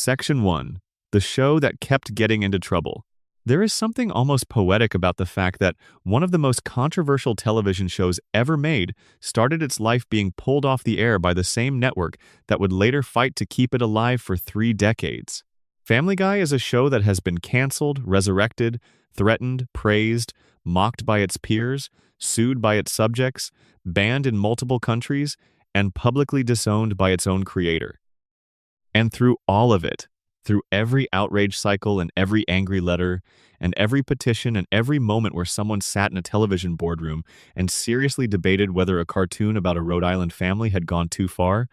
Section 1. The show that kept getting into trouble. There is something almost poetic about the fact that one of the most controversial television shows ever made started its life being pulled off the air by the same network that would later fight to keep it alive for 3 decades. Family Guy is a show that has been canceled, resurrected, threatened, praised, mocked by its peers, sued by its subjects, banned in multiple countries, and publicly disowned by its own creator. And through all of it, through every outrage cycle and every angry letter, and every petition and every moment where someone sat in a television boardroom and seriously debated whether a cartoon about a Rhode Island family had gone too far,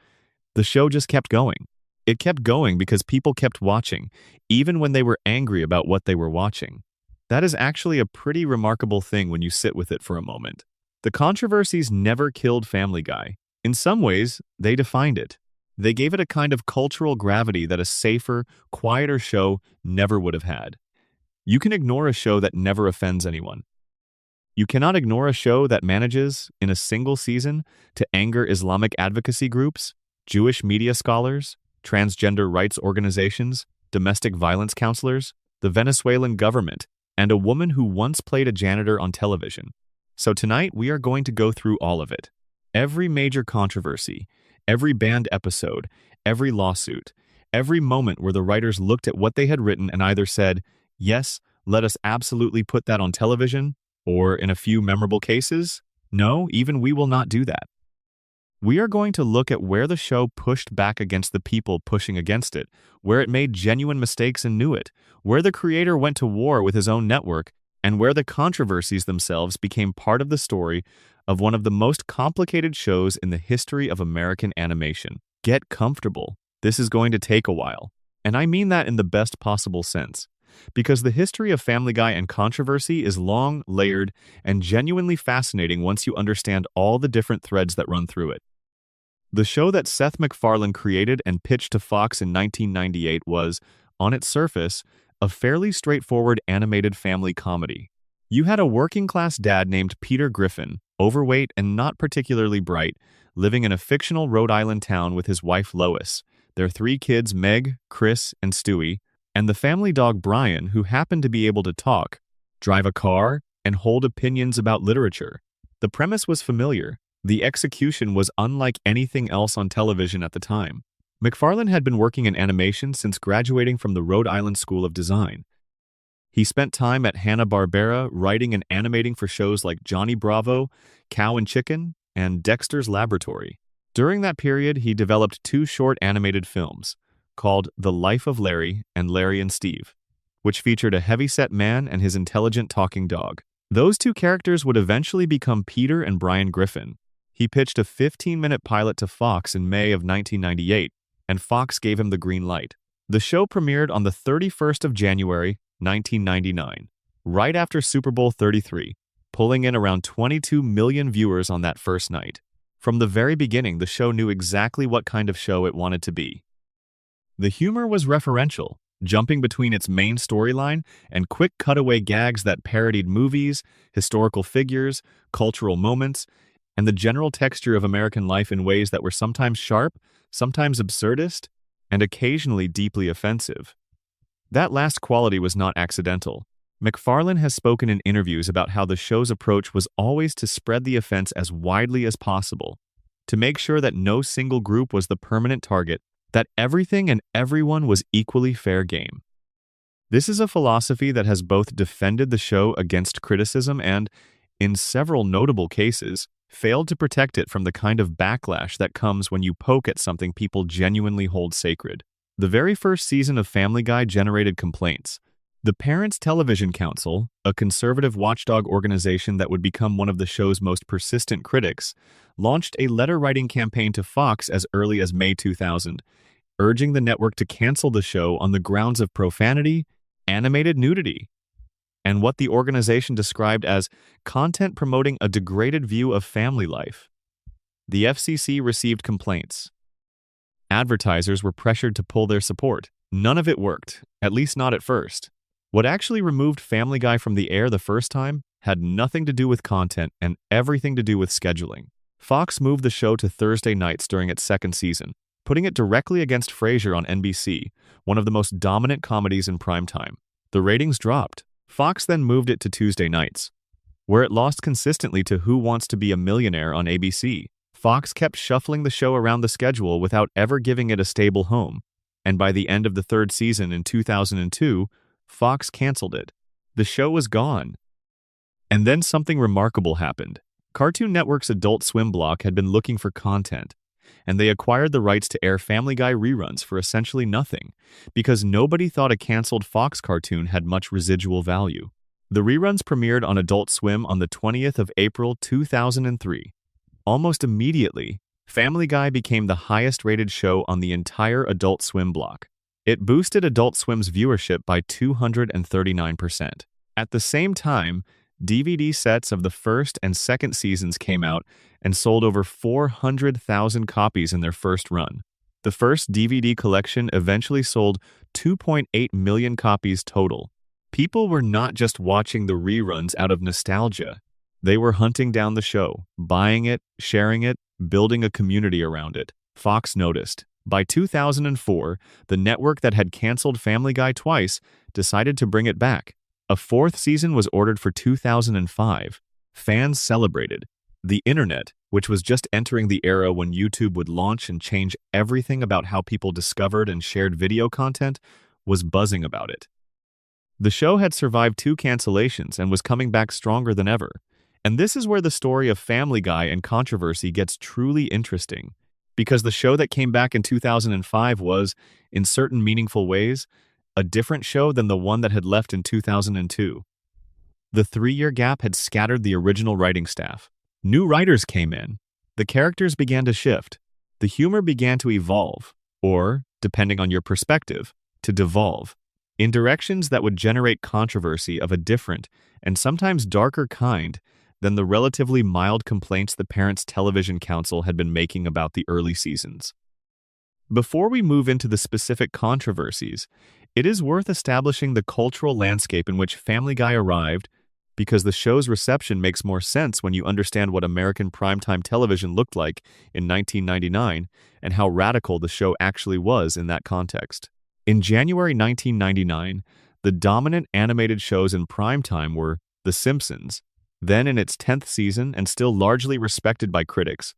the show just kept going. It kept going because people kept watching, even when they were angry about what they were watching. That is actually a pretty remarkable thing when you sit with it for a moment. The controversies never killed Family Guy. In some ways, they defined it. They gave it a kind of cultural gravity that a safer, quieter show never would have had. You can ignore a show that never offends anyone. You cannot ignore a show that manages, in a single season, to anger Islamic advocacy groups, Jewish media scholars, transgender rights organizations, domestic violence counselors, the Venezuelan government, and a woman who once played a janitor on television. So tonight, we are going to go through all of it. Every major controversy, every banned episode, every lawsuit, every moment where the writers looked at what they had written and either said, yes, let us absolutely put that on television, or in a few memorable cases, no, even we will not do that. We are going to look at where the show pushed back against the people pushing against it, where it made genuine mistakes and knew it, where the creator went to war with his own network, and where the controversies themselves became part of the story of one of the most complicated shows in the history of American animation. Get comfortable. This is going to take a while. And I mean that in the best possible sense. Because the history of Family Guy and controversy is long, layered, and genuinely fascinating once you understand all the different threads that run through it. The show that Seth MacFarlane created and pitched to Fox in 1998 was, on its surface, a fairly straightforward animated family comedy. You had a working-class dad named Peter Griffin, overweight and not particularly bright, living in a fictional Rhode Island town with his wife Lois, their 3 kids Meg, Chris, and Stewie, and the family dog Brian, who happened to be able to talk, drive a car, and hold opinions about literature. The premise was familiar. The execution was unlike anything else on television at the time. MacFarlane had been working in animation since graduating from the Rhode Island School of Design. He spent time at Hanna-Barbera writing and animating for shows like Johnny Bravo, Cow and Chicken, and Dexter's Laboratory. During that period, he developed 2 short animated films called The Life of Larry and Larry and Steve, which featured a heavyset man and his intelligent talking dog. Those 2 characters would eventually become Peter and Brian Griffin. He pitched a 15-minute pilot to Fox in May of 1998, and Fox gave him the green light. The show premiered on the 31st of January, 1999, right after Super Bowl 33, pulling in around 22 million viewers on that first night. From the very beginning, the show knew exactly what kind of show it wanted to be. The humor was referential, jumping between its main storyline and quick cutaway gags that parodied movies, historical figures, cultural moments, and the general texture of American life in ways that were sometimes sharp, sometimes absurdist, and occasionally deeply offensive. That last quality was not accidental. MacFarlane has spoken in interviews about how the show's approach was always to spread the offense as widely as possible, to make sure that no single group was the permanent target, that everything and everyone was equally fair game. This is a philosophy that has both defended the show against criticism and, in several notable cases, failed to protect it from the kind of backlash that comes when you poke at something people genuinely hold sacred. The very first season of Family Guy generated complaints. The Parents Television Council, a conservative watchdog organization that would become one of the show's most persistent critics, launched a letter-writing campaign to Fox as early as May 2000, urging the network to cancel the show on the grounds of profanity, animated nudity, and what the organization described as content promoting a degraded view of family life. The FCC received complaints. Advertisers were pressured to pull their support. None of it worked, at least not at first. What actually removed Family Guy from the air the first time had nothing to do with content and everything to do with scheduling. Fox moved the show to Thursday nights during its second season. putting it directly against Frasier on NBC, one of the most dominant comedies in primetime. The ratings dropped. Fox then moved it to Tuesday nights, where it lost consistently to Who Wants to Be a Millionaire on ABC. Fox kept shuffling the show around the schedule without ever giving it a stable home, and by the end of the third season in 2002, Fox canceled it. The show was gone. And then something remarkable happened. Cartoon Network's Adult Swim block had been looking for content, and they acquired the rights to air Family Guy reruns for essentially nothing, because nobody thought a canceled Fox cartoon had much residual value. The reruns premiered on Adult Swim on the 20th of April 2003. Almost immediately, Family Guy became the highest-rated show on the entire Adult Swim block. It boosted Adult Swim's viewership by 239%. At the same time, DVD sets of the first and second seasons came out and sold over 400,000 copies in their first run. The first DVD collection eventually sold 2.8 million copies total. People were not just watching the reruns out of nostalgia. They were hunting down the show, buying it, sharing it, building a community around it. Fox noticed. By 2004, the network that had canceled Family Guy twice decided to bring it back. A fourth season was ordered for 2005. Fans celebrated. The internet, which was just entering the era when YouTube would launch and change everything about how people discovered and shared video content, was buzzing about it. The show had survived 2 cancellations and was coming back stronger than ever. And this is where the story of Family Guy and controversy gets truly interesting, because the show that came back in 2005 was, in certain meaningful ways, a different show than the one that had left in 2002. The 3-year gap had scattered the original writing staff. New writers came in. The characters began to shift. The humor began to evolve, or, depending on your perspective, to devolve, in directions that would generate controversy of a different and sometimes darker kind than the relatively mild complaints the Parents Television Council had been making about the early seasons. Before we move into the specific controversies, it is worth establishing the cultural landscape in which Family Guy arrived, because the show's reception makes more sense when you understand what American primetime television looked like in 1999 and how radical the show actually was in that context. In January 1999, the dominant animated shows in primetime were The Simpsons, then in its 10th season and still largely respected by critics,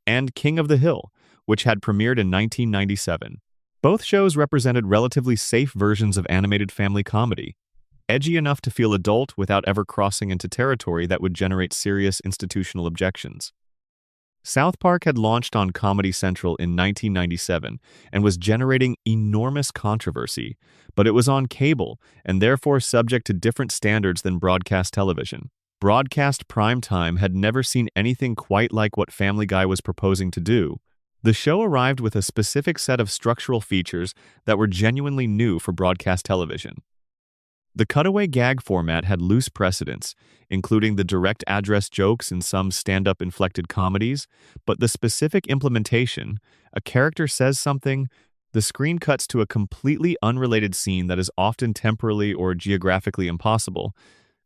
and King of the Hill, which had premiered in 1997. Both shows represented relatively safe versions of animated family comedy, edgy enough to feel adult without ever crossing into territory that would generate serious institutional objections. South Park had launched on Comedy Central in 1997 and was generating enormous controversy, but it was on cable and therefore subject to different standards than broadcast television. Broadcast primetime had never seen anything quite like what Family Guy was proposing to do. The show arrived with a specific set of structural features that were genuinely new for broadcast television. The cutaway gag format had loose precedents, including the direct address jokes in some stand-up inflected comedies, but the specific implementation, a character says something, the screen cuts to a completely unrelated scene that is often temporally or geographically impossible.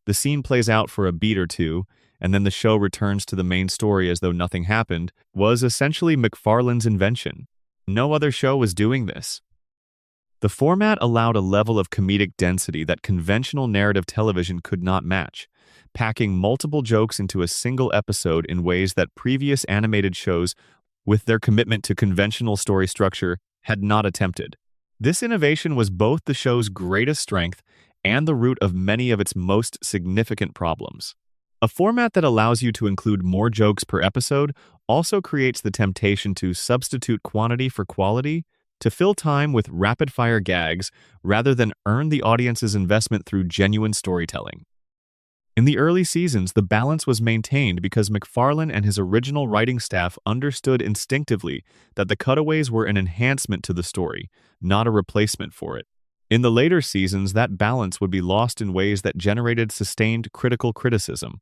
The scene plays out for a beat or two, and then the show returns to the main story as though nothing happened, was essentially MacFarlane's invention. No other show was doing this. The format allowed a level of comedic density that conventional narrative television could not match, packing multiple jokes into a single episode in ways that previous animated shows, with their commitment to conventional story structure, had not attempted. This innovation was both the show's greatest strength and the root of many of its most significant problems. A format that allows you to include more jokes per episode also creates the temptation to substitute quantity for quality, to fill time with rapid-fire gags rather than earn the audience's investment through genuine storytelling. In the early seasons, the balance was maintained because MacFarlane and his original writing staff understood instinctively that the cutaways were an enhancement to the story, not a replacement for it. In the later seasons, that balance would be lost in ways that generated sustained critical criticism.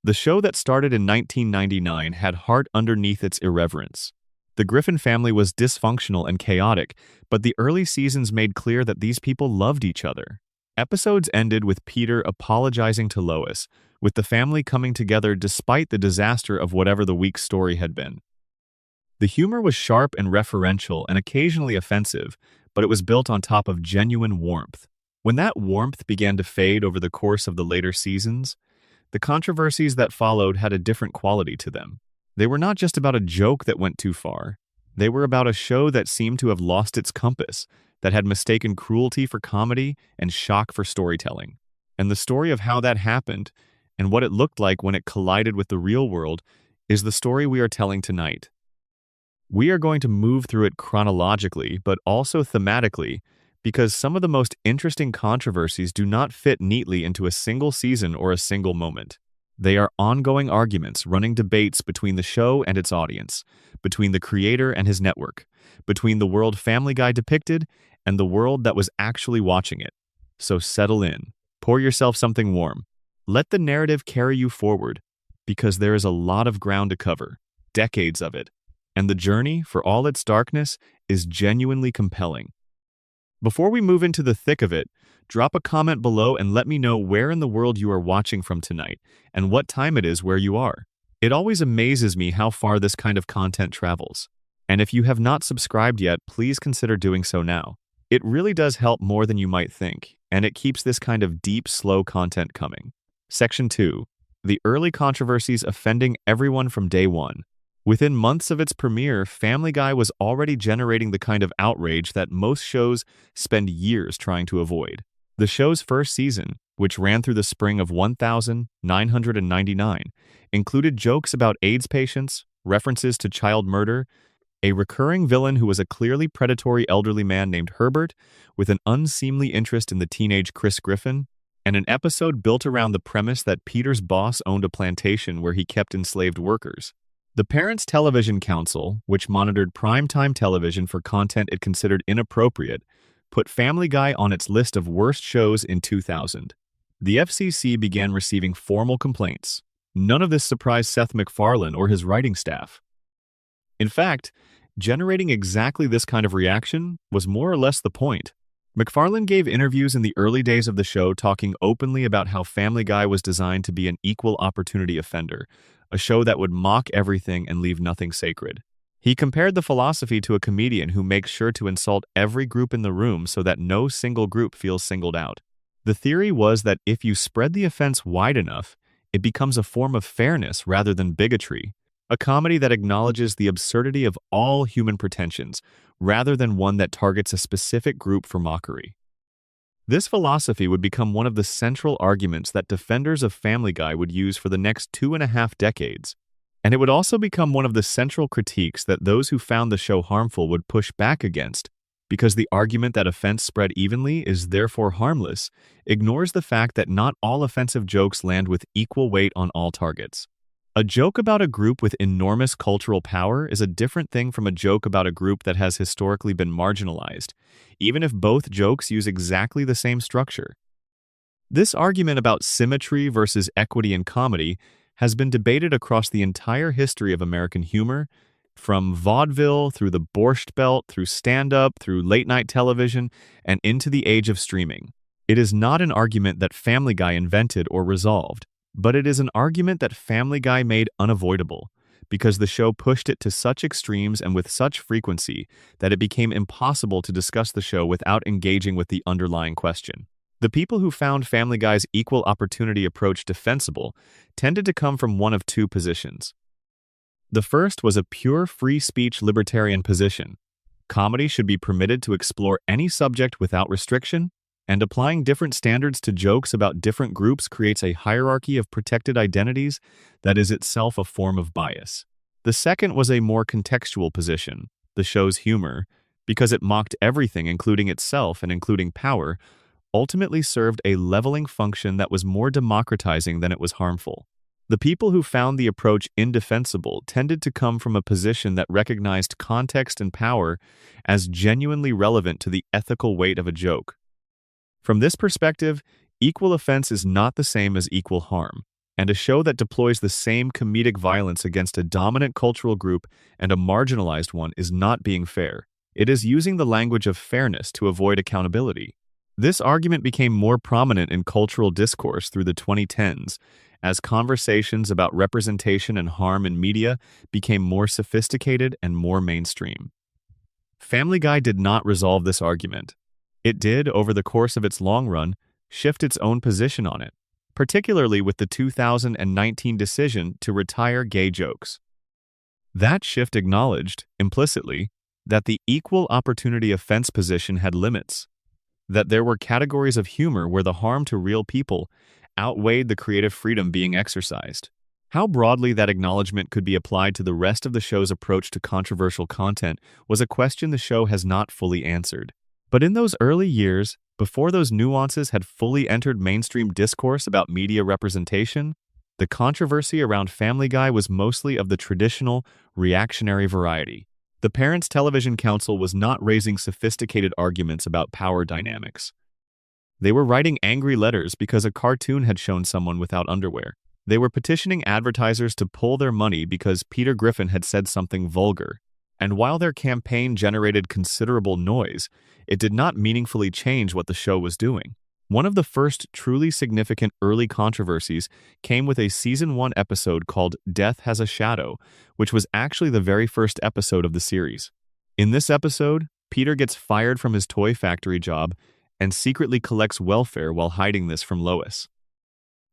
The show that started in 1999 had heart underneath its irreverence. The Griffin family was dysfunctional and chaotic, but the early seasons made clear that these people loved each other. Episodes ended with Peter apologizing to Lois, with the family coming together despite the disaster of whatever the week's story had been. The humor was sharp and referential and occasionally offensive, but it was built on top of genuine warmth. When that warmth began to fade over the course of the later seasons, the controversies that followed had a different quality to them. They were not just about a joke that went too far. They were about a show that seemed to have lost its compass, that had mistaken cruelty for comedy and shock for storytelling. And the story of how that happened, and what it looked like when it collided with the real world, is the story we are telling tonight. We are going to move through it chronologically, but also thematically, because some of the most interesting controversies do not fit neatly into a single season or a single moment. They are ongoing arguments, running debates between the show and its audience, between the creator and his network, between the world Family Guy depicted and the world that was actually watching it. So settle in, pour yourself something warm. Let the narrative carry you forward, because there is a lot of ground to cover, decades of it, and the journey, for all its darkness, is genuinely compelling. Before we move into the thick of it, drop a comment below and let me know where in the world you are watching from tonight and what time it is where you are. It always amazes me how far this kind of content travels. And if you have not subscribed yet, please consider doing so now. It really does help more than you might think, and it keeps this kind of deep, slow content coming. Section 2. The early controversies offending everyone from day one. Within months of its premiere, Family Guy was already generating the kind of outrage that most shows spend years trying to avoid. The show's first season, which ran through the spring of 1999, included jokes about AIDS patients, references to child murder, a recurring villain who was a clearly predatory elderly man named Herbert with an unseemly interest in the teenage Chris Griffin, and an episode built around the premise that Peter's boss owned a plantation where he kept enslaved workers. The Parents Television Council, which monitored primetime television for content it considered inappropriate, put Family Guy on its list of worst shows in 2000. The FCC began receiving formal complaints. None of this surprised Seth MacFarlane or his writing staff. In fact, generating exactly this kind of reaction was more or less the point. MacFarlane gave interviews in the early days of the show talking openly about how Family Guy was designed to be an equal opportunity offender, a show that would mock everything and leave nothing sacred. He compared the philosophy to a comedian who makes sure to insult every group in the room so that no single group feels singled out. The theory was that if you spread the offense wide enough, it becomes a form of fairness rather than bigotry, a comedy that acknowledges the absurdity of all human pretensions, rather than one that targets a specific group for mockery. This philosophy would become one of the central arguments that defenders of Family Guy would use for the next 2.5 decades, and it would also become one of the central critiques that those who found the show harmful would push back against, because the argument that offense spread evenly is therefore harmless ignores the fact that not all offensive jokes land with equal weight on all targets. A joke about a group with enormous cultural power is a different thing from a joke about a group that has historically been marginalized, even if both jokes use exactly the same structure. This argument about symmetry versus equity in comedy has been debated across the entire history of American humor, from vaudeville through the Borscht Belt, through stand-up, through late-night television, and into the age of streaming. It is not an argument that Family Guy invented or resolved, but it is an argument that Family Guy made unavoidable, because the show pushed it to such extremes and with such frequency that it became impossible to discuss the show without engaging with the underlying question. The people who found Family Guy's equal opportunity approach defensible tended to come from one of two positions. The first was a pure free speech libertarian position. Comedy should be permitted to explore any subject without restriction, and applying different standards to jokes about different groups creates a hierarchy of protected identities that is itself a form of bias. The second was a more contextual position. The show's humor, because it mocked everything including itself and including power, ultimately served a leveling function that was more democratizing than it was harmful. The people who found the approach indefensible tended to come from a position that recognized context and power as genuinely relevant to the ethical weight of a joke. From this perspective, equal offense is not the same as equal harm, and a show that deploys the same comedic violence against a dominant cultural group and a marginalized one is not being fair. It is using the language of fairness to avoid accountability. This argument became more prominent in cultural discourse through the 2010s as conversations about representation and harm in media became more sophisticated and more mainstream. Family Guy did not resolve this argument. It did, over the course of its long run, shift its own position on it, particularly with the 2019 decision to retire gay jokes. That shift acknowledged, implicitly, that the equal opportunity offense position had limits, that there were categories of humor where the harm to real people outweighed the creative freedom being exercised. How broadly that acknowledgement could be applied to the rest of the show's approach to controversial content was a question the show has not fully answered. But in those early years, before those nuances had fully entered mainstream discourse about media representation, the controversy around Family Guy was mostly of the traditional, reactionary variety. The Parents Television Council was not raising sophisticated arguments about power dynamics. They were writing angry letters because a cartoon had shown someone without underwear. They were petitioning advertisers to pull their money because Peter Griffin had said something vulgar. And while their campaign generated considerable noise, it did not meaningfully change what the show was doing. One of the first truly significant early controversies came with a Season 1 episode called Death Has a Shadow, which was actually the very first episode of the series. In this episode, Peter gets fired from his toy factory job and secretly collects welfare while hiding this from Lois.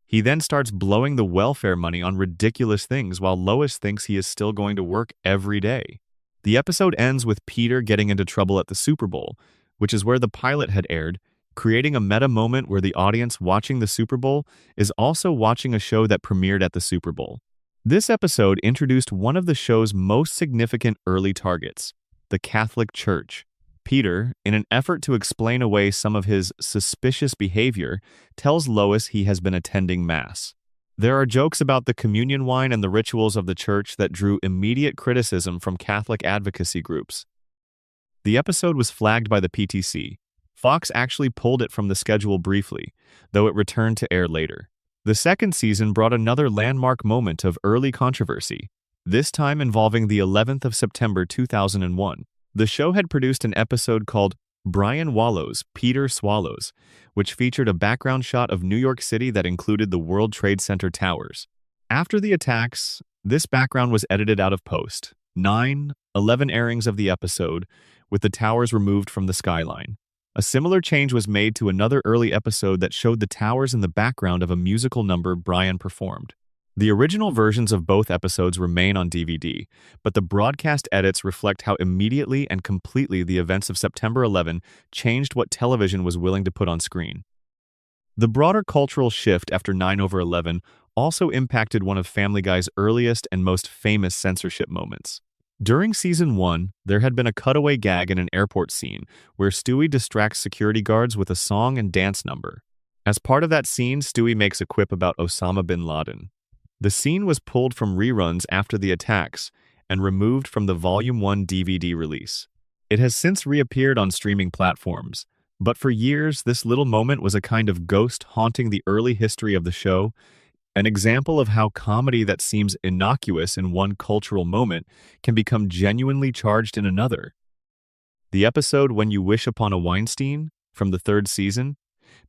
He then starts blowing the welfare money on ridiculous things while Lois thinks he is still going to work every day. The episode ends with Peter getting into trouble at the Super Bowl, which is where the pilot had aired, creating a meta moment where the audience watching the Super Bowl is also watching a show that premiered at the Super Bowl. This episode introduced one of the show's most significant early targets, the Catholic Church. Peter, in an effort to explain away some of his suspicious behavior, tells Lois he has been attending Mass. There are jokes about the communion wine and the rituals of the church that drew immediate criticism from Catholic advocacy groups. The episode was flagged by the PTC. Fox actually pulled it from the schedule briefly, though it returned to air later. The second season brought another landmark moment of early controversy, this time involving the 11th of September 2001. The show had produced an episode called Brian Wallows, Peter Swallows, which featured a background shot of New York City that included the World Trade Center towers. After the attacks, this background was edited out of post. 11 airings of the episode, with the towers removed from the skyline. A similar change was made to another early episode that showed the towers in the background of a musical number Brian performed. The original versions of both episodes remain on DVD, but the broadcast edits reflect how immediately and completely the events of September 11 changed what television was willing to put on screen. The broader cultural shift after 9/11 also impacted one of Family Guy's earliest and most famous censorship moments. During Season 1, there had been a cutaway gag in an airport scene where Stewie distracts security guards with a song and dance number. As part of that scene, Stewie makes a quip about Osama bin Laden. The scene was pulled from reruns after the attacks and removed from the Volume 1 DVD release. It has since reappeared on streaming platforms, but for years this little moment was a kind of ghost haunting the early history of the show, an example of how comedy that seems innocuous in one cultural moment can become genuinely charged in another. The episode When You Wish Upon a Weinstein, from the third season,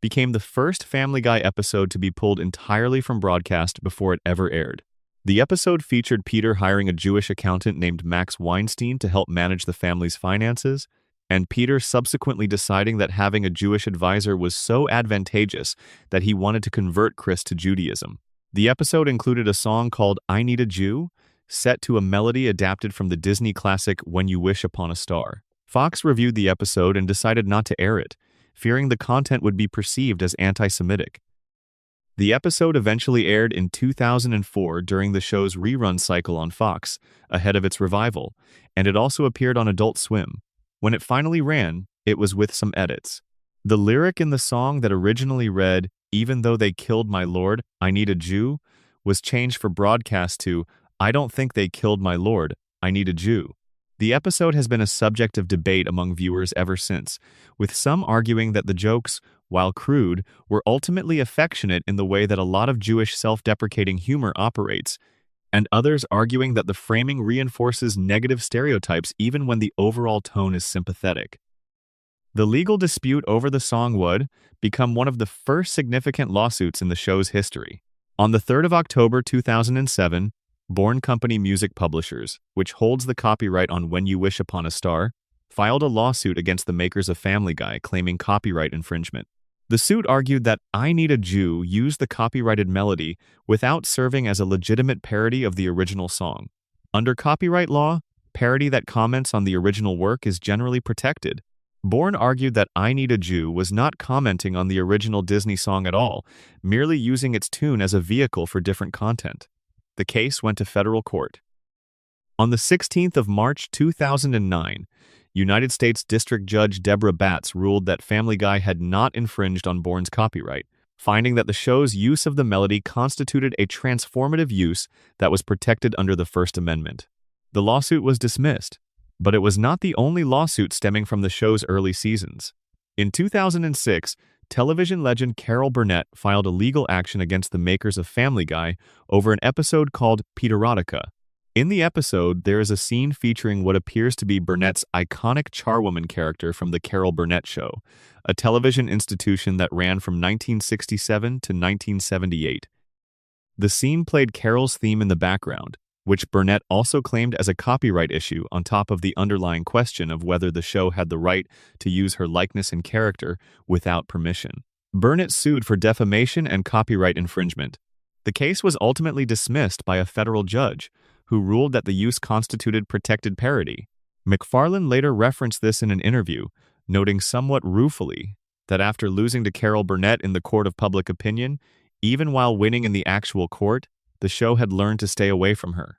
became the first Family Guy episode to be pulled entirely from broadcast before it ever aired. The episode featured Peter hiring a Jewish accountant named Max Weinstein to help manage the family's finances, and Peter subsequently deciding that having a Jewish advisor was so advantageous that he wanted to convert Chris to Judaism. The episode included a song called I Need a Jew, set to a melody adapted from the Disney classic When You Wish Upon a Star. Fox reviewed the episode and decided not to air it, fearing the content would be perceived as anti-Semitic. The episode eventually aired in 2004 during the show's rerun cycle on Fox, ahead of its revival, and it also appeared on Adult Swim. When it finally ran, it was with some edits. The lyric in the song that originally read, "Even though they killed my Lord, I need a Jew," was changed for broadcast to, "I don't think they killed my Lord, I need a Jew." The episode has been a subject of debate among viewers ever since, with some arguing that the jokes, while crude, were ultimately affectionate in the way that a lot of Jewish self-deprecating humor operates, and others arguing that the framing reinforces negative stereotypes even when the overall tone is sympathetic. The legal dispute over the song would become one of the first significant lawsuits in the show's history. On the 3rd of October 2007, Born Company Music Publishers, which holds the copyright on When You Wish Upon a Star, filed a lawsuit against the makers of Family Guy claiming copyright infringement. The suit argued that I Need a Jew used the copyrighted melody without serving as a legitimate parody of the original song. Under copyright law, parody that comments on the original work is generally protected. Born argued that I Need a Jew was not commenting on the original Disney song at all, merely using its tune as a vehicle for different content. The case went to federal court. On the 16th of March 2009, United States District Judge Deborah Batts ruled that Family Guy had not infringed on Born's copyright, finding that the show's use of the melody constituted a transformative use that was protected under the First Amendment. The lawsuit was dismissed, but it was not the only lawsuit stemming from the show's early seasons. In 2006, television legend Carol Burnett filed a legal action against the makers of Family Guy over an episode called Peterotica. In the episode, there is a scene featuring what appears to be Burnett's iconic charwoman character from The Carol Burnett Show, a television institution that ran from 1967 to 1978. The scene played Carol's theme in the background, which Burnett also claimed as a copyright issue on top of the underlying question of whether the show had the right to use her likeness and character without permission. Burnett sued for defamation and copyright infringement. The case was ultimately dismissed by a federal judge, who ruled that the use constituted protected parody. McFarlane later referenced this in an interview, noting somewhat ruefully that after losing to Carol Burnett in the court of public opinion, even while winning in the actual court, the show had learned to stay away from her.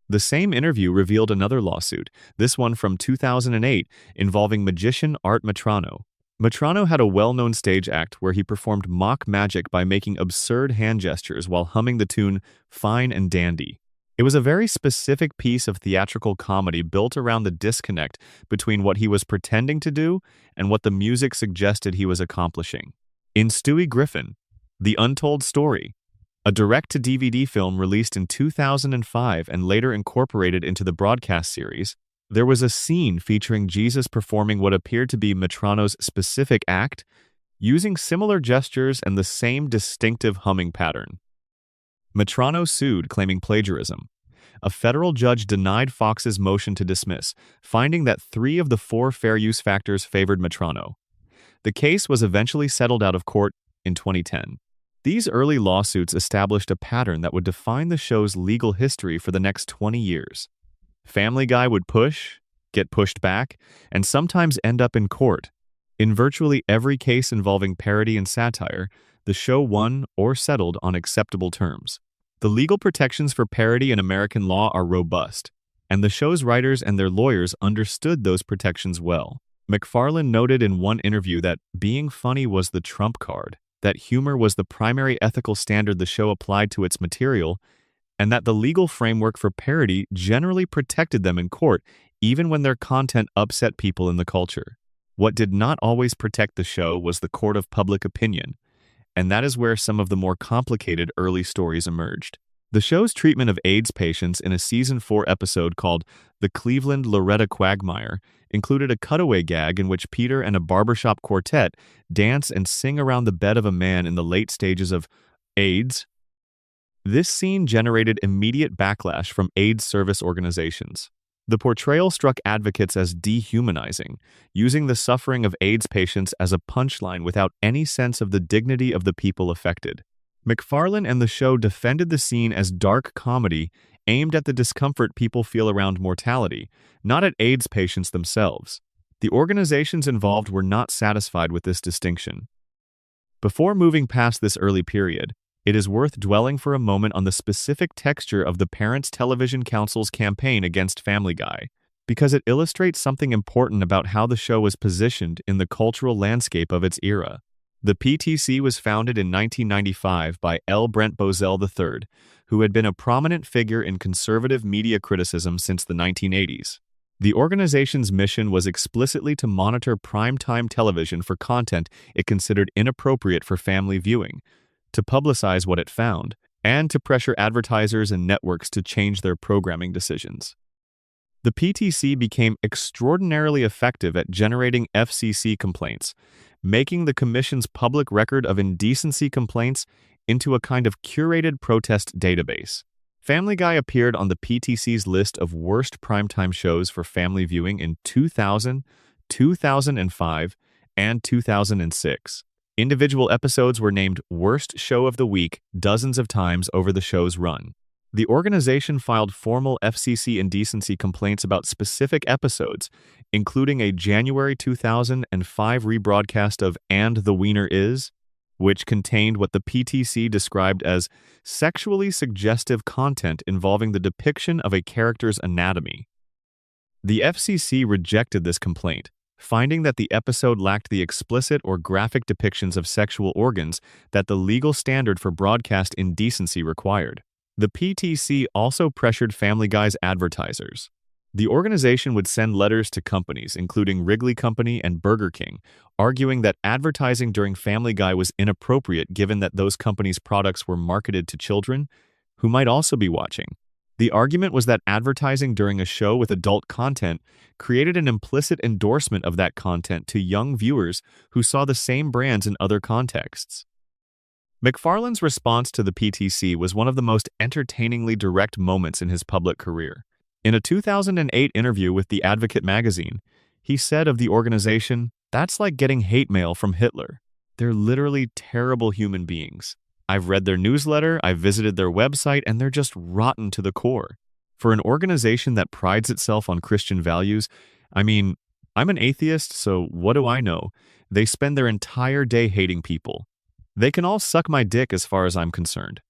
The same interview revealed another lawsuit, this one from 2008, involving magician Art Metrano. Metrano had a well-known stage act where he performed mock magic by making absurd hand gestures while humming the tune Fine and Dandy. It was a very specific piece of theatrical comedy built around the disconnect between what he was pretending to do and what the music suggested he was accomplishing. In Stewie Griffin, The Untold Story, a direct-to-DVD film released in 2005 and later incorporated into the broadcast series, there was a scene featuring Jesus performing what appeared to be Metrano's specific act, using similar gestures and the same distinctive humming pattern. Metrano sued, claiming plagiarism. A federal judge denied Fox's motion to dismiss, finding that 3 of the 4 fair use factors favored Metrano. The case was eventually settled out of court in 2010. These early lawsuits established a pattern that would define the show's legal history for the next 20 years. Family Guy would push, get pushed back, and sometimes end up in court. In virtually every case involving parody and satire, the show won or settled on acceptable terms. The legal protections for parody in American law are robust, and the show's writers and their lawyers understood those protections well. McFarlane noted in one interview that being funny was the trump card, that humor was the primary ethical standard the show applied to its material, and that the legal framework for parody generally protected them in court even when their content upset people in the culture. What did not always protect the show was the court of public opinion, and that is where some of the more complicated early stories emerged. The show's treatment of AIDS patients in a Season 4 episode called The Cleveland Loretta Quagmire included a cutaway gag in which Peter and a barbershop quartet dance and sing around the bed of a man in the late stages of AIDS. This scene generated immediate backlash from AIDS service organizations. The portrayal struck advocates as dehumanizing, using the suffering of AIDS patients as a punchline without any sense of the dignity of the people affected. McFarlane and the show defended the scene as dark comedy aimed at the discomfort people feel around mortality, not at AIDS patients themselves. The organizations involved were not satisfied with this distinction. Before moving past this early period, it is worth dwelling for a moment on the specific texture of the Parents Television Council's campaign against Family Guy, because it illustrates something important about how the show was positioned in the cultural landscape of its era. The PTC was founded in 1995 by L. Brent Bozell III, who had been a prominent figure in conservative media criticism since the 1980s. The organization's mission was explicitly to monitor primetime television for content it considered inappropriate for family viewing, to publicize what it found, and to pressure advertisers and networks to change their programming decisions. The PTC became extraordinarily effective at generating FCC complaints, making the Commission's public record of indecency complaints into a kind of curated protest database. Family Guy appeared on the PTC's list of worst primetime shows for family viewing in 2000, 2005, and 2006. Individual episodes were named Worst Show of the Week dozens of times over the show's run. The organization filed formal FCC indecency complaints about specific episodes, including a January 2005 rebroadcast of And the Wiener Is, which contained what the PTC described as sexually suggestive content involving the depiction of a character's anatomy. The FCC rejected this complaint, finding that the episode lacked the explicit or graphic depictions of sexual organs that the legal standard for broadcast indecency required. The PTC also pressured Family Guy's advertisers. The organization would send letters to companies, including Wrigley Company and Burger King, arguing that advertising during Family Guy was inappropriate given that those companies' products were marketed to children, who might also be watching. The argument was that advertising during a show with adult content created an implicit endorsement of that content to young viewers who saw the same brands in other contexts. MacFarlane's response to the PTC was one of the most entertainingly direct moments in his public career. In a 2008 interview with The Advocate magazine, he said of the organization, "That's like getting hate mail from Hitler. They're literally terrible human beings. I've read their newsletter, I've visited their website, and they're just rotten to the core." For an organization that prides itself on Christian values, I'm an atheist, so what do I know? They spend their entire day hating people. They can all suck my dick as far as I'm concerned.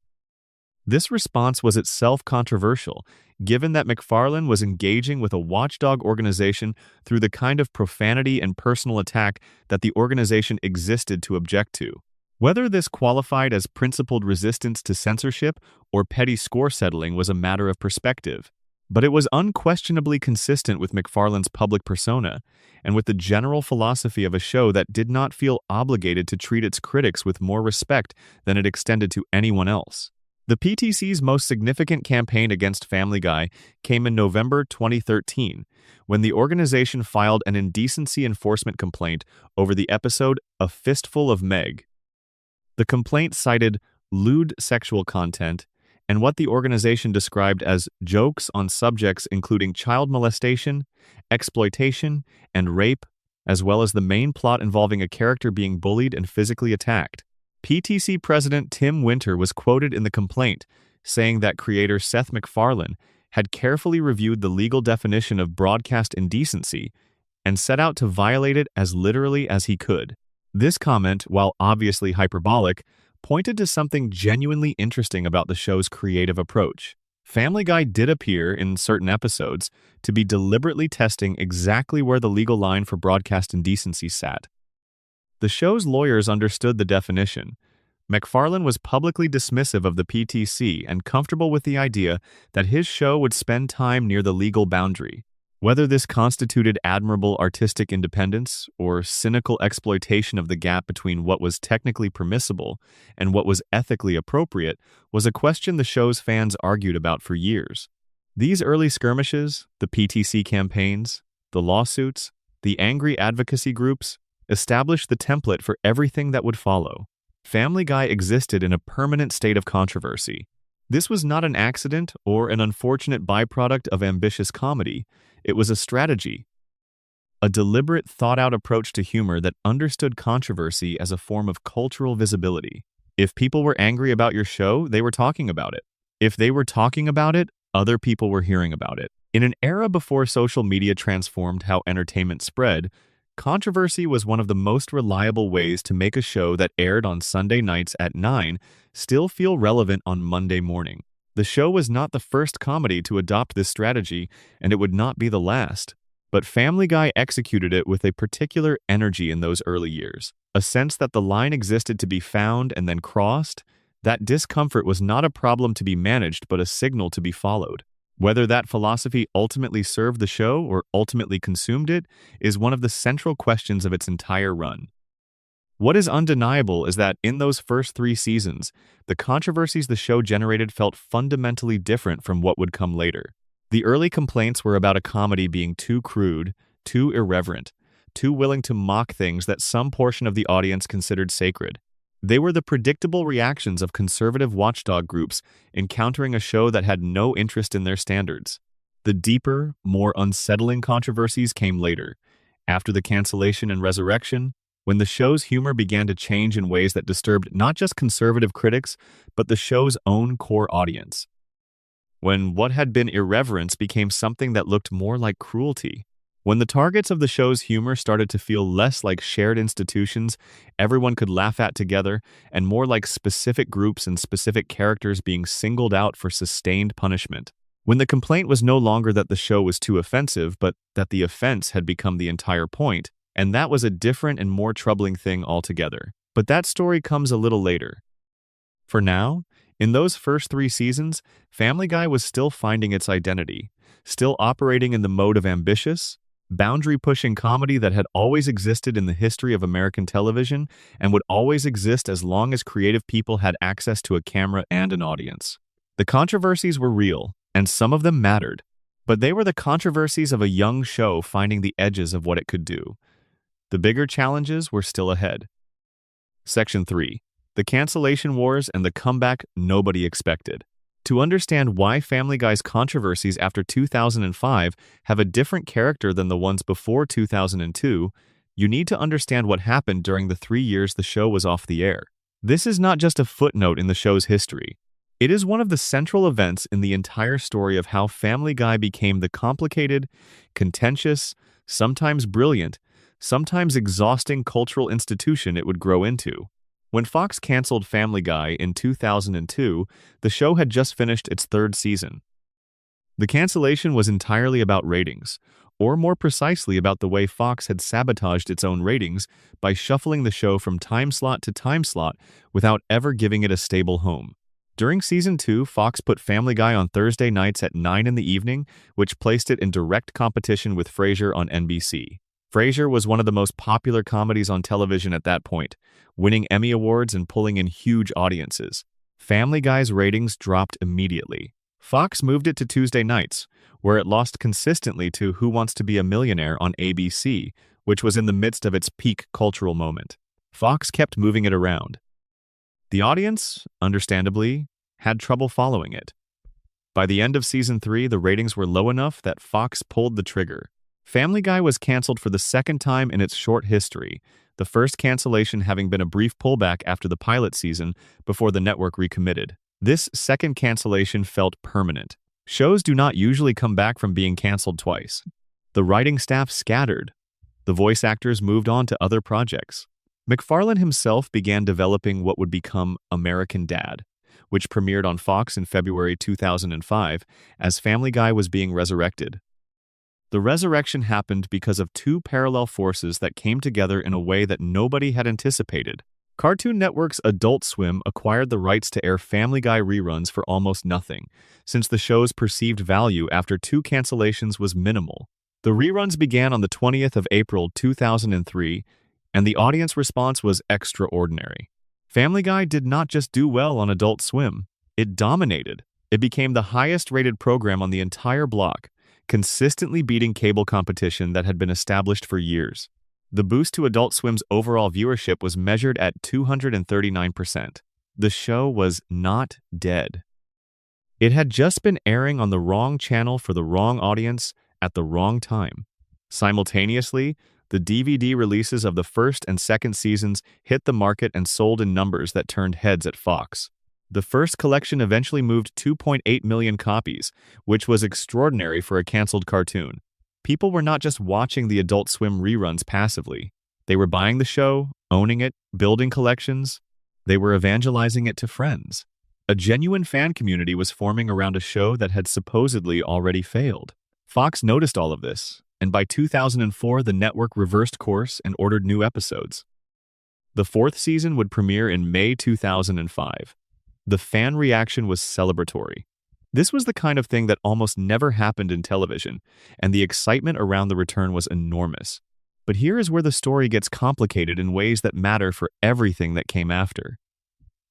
This response was itself controversial, given that MacFarlane was engaging with a watchdog organization through the kind of profanity and personal attack that the organization existed to object to. Whether this qualified as principled resistance to censorship or petty score settling was a matter of perspective, but it was unquestionably consistent with MacFarlane's public persona and with the general philosophy of a show that did not feel obligated to treat its critics with more respect than it extended to anyone else. The PTC's most significant campaign against Family Guy came in November 2013, when the organization filed an indecency enforcement complaint over the episode A Fistful of Meg. The complaint cited lewd sexual content and what the organization described as jokes on subjects including child molestation, exploitation, and rape, as well as the main plot involving a character being bullied and physically attacked. PTC President Tim Winter was quoted in the complaint, saying that creator Seth MacFarlane had carefully reviewed the legal definition of broadcast indecency and set out to violate it as literally as he could. This comment, while obviously hyperbolic, pointed to something genuinely interesting about the show's creative approach. Family Guy did appear in certain episodes to be deliberately testing exactly where the legal line for broadcast indecency sat. The show's lawyers understood the definition. MacFarlane was publicly dismissive of the PTC and comfortable with the idea that his show would spend time near the legal boundary. Whether this constituted admirable artistic independence or cynical exploitation of the gap between what was technically permissible and what was ethically appropriate was a question the show's fans argued about for years. These early skirmishes, the PTC campaigns, the lawsuits, the angry advocacy groups, established the template for everything that would follow. Family Guy existed in a permanent state of controversy. This was not an accident or an unfortunate byproduct of ambitious comedy. It was a strategy, a deliberate, thought-out approach to humor that understood controversy as a form of cultural visibility. If people were angry about your show, they were talking about it. If they were talking about it, other people were hearing about it. In an era before social media transformed how entertainment spread, controversy was one of the most reliable ways to make a show that aired on Sunday nights at 9 still feel relevant on Monday morning. The show was not the first comedy to adopt this strategy, and it would not be the last. But Family Guy executed it with a particular energy in those early years, a sense that the line existed to be found and then crossed. That discomfort was not a problem to be managed, but a signal to be followed. Whether that philosophy ultimately served the show or ultimately consumed it is one of the central questions of its entire run. What is undeniable is that in those first 3 seasons, the controversies the show generated felt fundamentally different from what would come later. The early complaints were about a comedy being too crude, too irreverent, too willing to mock things that some portion of the audience considered sacred. They were the predictable reactions of conservative watchdog groups encountering a show that had no interest in their standards. The deeper, more unsettling controversies came later, after the cancellation and resurrection, when the show's humor began to change in ways that disturbed not just conservative critics, but the show's own core audience. When what had been irreverence became something that looked more like cruelty. When the targets of the show's humor started to feel less like shared institutions everyone could laugh at together, and more like specific groups and specific characters being singled out for sustained punishment. When the complaint was no longer that the show was too offensive, but that the offense had become the entire point, and that was a different and more troubling thing altogether. But that story comes a little later. For now, in those first 3 seasons, Family Guy was still finding its identity, still operating in the mode of ambitious, boundary-pushing comedy that had always existed in the history of American television and would always exist as long as creative people had access to a camera and an audience. The controversies were real, and some of them mattered, but they were the controversies of a young show finding the edges of what it could do. The bigger challenges were still ahead. Section 3. The Cancellation Wars and the Comeback Nobody Expected. To understand why Family Guy's controversies after 2005 have a different character than the ones before 2002, you need to understand what happened during the 3 years the show was off the air. This is not just a footnote in the show's history. It is one of the central events in the entire story of how Family Guy became the complicated, contentious, sometimes brilliant, sometimes exhausting cultural institution it would grow into. When Fox canceled Family Guy in 2002, the show had just finished its 3rd season. The cancellation was entirely about ratings, or more precisely about the way Fox had sabotaged its own ratings by shuffling the show from time slot to time slot without ever giving it a stable home. During Season 2, Fox put Family Guy on Thursday nights at 9 in the evening, which placed it in direct competition with Frasier on NBC. Frasier was one of the most popular comedies on television at that point, winning Emmy Awards and pulling in huge audiences. Family Guy's ratings dropped immediately. Fox moved it to Tuesday nights, where it lost consistently to Who Wants to Be a Millionaire on ABC, which was in the midst of its peak cultural moment. Fox kept moving it around. The audience, understandably, had trouble following it. By the end of Season 3, the ratings were low enough that Fox pulled the trigger. Family Guy was canceled for the 2nd time in its short history, the first cancellation having been a brief pullback after the pilot season before the network recommitted. This second cancellation felt permanent. Shows do not usually come back from being canceled twice. The writing staff scattered. The voice actors moved on to other projects. MacFarlane himself began developing what would become American Dad, which premiered on Fox in February 2005 as Family Guy was being resurrected. The resurrection happened because of 2 parallel forces that came together in a way that nobody had anticipated. Cartoon Network's Adult Swim acquired the rights to air Family Guy reruns for almost nothing, since the show's perceived value after 2 cancellations was minimal. The reruns began on the 20th of April 2003, and the audience response was extraordinary. Family Guy did not just do well on Adult Swim, it dominated. It became the highest-rated program on the entire block, consistently beating cable competition that had been established for years. The boost to Adult Swim's overall viewership was measured at 239%. The show was not dead. It had just been airing on the wrong channel for the wrong audience at the wrong time. Simultaneously, the DVD releases of the 1st and 2nd seasons hit the market and sold in numbers that turned heads at Fox. The first collection eventually moved 2.8 million copies, which was extraordinary for a canceled cartoon. People were not just watching the Adult Swim reruns passively. They were buying the show, owning it, building collections. They were evangelizing it to friends. A genuine fan community was forming around a show that had supposedly already failed. Fox noticed all of this, and by 2004 the network reversed course and ordered new episodes. The 4th season would premiere in May 2005. The fan reaction was celebratory. This was the kind of thing that almost never happened in television, and the excitement around the return was enormous. But here is where the story gets complicated in ways that matter for everything that came after.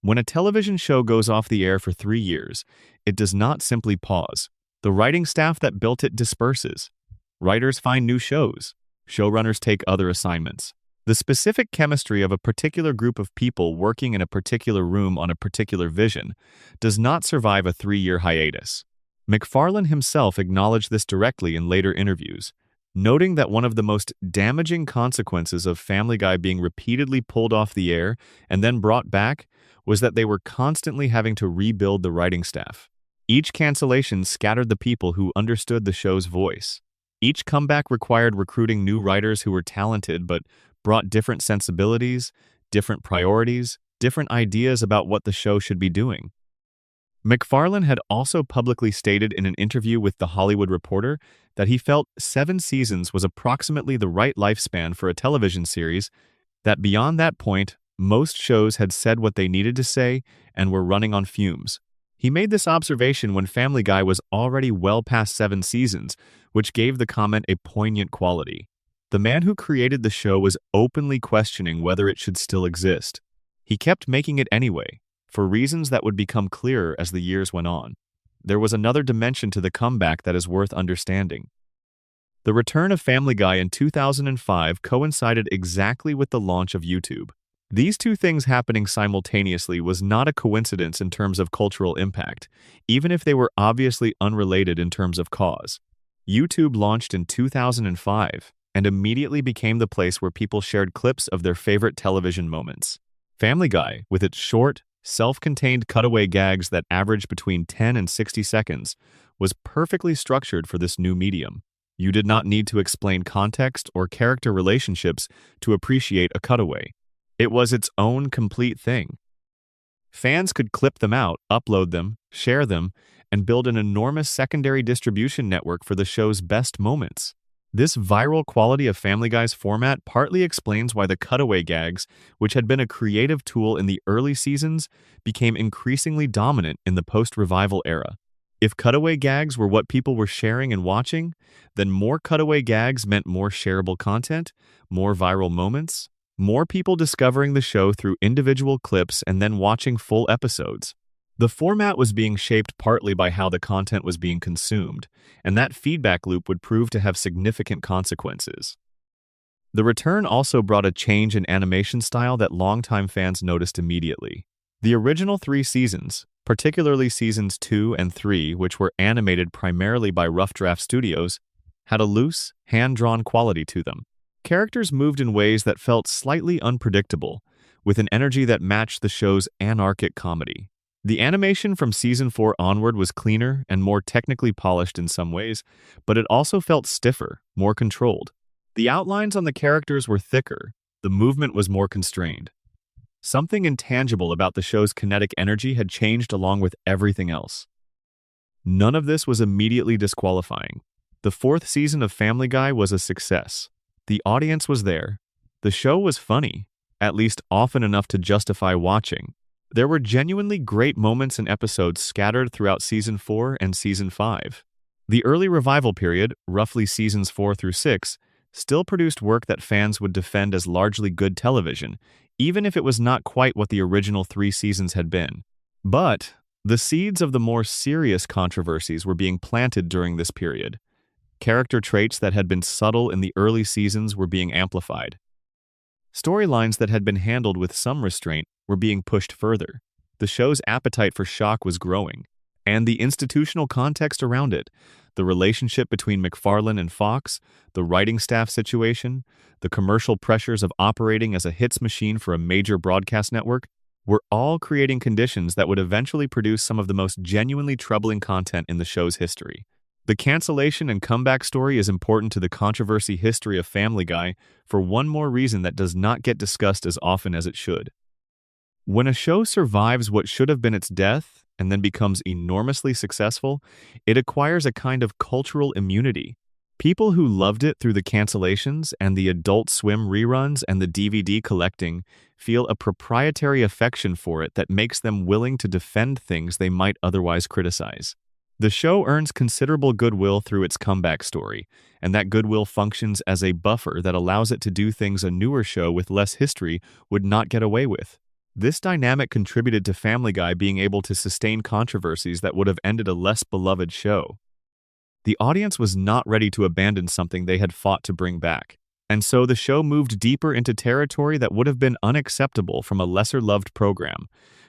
When a television show goes off the air for 3 years, it does not simply pause. The writing staff that built it disperses. Writers find new shows. Showrunners take other assignments. The specific chemistry of a particular group of people working in a particular room on a particular vision does not survive a 3-year hiatus. MacFarlane himself acknowledged this directly in later interviews, noting that one of the most damaging consequences of Family Guy being repeatedly pulled off the air and then brought back was that they were constantly having to rebuild the writing staff. Each cancellation scattered the people who understood the show's voice. Each comeback required recruiting new writers who were talented but brought different sensibilities, different priorities, different ideas about what the show should be doing. MacFarlane had also publicly stated in an interview with The Hollywood Reporter that he felt 7 seasons was approximately the right lifespan for a television series, that beyond that point, most shows had said what they needed to say and were running on fumes. He made this observation when Family Guy was already well past 7 seasons, which gave the comment a poignant quality. The man who created the show was openly questioning whether it should still exist. He kept making it anyway, for reasons that would become clearer as the years went on. There was another dimension to the comeback that is worth understanding. The return of Family Guy in 2005 coincided exactly with the launch of YouTube. These two things happening simultaneously was not a coincidence in terms of cultural impact, even if they were obviously unrelated in terms of cause. YouTube launched in 2005 and immediately became the place where people shared clips of their favorite television moments. Family Guy, with its short, self-contained cutaway gags that averaged between 10 and 60 seconds, was perfectly structured for this new medium. You did not need to explain context or character relationships to appreciate a cutaway. It was its own complete thing. Fans could clip them out, upload them, share them, and build an enormous secondary distribution network for the show's best moments. This viral quality of Family Guy's format partly explains why the cutaway gags, which had been a creative tool in the early seasons, became increasingly dominant in the post-revival era. If cutaway gags were what people were sharing and watching, then more cutaway gags meant more shareable content, more viral moments, more people discovering the show through individual clips and then watching full episodes. The format was being shaped partly by how the content was being consumed, and that feedback loop would prove to have significant consequences. The return also brought a change in animation style that longtime fans noticed immediately. The original 3 seasons, particularly seasons 2 and 3, which were animated primarily by Rough Draft Studios, had a loose, hand-drawn quality to them. Characters moved in ways that felt slightly unpredictable, with an energy that matched the show's anarchic comedy. The animation from season 4 onward was cleaner and more technically polished in some ways, but it also felt stiffer, more controlled. The outlines on the characters were thicker, the movement was more constrained. Something intangible about the show's kinetic energy had changed along with everything else. None of this was immediately disqualifying. The 4th season of Family Guy was a success. The audience was there. The show was funny, at least often enough to justify watching. There were genuinely great moments and episodes scattered throughout Season 4 and Season 5. The early revival period, roughly Seasons 4 through 6, still produced work that fans would defend as largely good television, even if it was not quite what the original 3 seasons had been. But the seeds of the more serious controversies were being planted during this period. Character traits that had been subtle in the early seasons were being amplified. Storylines that had been handled with some restraint were being pushed further. The show's appetite for shock was growing, and the institutional context around it, the relationship between MacFarlane and Fox, the writing staff situation, the commercial pressures of operating as a hits machine for a major broadcast network, were all creating conditions that would eventually produce some of the most genuinely troubling content in the show's history. The cancellation and comeback story is important to the controversy history of Family Guy for one more reason that does not get discussed as often as it should. When a show survives what should have been its death and then becomes enormously successful, it acquires a kind of cultural immunity. People who loved it through the cancellations and the Adult Swim reruns and the DVD collecting feel a proprietary affection for it that makes them willing to defend things they might otherwise criticize. The show earns considerable goodwill through its comeback story, and that goodwill functions as a buffer that allows it to do things a newer show with less history would not get away with. This dynamic contributed to Family Guy being able to sustain controversies that would have ended a less beloved show. The audience was not ready to abandon something they had fought to bring back. And so the show moved deeper into territory that would have been unacceptable from a lesser-loved program,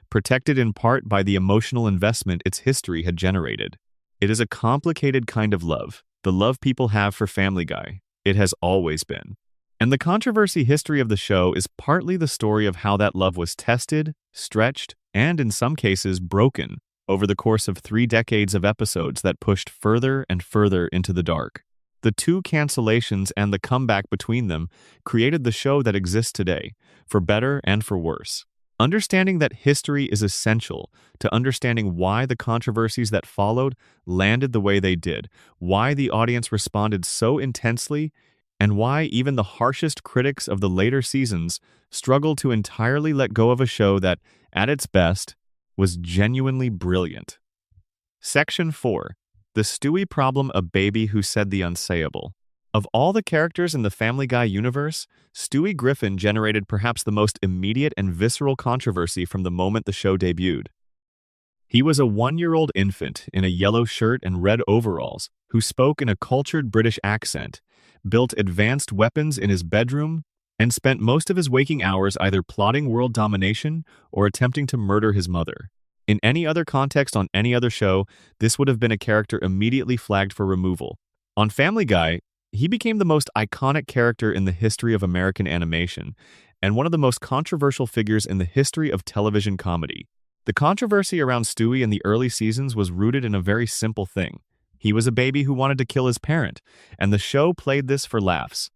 protected in part by the emotional investment its history had generated. It is a complicated kind of love, the love people have for Family Guy. It has always been. And the controversy history of the show is partly the story of how that love was tested, stretched, and in some cases broken over the course of 3 decades of episodes that pushed further and further into the dark. The 2 cancellations and the comeback between them created the show that exists today, for better and for worse. Understanding that history is essential to understanding why the controversies that followed landed the way they did, why the audience responded so intensely, and why even the harshest critics of the later seasons struggled to entirely let go of a show that, at its best, was genuinely brilliant. Section 4. The Stewie Problem, a baby who said the unsayable. Of all the characters in the Family Guy universe, Stewie Griffin generated perhaps the most immediate and visceral controversy from the moment the show debuted. He was a 1-year-old infant in a yellow shirt and red overalls who spoke in a cultured British accent, built advanced weapons in his bedroom, and spent most of his waking hours either plotting world domination or attempting to murder his mother. In any other context on any other show, this would have been a character immediately flagged for removal. On Family Guy, he became the most iconic character in the history of American animation, and one of the most controversial figures in the history of television comedy. The controversy around Stewie in the early seasons was rooted in a very simple thing. He was a baby who wanted to kill his parent, and the show played this for laughs.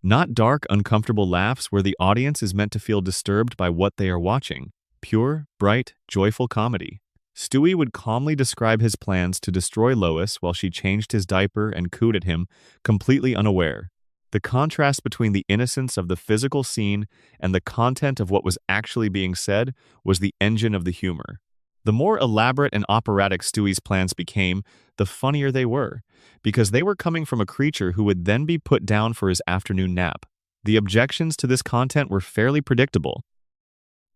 Not dark, uncomfortable laughs where the audience is meant to feel disturbed by what they are watching. Pure, bright, joyful comedy. Stewie would calmly describe his plans to destroy Lois while she changed his diaper and cooed at him, completely unaware. The contrast between the innocence of the physical scene and the content of what was actually being said was the engine of the humor. The more elaborate and operatic Stewie's plans became, the funnier they were, because they were coming from a creature who would then be put down for his afternoon nap. The objections to this content were fairly predictable.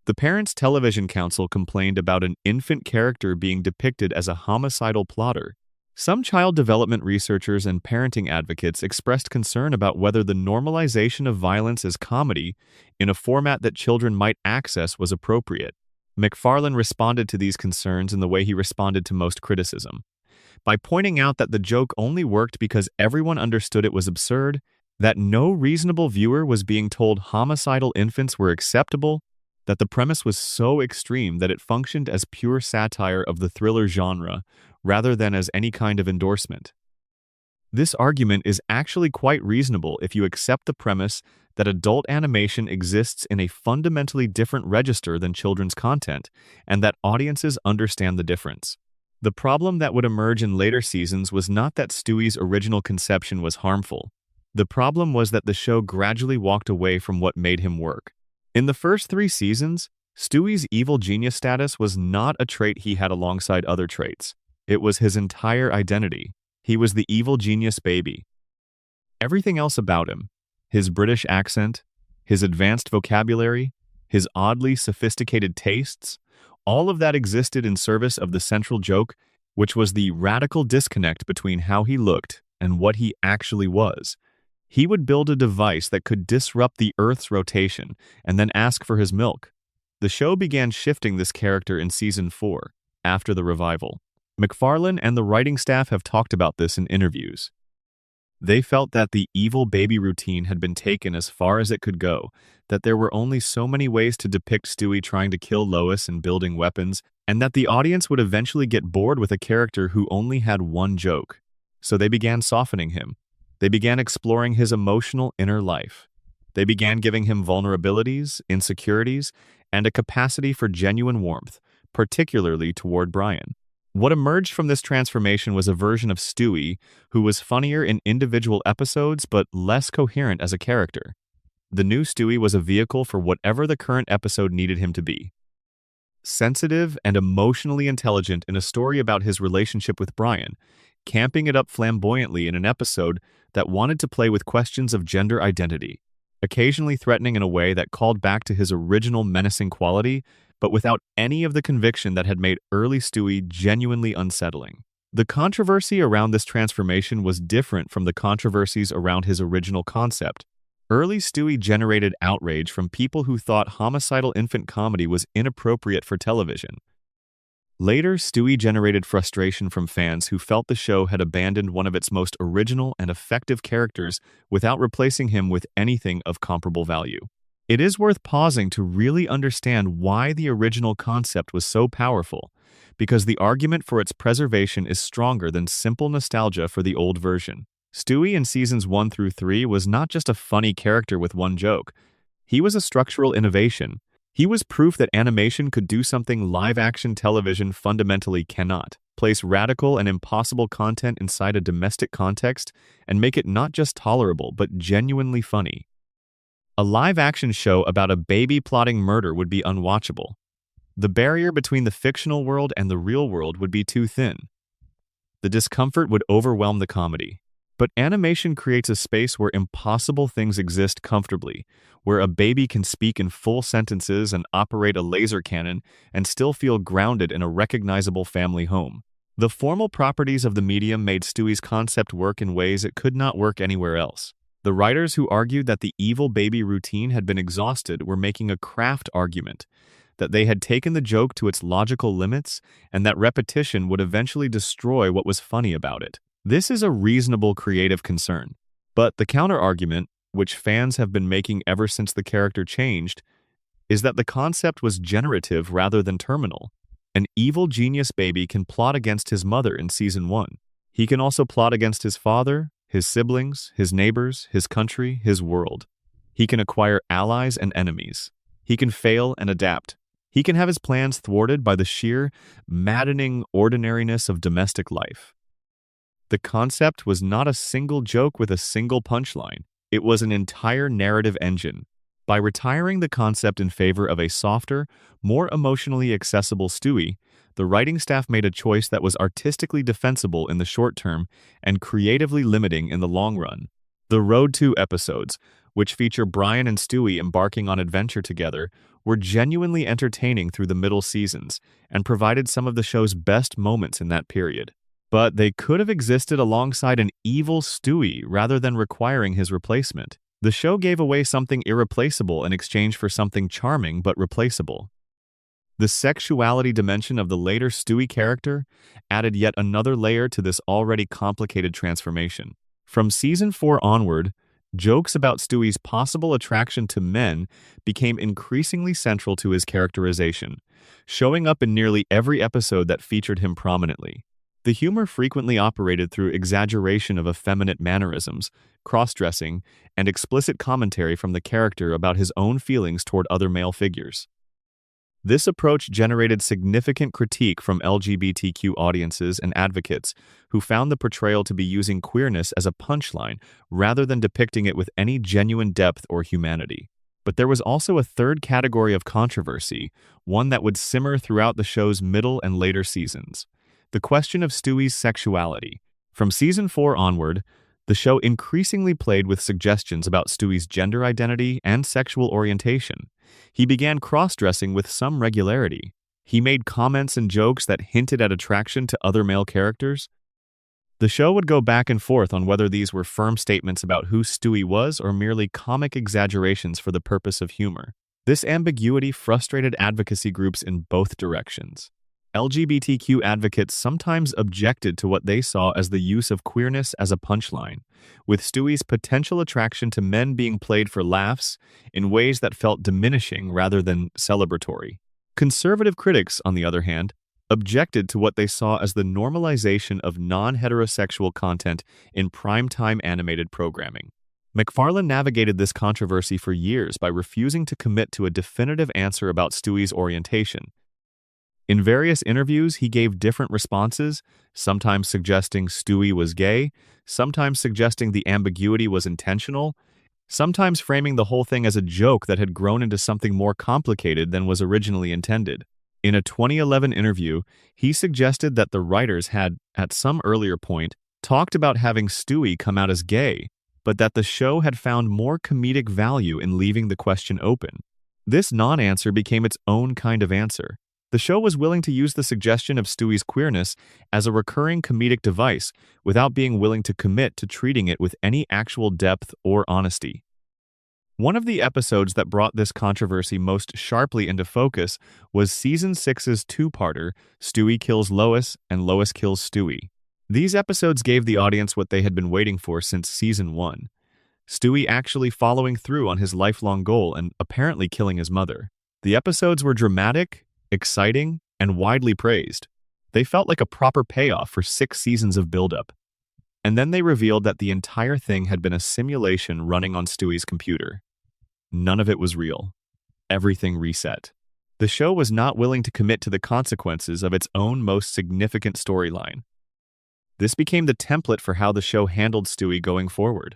The Parents Television Council complained about an infant character being depicted as a homicidal plotter. Some child development researchers and parenting advocates expressed concern about whether the normalization of violence as comedy in a format that children might access was appropriate. McFarlane responded to these concerns in the way he responded to most criticism, by pointing out that the joke only worked because everyone understood it was absurd, that no reasonable viewer was being told homicidal infants were acceptable, that the premise was so extreme that it functioned as pure satire of the thriller genre rather than as any kind of endorsement. This argument is actually quite reasonable if you accept the premise that adult animation exists in a fundamentally different register than children's content, and that audiences understand the difference. The problem that would emerge in later seasons was not that Stewie's original conception was harmful. The problem was that the show gradually walked away from what made him work. In the first 3 seasons, Stewie's evil genius status was not a trait he had alongside other traits. It was his entire identity. He was the evil genius baby. Everything else about him, his British accent, his advanced vocabulary, his oddly sophisticated tastes, all of that existed in service of the central joke, which was the radical disconnect between how he looked and what he actually was. He would build a device that could disrupt the Earth's rotation and then ask for his milk. The show began shifting this character in Season 4, after the revival. McFarlane and the writing staff have talked about this in interviews. They felt that the evil baby routine had been taken as far as it could go, that there were only so many ways to depict Stewie trying to kill Lois and building weapons, and that the audience would eventually get bored with a character who only had one joke. So they began softening him. They began exploring his emotional inner life. They began giving him vulnerabilities, insecurities, and a capacity for genuine warmth, particularly toward Brian. What emerged from this transformation was a version of Stewie who was funnier in individual episodes but less coherent as a character. The new Stewie was a vehicle for whatever the current episode needed him to be. Sensitive and emotionally intelligent in a story about his relationship with Brian, camping it up flamboyantly in an episode that wanted to play with questions of gender identity, occasionally threatening in a way that called back to his original menacing quality, but without any of the conviction that had made early Stewie genuinely unsettling. The controversy around this transformation was different from the controversies around his original concept. Early Stewie generated outrage from people who thought homicidal infant comedy was inappropriate for television. Later, Stewie generated frustration from fans who felt the show had abandoned one of its most original and effective characters without replacing him with anything of comparable value. It is worth pausing to really understand why the original concept was so powerful, because the argument for its preservation is stronger than simple nostalgia for the old version. Stewie in seasons 1 through 3 was not just a funny character with one joke. He was a structural innovation. He was proof that animation could do something live-action television fundamentally cannot: place radical and impossible content inside a domestic context and make it not just tolerable but genuinely funny. A live-action show about a baby plotting murder would be unwatchable. The barrier between the fictional world and the real world would be too thin. The discomfort would overwhelm the comedy. But animation creates a space where impossible things exist comfortably, where a baby can speak in full sentences and operate a laser cannon and still feel grounded in a recognizable family home. The formal properties of the medium made Stewie's concept work in ways it could not work anywhere else. The writers who argued that the evil baby routine had been exhausted were making a craft argument, that they had taken the joke to its logical limits and that repetition would eventually destroy what was funny about it. This is a reasonable creative concern, but the counter-argument, which fans have been making ever since the character changed, is that the concept was generative rather than terminal. An evil genius baby can plot against his mother in season 1. He can also plot against his father, his siblings, his neighbors, his country, his world. He can acquire allies and enemies. He can fail and adapt. He can have his plans thwarted by the sheer, maddening ordinariness of domestic life. The concept was not a single joke with a single punchline. It was an entire narrative engine. By retiring the concept in favor of a softer, more emotionally accessible Stewie, the writing staff made a choice that was artistically defensible in the short term and creatively limiting in the long run. The Road To episodes, which feature Brian and Stewie embarking on adventure together, were genuinely entertaining through the middle seasons and provided some of the show's best moments in that period. But they could have existed alongside an evil Stewie rather than requiring his replacement. The show gave away something irreplaceable in exchange for something charming but replaceable. The sexuality dimension of the later Stewie character added yet another layer to this already complicated transformation. From season 4 onward, jokes about Stewie's possible attraction to men became increasingly central to his characterization, showing up in nearly every episode that featured him prominently. The humor frequently operated through exaggeration of effeminate mannerisms, cross-dressing, and explicit commentary from the character about his own feelings toward other male figures. This approach generated significant critique from LGBTQ audiences and advocates who found the portrayal to be using queerness as a punchline rather than depicting it with any genuine depth or humanity. But there was also a third category of controversy, one that would simmer throughout the show's middle and later seasons: the question of Stewie's sexuality. From season 4 onward, the show increasingly played with suggestions about Stewie's gender identity and sexual orientation. He began cross-dressing with some regularity. He made comments and jokes that hinted at attraction to other male characters. The show would go back and forth on whether these were firm statements about who Stewie was or merely comic exaggerations for the purpose of humor. This ambiguity frustrated advocacy groups in both directions. LGBTQ advocates sometimes objected to what they saw as the use of queerness as a punchline, with Stewie's potential attraction to men being played for laughs in ways that felt diminishing rather than celebratory. Conservative critics, on the other hand, objected to what they saw as the normalization of non-heterosexual content in primetime animated programming. MacFarlane navigated this controversy for years by refusing to commit to a definitive answer about Stewie's orientation. In various interviews, he gave different responses, sometimes suggesting Stewie was gay, sometimes suggesting the ambiguity was intentional, sometimes framing the whole thing as a joke that had grown into something more complicated than was originally intended. In a 2011 interview, he suggested that the writers had, at some earlier point, talked about having Stewie come out as gay, but that the show had found more comedic value in leaving the question open. This non-answer became its own kind of answer. The show was willing to use the suggestion of Stewie's queerness as a recurring comedic device without being willing to commit to treating it with any actual depth or honesty. One of the episodes that brought this controversy most sharply into focus was Season 6's two-parter, Stewie Kills Lois and Lois Kills Stewie. These episodes gave the audience what they had been waiting for since Season 1. Stewie actually following through on his lifelong goal and apparently killing his mother. The episodes were dramatic, exciting, and widely praised. They felt like a proper payoff for 6 seasons of build-up. And then they revealed that the entire thing had been a simulation running on Stewie's computer. None of it was real. Everything reset. The show was not willing to commit to the consequences of its own most significant storyline. This became the template for how the show handled Stewie going forward.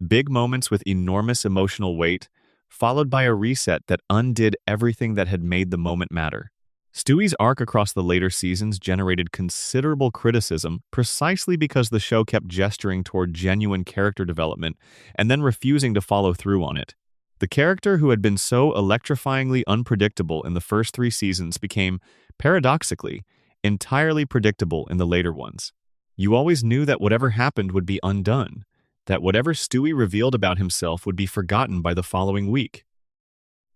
Big moments with enormous emotional weight, followed by a reset that undid everything that had made the moment matter. Stewie's arc across the later seasons generated considerable criticism precisely because the show kept gesturing toward genuine character development and then refusing to follow through on it. The character who had been so electrifyingly unpredictable in the first 3 seasons became, paradoxically, entirely predictable in the later ones. You always knew that whatever happened would be undone, that whatever Stewie revealed about himself would be forgotten by the following week.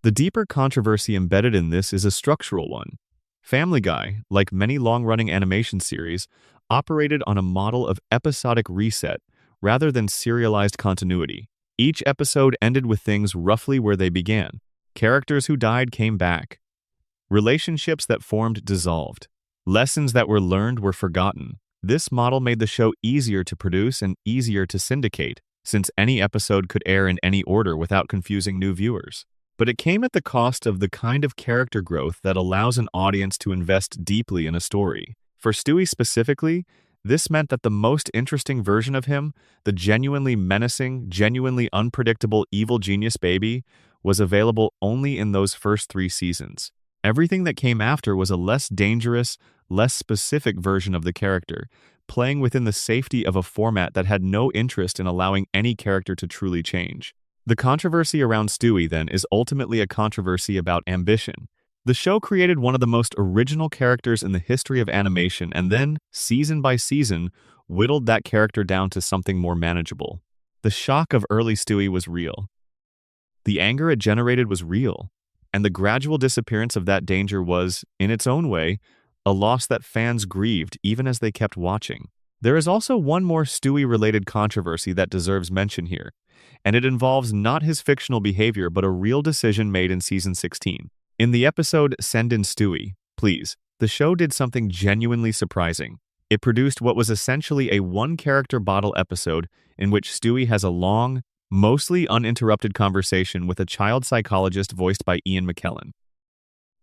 The deeper controversy embedded in this is a structural one. Family Guy, like many long-running animation series, operated on a model of episodic reset rather than serialized continuity. Each episode ended with things roughly where they began. Characters who died came back. Relationships that formed dissolved. Lessons that were learned were forgotten. This model made the show easier to produce and easier to syndicate, since any episode could air in any order without confusing new viewers. But it came at the cost of the kind of character growth that allows an audience to invest deeply in a story. For Stewie specifically, this meant that the most interesting version of him, the genuinely menacing, genuinely unpredictable evil genius baby, was available only in those first 3 seasons. Everything that came after was a less dangerous, less specific version of the character, playing within the safety of a format that had no interest in allowing any character to truly change. The controversy around Stewie, then, is ultimately a controversy about ambition. The show created one of the most original characters in the history of animation and then, season by season, whittled that character down to something more manageable. The shock of early Stewie was real. The anger it generated was real. And the gradual disappearance of that danger was, in its own way, a loss that fans grieved even as they kept watching. There is also one more Stewie-related controversy that deserves mention here, and it involves not his fictional behavior but a real decision made in Season 16. In the episode Send in Stewie, Please, the show did something genuinely surprising. It produced what was essentially a one-character bottle episode in which Stewie has a long, mostly uninterrupted conversation with a child psychologist voiced by Ian McKellen.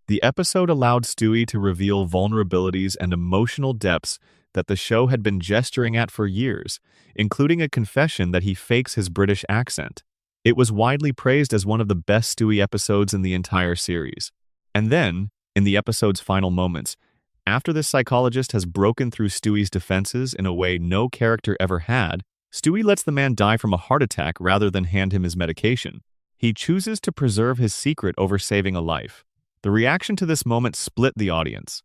The episode allowed Stewie to reveal vulnerabilities and emotional depths that the show had been gesturing at for years, including a confession that he fakes his British accent. It was widely praised as one of the best Stewie episodes in the entire series. And then, in the episode's final moments, after the psychologist has broken through Stewie's defenses in a way no character ever had, Stewie lets the man die from a heart attack rather than hand him his medication. He chooses to preserve his secret over saving a life. The reaction to this moment split the audience.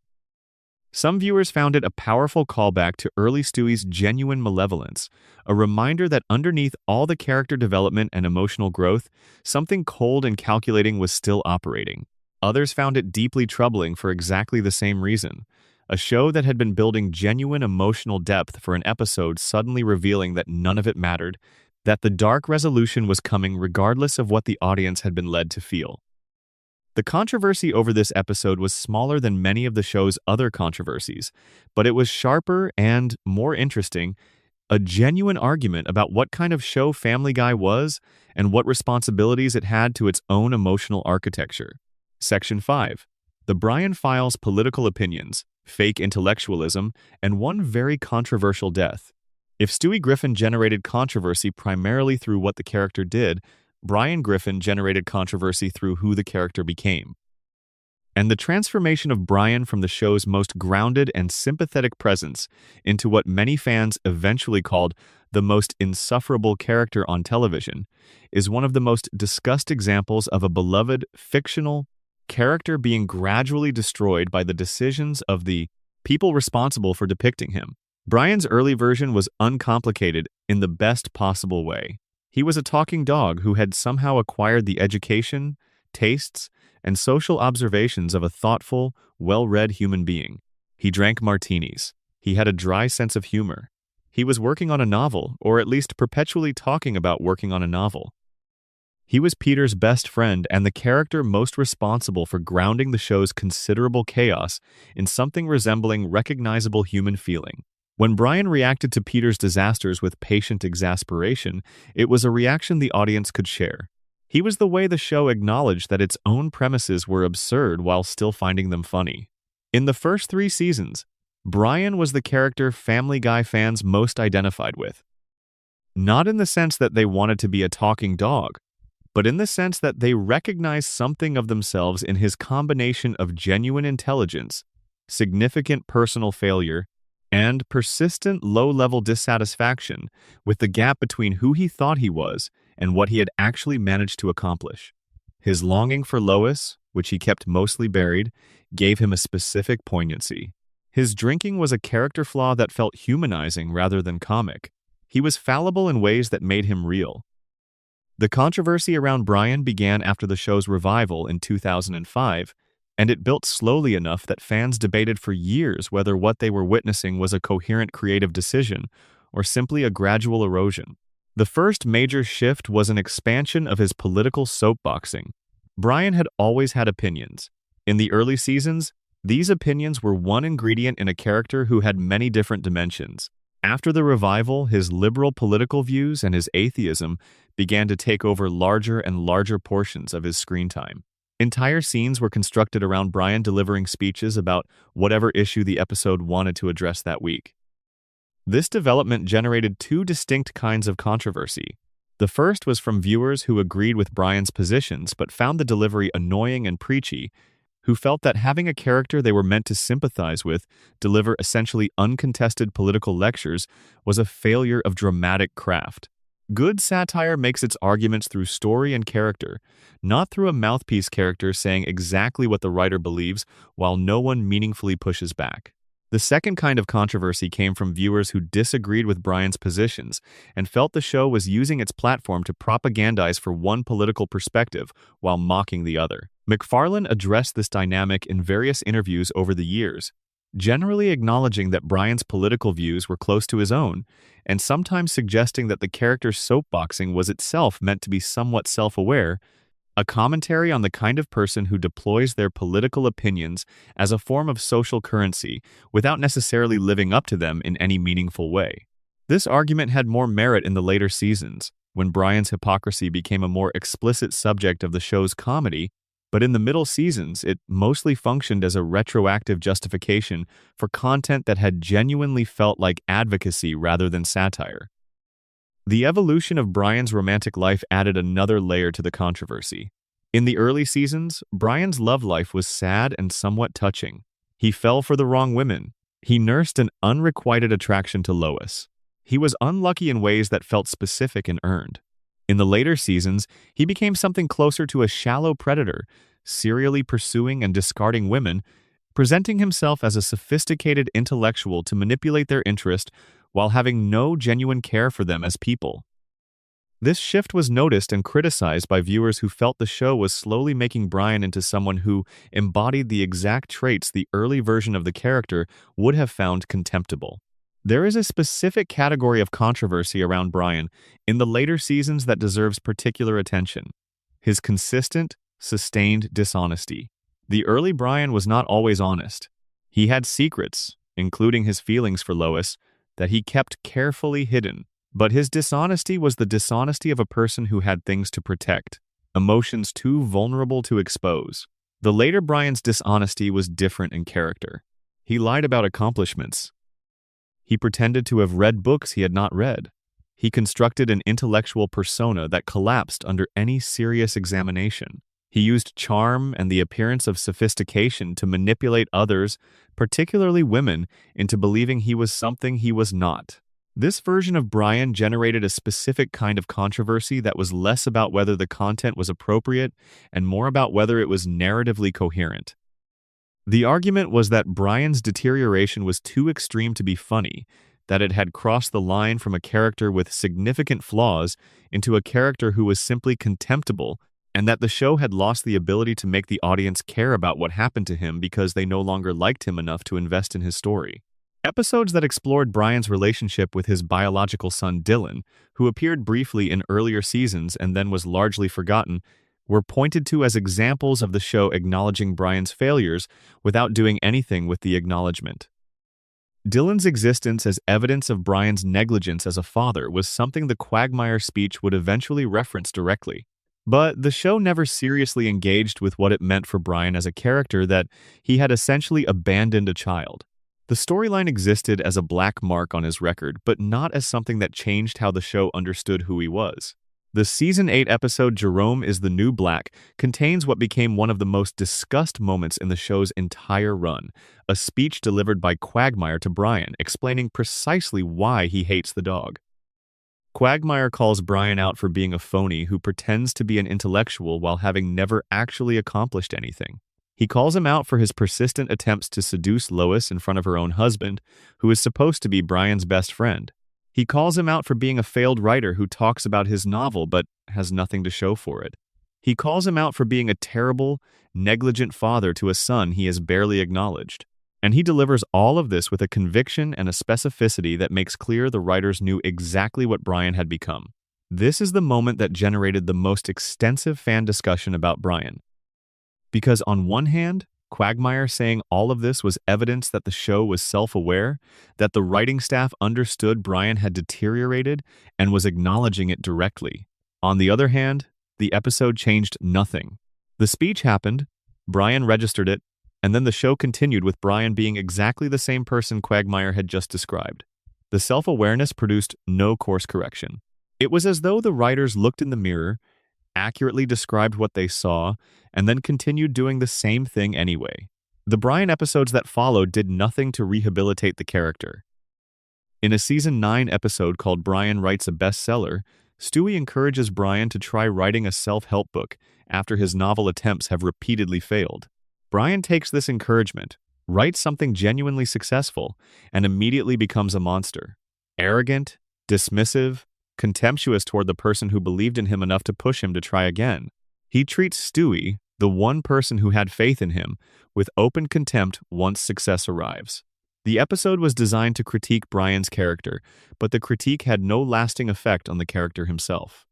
Some viewers found it a powerful callback to early Stewie's genuine malevolence, a reminder that underneath all the character development and emotional growth, something cold and calculating was still operating. Others found it deeply troubling for exactly the same reason. A show that had been building genuine emotional depth for an episode suddenly revealing that none of it mattered, that the dark resolution was coming regardless of what the audience had been led to feel. The controversy over this episode was smaller than many of the show's other controversies, but it was sharper and, more interesting, a genuine argument about what kind of show Family Guy was and what responsibilities it had to its own emotional architecture. Section 5. The Bryan Files' Political Opinions, Fake Intellectualism, and One Very Controversial Death. If Stewie Griffin generated controversy primarily through what the character did, Brian Griffin generated controversy through who the character became. And the transformation of Brian from the show's most grounded and sympathetic presence into what many fans eventually called the most insufferable character on television is one of the most discussed examples of a beloved, fictional, character being gradually destroyed by the decisions of the people responsible for depicting him. Brian's early version was uncomplicated in the best possible way. He was a talking dog who had somehow acquired the education, tastes, and social observations of a thoughtful, well-read human being. He drank martinis. He had a dry sense of humor. He was working on a novel, or at least perpetually talking about working on a novel. He was Peter's best friend and the character most responsible for grounding the show's considerable chaos in something resembling recognizable human feeling. When Brian reacted to Peter's disasters with patient exasperation, it was a reaction the audience could share. He was the way the show acknowledged that its own premises were absurd while still finding them funny. In the first 3 seasons, Brian was the character Family Guy fans most identified with. Not in the sense that they wanted to be a talking dog, but in the sense that they recognized something of themselves in his combination of genuine intelligence, significant personal failure, and persistent low-level dissatisfaction with the gap between who he thought he was and what he had actually managed to accomplish. His longing for Lois, which he kept mostly buried, gave him a specific poignancy. His drinking was a character flaw that felt humanizing rather than comic. He was fallible in ways that made him real. The controversy around Brian began after the show's revival in 2005, and it built slowly enough that fans debated for years whether what they were witnessing was a coherent creative decision or simply a gradual erosion. The first major shift was an expansion of his political soapboxing. Brian had always had opinions. In the early seasons, these opinions were one ingredient in a character who had many different dimensions. After the revival, his liberal political views and his atheism began to take over larger and larger portions of his screen time. Entire scenes were constructed around Brian delivering speeches about whatever issue the episode wanted to address that week. This development generated 2 distinct kinds of controversy. The first was from viewers who agreed with Brian's positions but found the delivery annoying and preachy, who felt that having a character they were meant to sympathize with deliver essentially uncontested political lectures was a failure of dramatic craft. Good satire makes its arguments through story and character, not through a mouthpiece character saying exactly what the writer believes while no one meaningfully pushes back. The second kind of controversy came from viewers who disagreed with Brian's positions and felt the show was using its platform to propagandize for one political perspective while mocking the other. MacFarlane addressed this dynamic in various interviews over the years, generally acknowledging that Brian's political views were close to his own, and sometimes suggesting that the character's soapboxing was itself meant to be somewhat self-aware, a commentary on the kind of person who deploys their political opinions as a form of social currency without necessarily living up to them in any meaningful way. This argument had more merit in the later seasons, when Brian's hypocrisy became a more explicit subject of the show's comedy, but in the middle seasons, it mostly functioned as a retroactive justification for content that had genuinely felt like advocacy rather than satire. The evolution of Brian's romantic life added another layer to the controversy. In the early seasons, Brian's love life was sad and somewhat touching. He fell for the wrong women. He nursed an unrequited attraction to Lois. He was unlucky in ways that felt specific and earned. In the later seasons, he became something closer to a shallow predator, serially pursuing and discarding women, presenting himself as a sophisticated intellectual to manipulate their interest while having no genuine care for them as people. This shift was noticed and criticized by viewers who felt the show was slowly making Brian into someone who embodied the exact traits the early version of the character would have found contemptible. There is a specific category of controversy around Brian in the later seasons that deserves particular attention: his consistent, sustained dishonesty. The early Brian was not always honest. He had secrets, including his feelings for Lois, that he kept carefully hidden. But his dishonesty was the dishonesty of a person who had things to protect, emotions too vulnerable to expose. The later Brian's dishonesty was different in character. He lied about accomplishments. He pretended to have read books he had not read. He constructed an intellectual persona that collapsed under any serious examination. He used charm and the appearance of sophistication to manipulate others, particularly women, into believing he was something he was not. This version of Brian generated a specific kind of controversy that was less about whether the content was appropriate and more about whether it was narratively coherent. The argument was that Brian's deterioration was too extreme to be funny, that it had crossed the line from a character with significant flaws into a character who was simply contemptible, and that the show had lost the ability to make the audience care about what happened to him because they no longer liked him enough to invest in his story. Episodes that explored Brian's relationship with his biological son Dylan, who appeared briefly in earlier seasons and then was largely forgotten, were pointed to as examples of the show acknowledging Brian's failures without doing anything with the acknowledgement. Dylan's existence as evidence of Brian's negligence as a father was something the Quagmire speech would eventually reference directly. But the show never seriously engaged with what it meant for Brian as a character that he had essentially abandoned a child. The storyline existed as a black mark on his record, but not as something that changed how the show understood who he was. The Season 8 episode Jerome is the New Black contains what became one of the most discussed moments in the show's entire run, a speech delivered by Quagmire to Brian explaining precisely why he hates the dog. Quagmire calls Brian out for being a phony who pretends to be an intellectual while having never actually accomplished anything. He calls him out for his persistent attempts to seduce Lois in front of her own husband, who is supposed to be Brian's best friend. He calls him out for being a failed writer who talks about his novel but has nothing to show for it. He calls him out for being a terrible, negligent father to a son he has barely acknowledged. And he delivers all of this with a conviction and a specificity that makes clear the writers knew exactly what Brian had become. This is the moment that generated the most extensive fan discussion about Brian. Because on one hand, Quagmire saying all of this was evidence that the show was self-aware, that the writing staff understood Brian had deteriorated and was acknowledging it directly. On the other hand, the episode changed nothing. The speech happened, Brian registered it, and then the show continued with Brian being exactly the same person Quagmire had just described. The self-awareness produced no course correction. It was as though the writers looked in the mirror, accurately described what they saw, and then continued doing the same thing anyway. The Brian episodes that followed did nothing to rehabilitate the character. In a Season 9 episode called Brian Writes a Bestseller, Stewie encourages Brian to try writing a self-help book after his novel attempts have repeatedly failed. Brian takes this encouragement, writes something genuinely successful, and immediately becomes a monster. Arrogant, dismissive, contemptuous toward the person who believed in him enough to push him to try again. He treats Stewie, the one person who had faith in him, with open contempt once success arrives. The episode was designed to critique Brian's character, but the critique had no lasting effect on the character himself.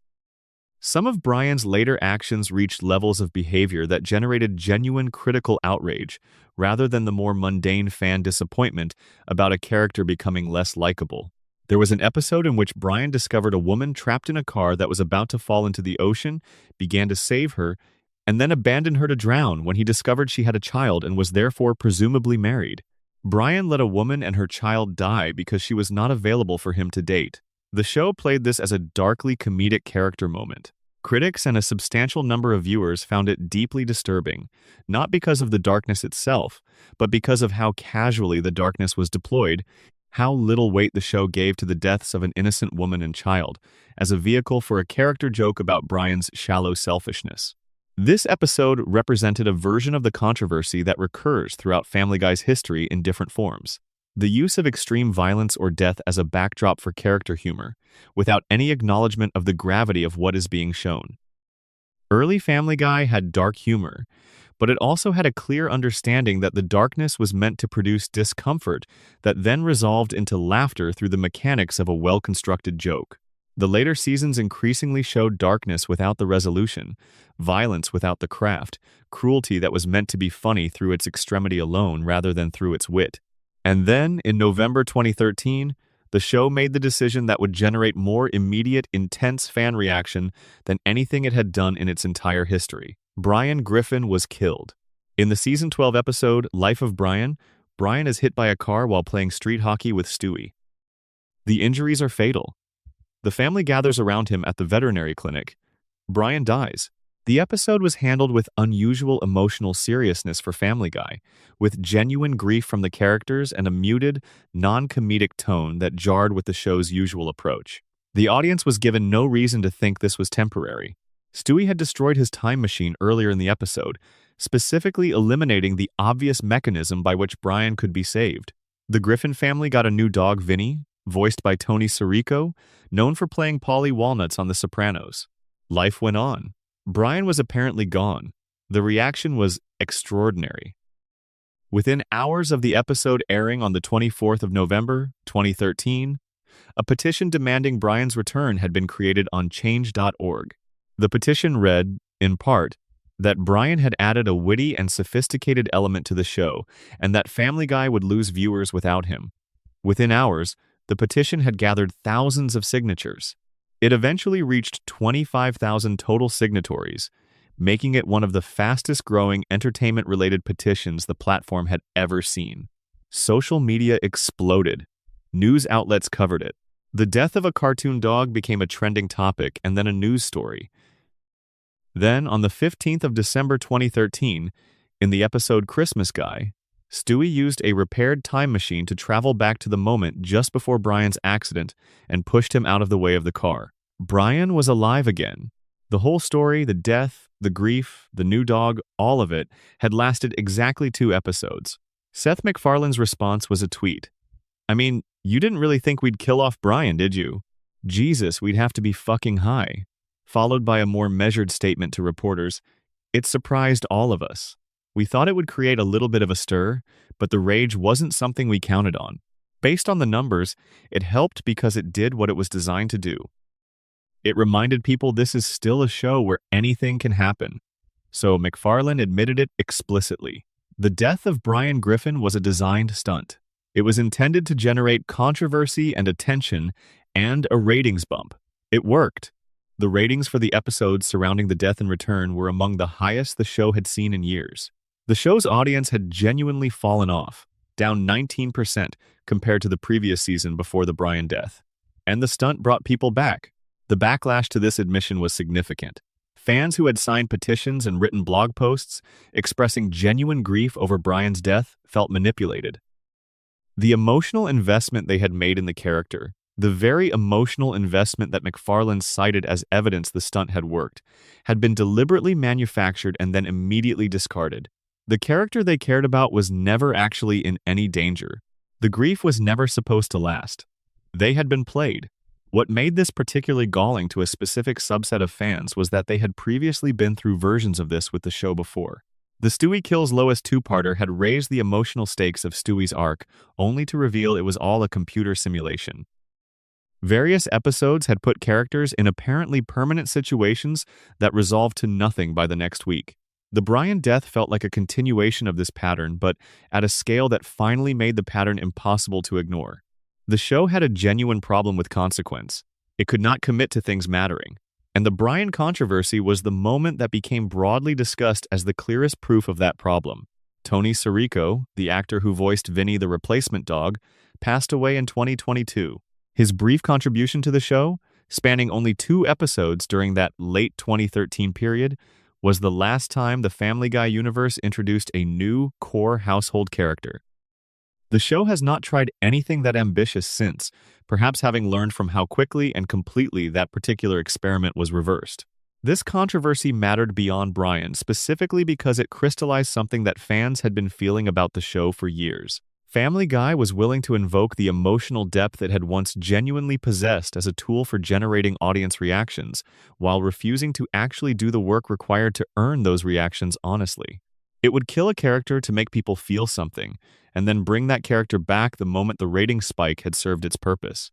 Some of Brian's later actions reached levels of behavior that generated genuine critical outrage, rather than the more mundane fan disappointment about a character becoming less likable. There was an episode in which Brian discovered a woman trapped in a car that was about to fall into the ocean, began to save her, and then abandoned her to drown when he discovered she had a child and was therefore presumably married. Brian let a woman and her child die because she was not available for him to date. The show played this as a darkly comedic character moment. Critics and a substantial number of viewers found it deeply disturbing, not because of the darkness itself, but because of how casually the darkness was deployed, how little weight the show gave to the deaths of an innocent woman and child, as a vehicle for a character joke about Brian's shallow selfishness. This episode represented a version of the controversy that recurs throughout Family Guy's history in different forms. The use of extreme violence or death as a backdrop for character humor, without any acknowledgement of the gravity of what is being shown. Early Family Guy had dark humor, but it also had a clear understanding that the darkness was meant to produce discomfort that then resolved into laughter through the mechanics of a well-constructed joke. The later seasons increasingly showed darkness without the resolution, violence without the craft, cruelty that was meant to be funny through its extremity alone rather than through its wit. And then, in November 2013, the show made the decision that would generate more immediate, intense fan reaction than anything it had done in its entire history. Brian Griffin was killed. In the Season 12 episode, Life of Brian, Brian is hit by a car while playing street hockey with Stewie. The injuries are fatal. The family gathers around him at the veterinary clinic. Brian dies. The episode was handled with unusual emotional seriousness for Family Guy, with genuine grief from the characters and a muted, non-comedic tone that jarred with the show's usual approach. The audience was given no reason to think this was temporary. Stewie had destroyed his time machine earlier in the episode, specifically eliminating the obvious mechanism by which Brian could be saved. The Griffin family got a new dog, Vinny, voiced by Tony Sirico, known for playing Paulie Walnuts on The Sopranos. Life went on. Brian was apparently gone. The reaction was extraordinary. Within hours of the episode airing on the 24th of November, 2013, a petition demanding Brian's return had been created on change.org. The petition read, in part, that Brian had added a witty and sophisticated element to the show, and that Family Guy would lose viewers without him. Within hours, the petition had gathered thousands of signatures. It eventually reached 25,000 total signatories, making it one of the fastest-growing entertainment-related petitions the platform had ever seen. Social media exploded. News outlets covered it. The death of a cartoon dog became a trending topic and then a news story. Then, on the 15th of December 2013, in the episode Christmas Guy, Stewie used a repaired time machine to travel back to the moment just before Brian's accident and pushed him out of the way of the car. Brian was alive again. The whole story, the death, the grief, the new dog, all of it had lasted exactly 2 episodes. Seth MacFarlane's response was a tweet. "I mean, you didn't really think we'd kill off Brian, did you? Jesus, we'd have to be fucking high." Followed by a more measured statement to reporters, "It surprised all of us. We thought it would create a little bit of a stir, but the rage wasn't something we counted on. Based on the numbers, it helped because it did what it was designed to do. It reminded people this is still a show where anything can happen." So MacFarlane admitted it explicitly. The death of Brian Griffin was a designed stunt. It was intended to generate controversy and attention and a ratings bump. It worked. The ratings for the episodes surrounding the death and return were among the highest the show had seen in years. The show's audience had genuinely fallen off, down 19% compared to the previous season before the Brian death. And the stunt brought people back. The backlash to this admission was significant. Fans who had signed petitions and written blog posts expressing genuine grief over Brian's death felt manipulated. The emotional investment they had made in the character, the very emotional investment that MacFarlane cited as evidence the stunt had worked, had been deliberately manufactured and then immediately discarded. The character they cared about was never actually in any danger. The grief was never supposed to last. They had been played. What made this particularly galling to a specific subset of fans was that they had previously been through versions of this with the show before. The Stewie Kills Lois 2-parter had raised the emotional stakes of Stewie's arc, only to reveal it was all a computer simulation. Various episodes had put characters in apparently permanent situations that resolved to nothing by the next week. The Brian death felt like a continuation of this pattern, but at a scale that finally made the pattern impossible to ignore. The show had a genuine problem with consequence. It could not commit to things mattering. And the Brian controversy was the moment that became broadly discussed as the clearest proof of that problem. Tony Sirico, the actor who voiced Vinny the replacement dog, passed away in 2022. His brief contribution to the show, spanning only 2 episodes during that late 2013 period, was the last time the Family Guy universe introduced a new core household character. The show has not tried anything that ambitious since, perhaps having learned from how quickly and completely that particular experiment was reversed. This controversy mattered beyond Brian, specifically because it crystallized something that fans had been feeling about the show for years. Family Guy was willing to invoke the emotional depth it had once genuinely possessed as a tool for generating audience reactions, while refusing to actually do the work required to earn those reactions honestly. It would kill a character to make people feel something, and then bring that character back the moment the rating spike had served its purpose.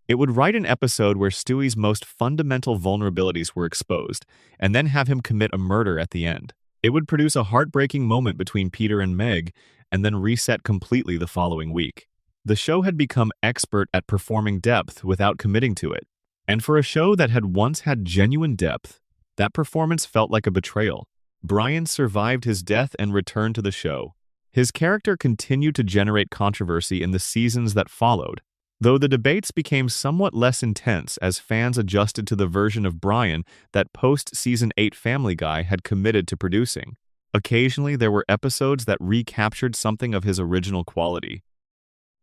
It would write an episode where Stewie's most fundamental vulnerabilities were exposed, and then have him commit a murder at the end. It would produce a heartbreaking moment between Peter and Meg, and then reset completely the following week. The show had become expert at performing depth without committing to it. And for a show that had once had genuine depth, that performance felt like a betrayal. Brian survived his death and returned to the show. His character continued to generate controversy in the seasons that followed. though the debates became somewhat less intense as fans adjusted to the version of Brian that post-season 8 Family Guy had committed to producing. Occasionally, there were episodes that recaptured something of his original quality.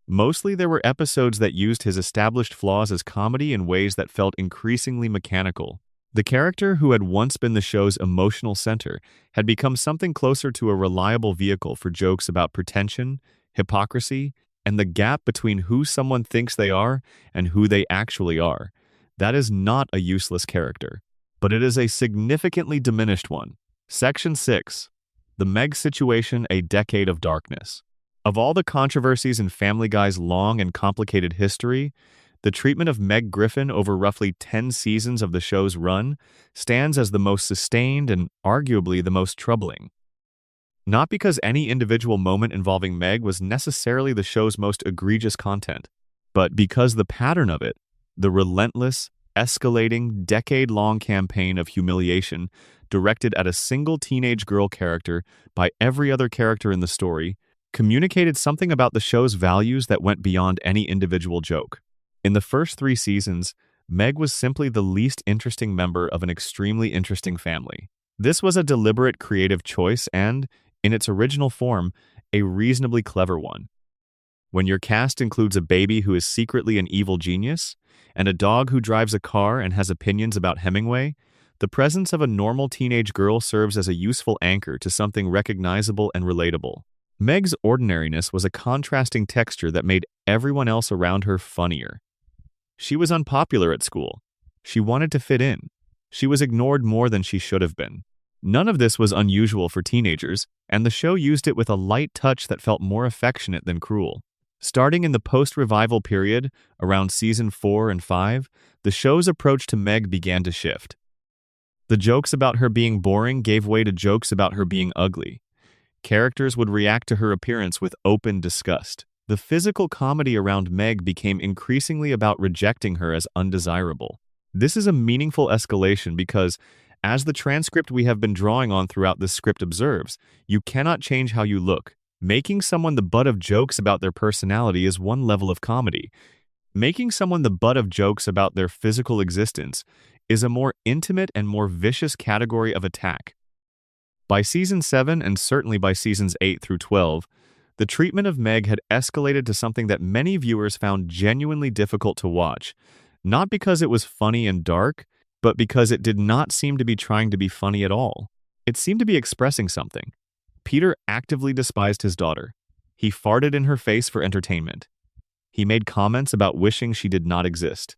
Mostly, there were episodes that used his established flaws as comedy in ways that felt increasingly mechanical. The character who had once been the show's emotional center had become something closer to a reliable vehicle for jokes about pretension, hypocrisy, and the gap between who someone thinks they are and who they actually are. That is not a useless character, but it is a significantly diminished one. Section 6. The Meg Situation, A Decade of Darkness. Of all the controversies in Family Guy's long and complicated history, the treatment of Meg Griffin over roughly 10 seasons of the show's run stands as the most sustained and arguably the most troubling. Not because any individual moment involving Meg was necessarily the show's most egregious content, but because the pattern of it, the relentless, escalating, decade-long campaign of humiliation directed at a single teenage girl character by every other character in the story, communicated something about the show's values that went beyond any individual joke. In the first 3 seasons, Meg was simply the least interesting member of an extremely interesting family. This was a deliberate creative choice and, in its original form, a reasonably clever one. When your cast includes a baby who is secretly an evil genius, and a dog who drives a car and has opinions about Hemingway, the presence of a normal teenage girl serves as a useful anchor to something recognizable and relatable. Meg's ordinariness was a contrasting texture that made everyone else around her funnier. She was unpopular at school. She wanted to fit in. She was ignored more than she should have been. None of this was unusual for teenagers, and the show used it with a light touch that felt more affectionate than cruel. Starting in the post-revival period, around season 4 and 5, the show's approach to Meg began to shift. The jokes about her being boring gave way to jokes about her being ugly. Characters would react to her appearance with open disgust. The physical comedy around Meg became increasingly about rejecting her as undesirable. This is a meaningful escalation because, as the transcript we have been drawing on throughout this script observes, you cannot change how you look. Making someone the butt of jokes about their personality is one level of comedy. Making someone the butt of jokes about their physical existence is a more intimate and more vicious category of attack. By season 7, and certainly by seasons 8 through 12, the treatment of Meg had escalated to something that many viewers found genuinely difficult to watch, not because it was funny and dark, but because it did not seem to be trying to be funny at all. It seemed to be expressing something. Peter actively despised his daughter. He farted in her face for entertainment. He made comments about wishing she did not exist.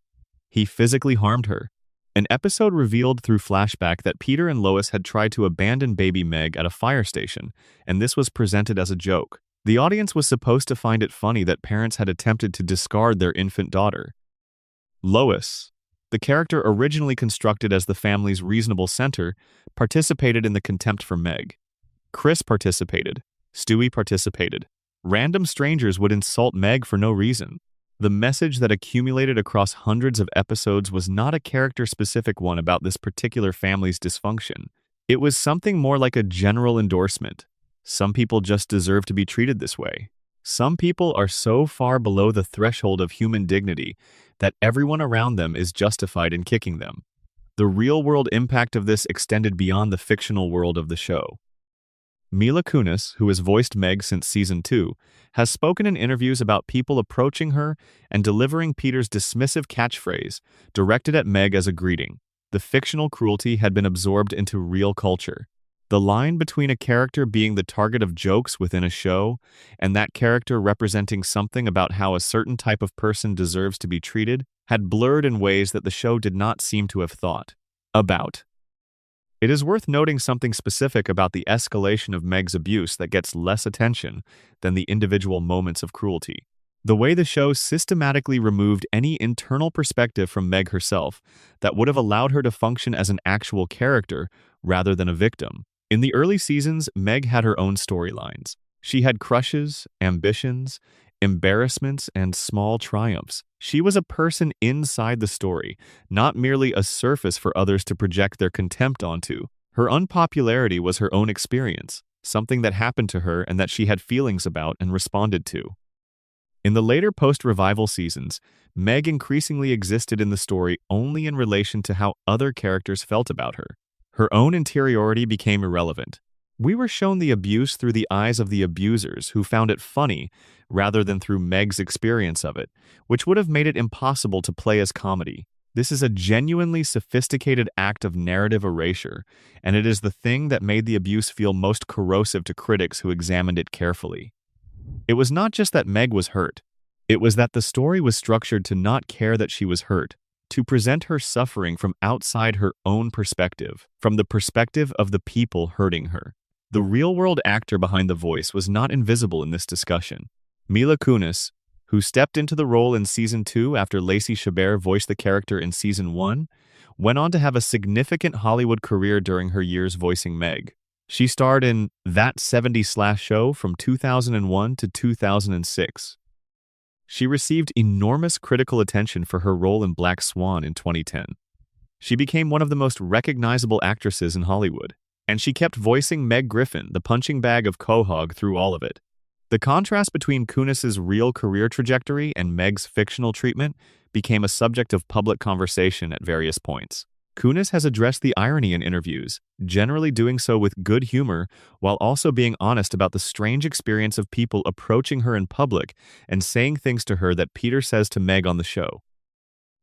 He physically harmed her. An episode revealed through flashback that Peter and Lois had tried to abandon baby Meg at a fire station, and this was presented as a joke. The audience was supposed to find it funny that parents had attempted to discard their infant daughter. Lois, the character originally constructed as the family's reasonable center, participated in the contempt for Meg. Chris participated. Stewie participated. Random strangers would insult Meg for no reason. The message that accumulated across hundreds of episodes was not a character-specific one about this particular family's dysfunction. It was something more like a general endorsement. Some people just deserve to be treated this way. Some people are so far below the threshold of human dignity that everyone around them is justified in kicking them. The real-world impact of this extended beyond the fictional world of the show. Mila Kunis, who has voiced Meg since season 2, has spoken in interviews about people approaching her and delivering Peter's dismissive catchphrase, directed at Meg as a greeting. The fictional cruelty had been absorbed into real culture. The line between a character being the target of jokes within a show and that character representing something about how a certain type of person deserves to be treated had blurred in ways that the show did not seem to have thought about. It is worth noting something specific about the escalation of Meg's abuse that gets less attention than the individual moments of cruelty. The way the show systematically removed any internal perspective from Meg herself that would have allowed her to function as an actual character rather than a victim. In the early seasons, Meg had her own storylines. She had crushes, ambitions, embarrassments, and small triumphs. She was a person inside the story, not merely a surface for others to project their contempt onto. Her unpopularity was her own experience, something that happened to her and that she had feelings about and responded to. In the later post-revival seasons, Meg increasingly existed in the story only in relation to how other characters felt about her. Her own interiority became irrelevant. We were shown the abuse through the eyes of the abusers who found it funny rather than through Meg's experience of it, which would have made it impossible to play as comedy. This is a genuinely sophisticated act of narrative erasure, and it is the thing that made the abuse feel most corrosive to critics who examined it carefully. It was not just that Meg was hurt. It was that the story was structured to not care that she was hurt, to present her suffering from outside her own perspective, from the perspective of the people hurting her. The real-world actor behind the voice was not invisible in this discussion. Mila Kunis, who stepped into the role in Season 2 after Lacey Chabert voiced the character in Season 1, went on to have a significant Hollywood career during her years voicing Meg. She starred in That 70s Show from 2001 to 2006. She received enormous critical attention for her role in Black Swan in 2010. She became one of the most recognizable actresses in Hollywood, and she kept voicing Meg Griffin, the punching bag of Quahog, through all of it. The contrast between Kunis's real career trajectory and Meg's fictional treatment became a subject of public conversation at various points. Kunis has addressed the irony in interviews, generally doing so with good humor while also being honest about the strange experience of people approaching her in public and saying things to her that Peter says to Meg on the show.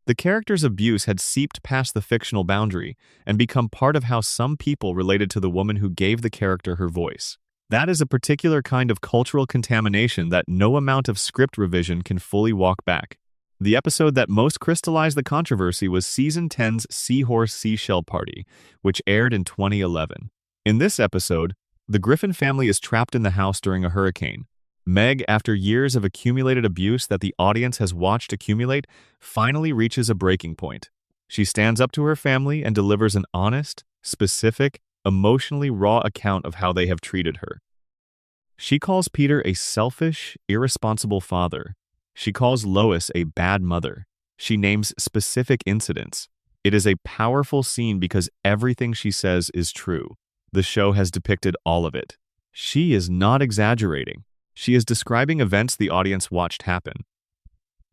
The character's abuse had seeped past the fictional boundary and become part of how some people related to the woman who gave the character her voice. That is a particular kind of cultural contamination that no amount of script revision can fully walk back. The episode that most crystallized the controversy was Season 10's Seahorse Seashell Party, which aired in 2011. In this episode, the Griffin family is trapped in the house during a hurricane. Meg, after years of accumulated abuse that the audience has watched accumulate, finally reaches a breaking point. She stands up to her family and delivers an honest, specific, emotionally raw account of how they have treated her. She calls Peter a selfish, irresponsible father. She calls Lois a bad mother. She names specific incidents. It is a powerful scene because everything she says is true. The show has depicted all of it. She is not exaggerating. She is describing events the audience watched happen.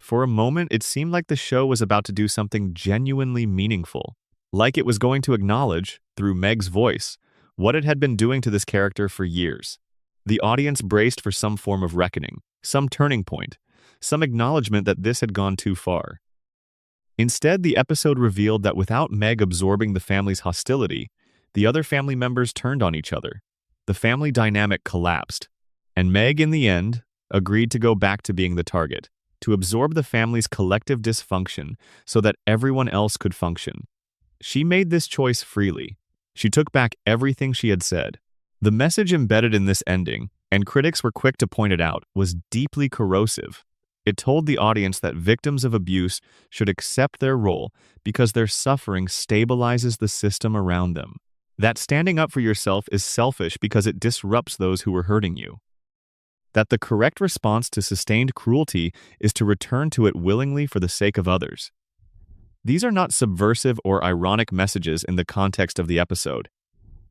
For a moment, it seemed like the show was about to do something genuinely meaningful, like it was going to acknowledge, through Meg's voice, what it had been doing to this character for years. The audience braced for some form of reckoning, some turning point, some acknowledgement that this had gone too far. Instead, the episode revealed that without Meg absorbing the family's hostility, the other family members turned on each other. The family dynamic collapsed, and Meg, in the end, agreed to go back to being the target, to absorb the family's collective dysfunction so that everyone else could function. She made this choice freely. She took back everything she had said. The message embedded in this ending, and critics were quick to point it out, was deeply corrosive. It told the audience that victims of abuse should accept their role because their suffering stabilizes the system around them. That standing up for yourself is selfish because it disrupts those who are hurting you. That the correct response to sustained cruelty is to return to it willingly for the sake of others. These are not subversive or ironic messages in the context of the episode.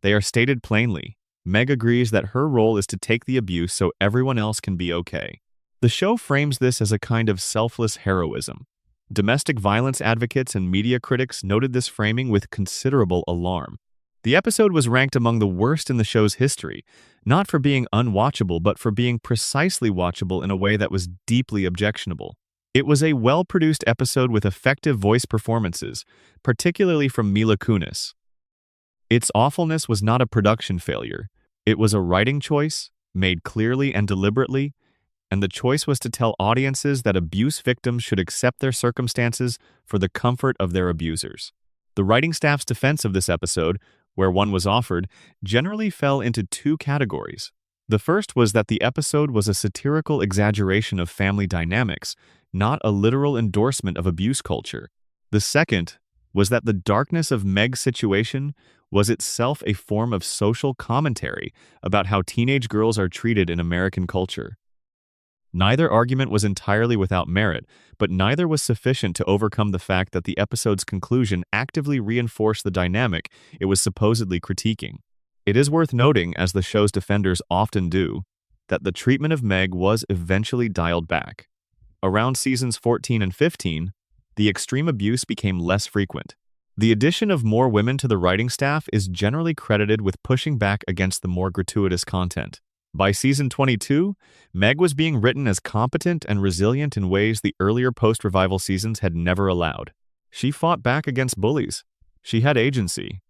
They are stated plainly. Meg agrees that her role is to take the abuse so everyone else can be okay. The show frames this as a kind of selfless heroism. Domestic violence advocates and media critics noted this framing with considerable alarm. The episode was ranked among the worst in the show's history, not for being unwatchable, but for being precisely watchable in a way that was deeply objectionable. It was a well-produced episode with effective voice performances, particularly from Mila Kunis. Its awfulness was not a production failure. It was a writing choice, made clearly and deliberately, and the choice was to tell audiences that abuse victims should accept their circumstances for the comfort of their abusers. The writing staff's defense of this episode, where one was offered, generally fell into two categories. The first was that the episode was a satirical exaggeration of family dynamics, not a literal endorsement of abuse culture. The second was that the darkness of Meg's situation was itself a form of social commentary about how teenage girls are treated in American culture. Neither argument was entirely without merit, but neither was sufficient to overcome the fact that the episode's conclusion actively reinforced the dynamic it was supposedly critiquing. It is worth noting, as the show's defenders often do, that the treatment of Meg was eventually dialed back. around seasons 14 and 15, the extreme abuse became less frequent. The addition of more women to the writing staff is generally credited with pushing back against the more gratuitous content. By season 22, Meg was being written as competent and resilient in ways the earlier post-revival seasons had never allowed. She fought back against bullies. She had agency.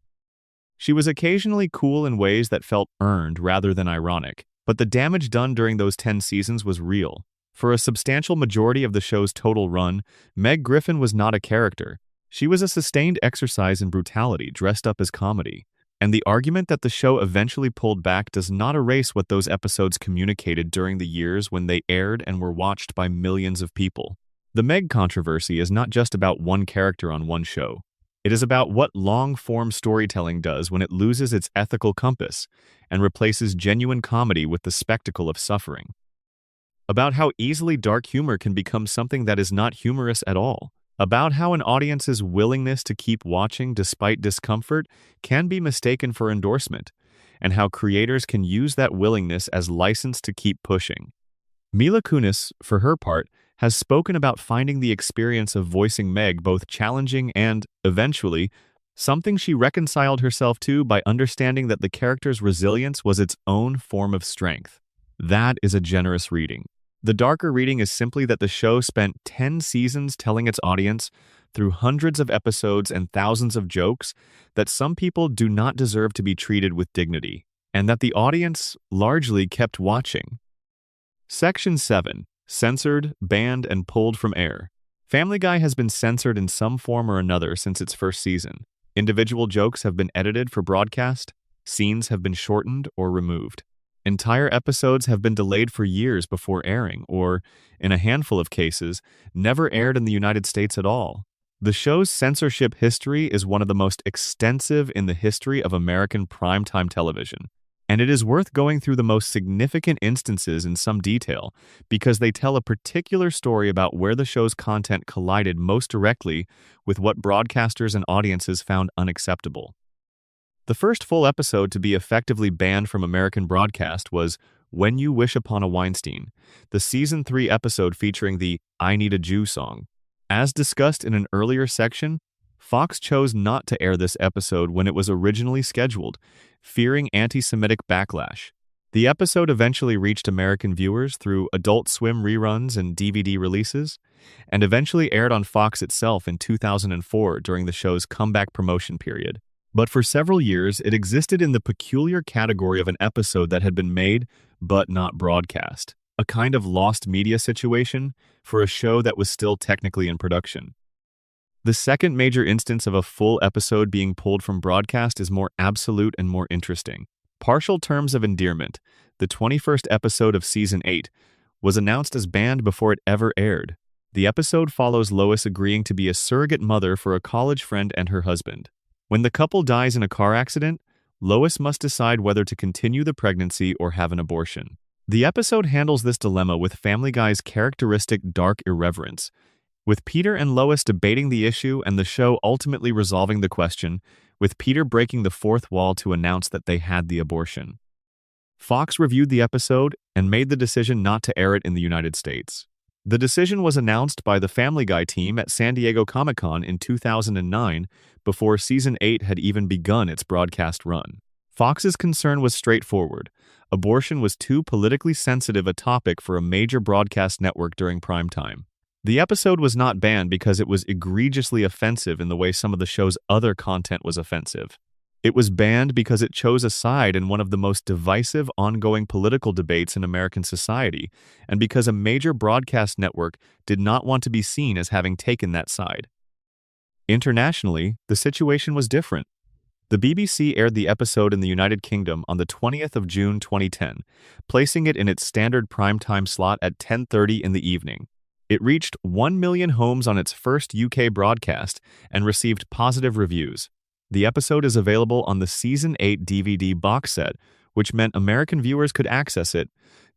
She was occasionally cool in ways that felt earned rather than ironic, but the damage done during those 10 seasons was real. For a substantial majority of the show's total run, Meg Griffin was not a character. She was a sustained exercise in brutality dressed up as comedy. And the argument that the show eventually pulled back does not erase what those episodes communicated during the years when they aired and were watched by millions of people. The Meg controversy is not just about one character on one show. It is about what long-form storytelling does when it loses its ethical compass and replaces genuine comedy with the spectacle of suffering. About how easily dark humor can become something that is not humorous at all. About how an audience's willingness to keep watching despite discomfort can be mistaken for endorsement, and how creators can use that willingness as license to keep pushing. Mila Kunis, for her part, has spoken about finding the experience of voicing Meg both challenging and, eventually, something she reconciled herself to by understanding that the character's resilience was its own form of strength. That is a generous reading. The darker reading is simply that the show spent 10 seasons telling its audience, through hundreds of episodes and thousands of jokes, that some people do not deserve to be treated with dignity, and that the audience largely kept watching. Section 7. Censored, banned, and pulled from air. Family Guy has been censored in some form or another since its first season. Individual jokes have been edited for broadcast, scenes have been shortened or removed. Entire episodes have been delayed for years before airing, or, in a handful of cases, never aired in the United States at all. The show's censorship history is one of the most extensive in the history of American primetime television, and it is worth going through the most significant instances in some detail because they tell a particular story about where the show's content collided most directly with what broadcasters and audiences found unacceptable. The first full episode to be effectively banned from American broadcast was When You Wish Upon a Weinstein, the Season 3 episode featuring the I Need a Jew song. As discussed in an earlier section, Fox chose not to air this episode when it was originally scheduled, fearing anti-Semitic backlash. The episode eventually reached American viewers through Adult Swim reruns and DVD releases, and eventually aired on Fox itself in 2004 during the show's comeback promotion period. But for several years, it existed in the peculiar category of an episode that had been made, but not broadcast. A kind of lost media situation for a show that was still technically in production. The second major instance of a full episode being pulled from broadcast is more absolute and more interesting. Partial Terms of Endearment, the 21st episode of Season 8, was announced as banned before it ever aired. The episode follows Lois agreeing to be a surrogate mother for a college friend and her husband. When the couple dies in a car accident, Lois must decide whether to continue the pregnancy or have an abortion. The episode handles this dilemma with Family Guy's characteristic dark irreverence, with Peter and Lois debating the issue and the show ultimately resolving the question, with Peter breaking the fourth wall to announce that they had the abortion. Fox reviewed the episode and made the decision not to air it in the United States. The decision was announced by the Family Guy team at San Diego Comic-Con in 2009, before Season 8 had even begun its broadcast run. Fox's concern was straightforward. Abortion was too politically sensitive a topic for a major broadcast network during prime time. The episode was not banned because it was egregiously offensive in the way some of the show's other content was offensive. It was banned because it chose a side in one of the most divisive ongoing political debates in American society, and because a major broadcast network did not want to be seen as having taken that side. Internationally, the situation was different. The BBC aired the episode in the United Kingdom on the 20th of June 2010, placing it in its standard primetime slot at 10:30 in the evening. It reached 1 million homes on its first UK broadcast and received positive reviews. The episode is available on the Season 8 DVD box set, which meant American viewers could access it,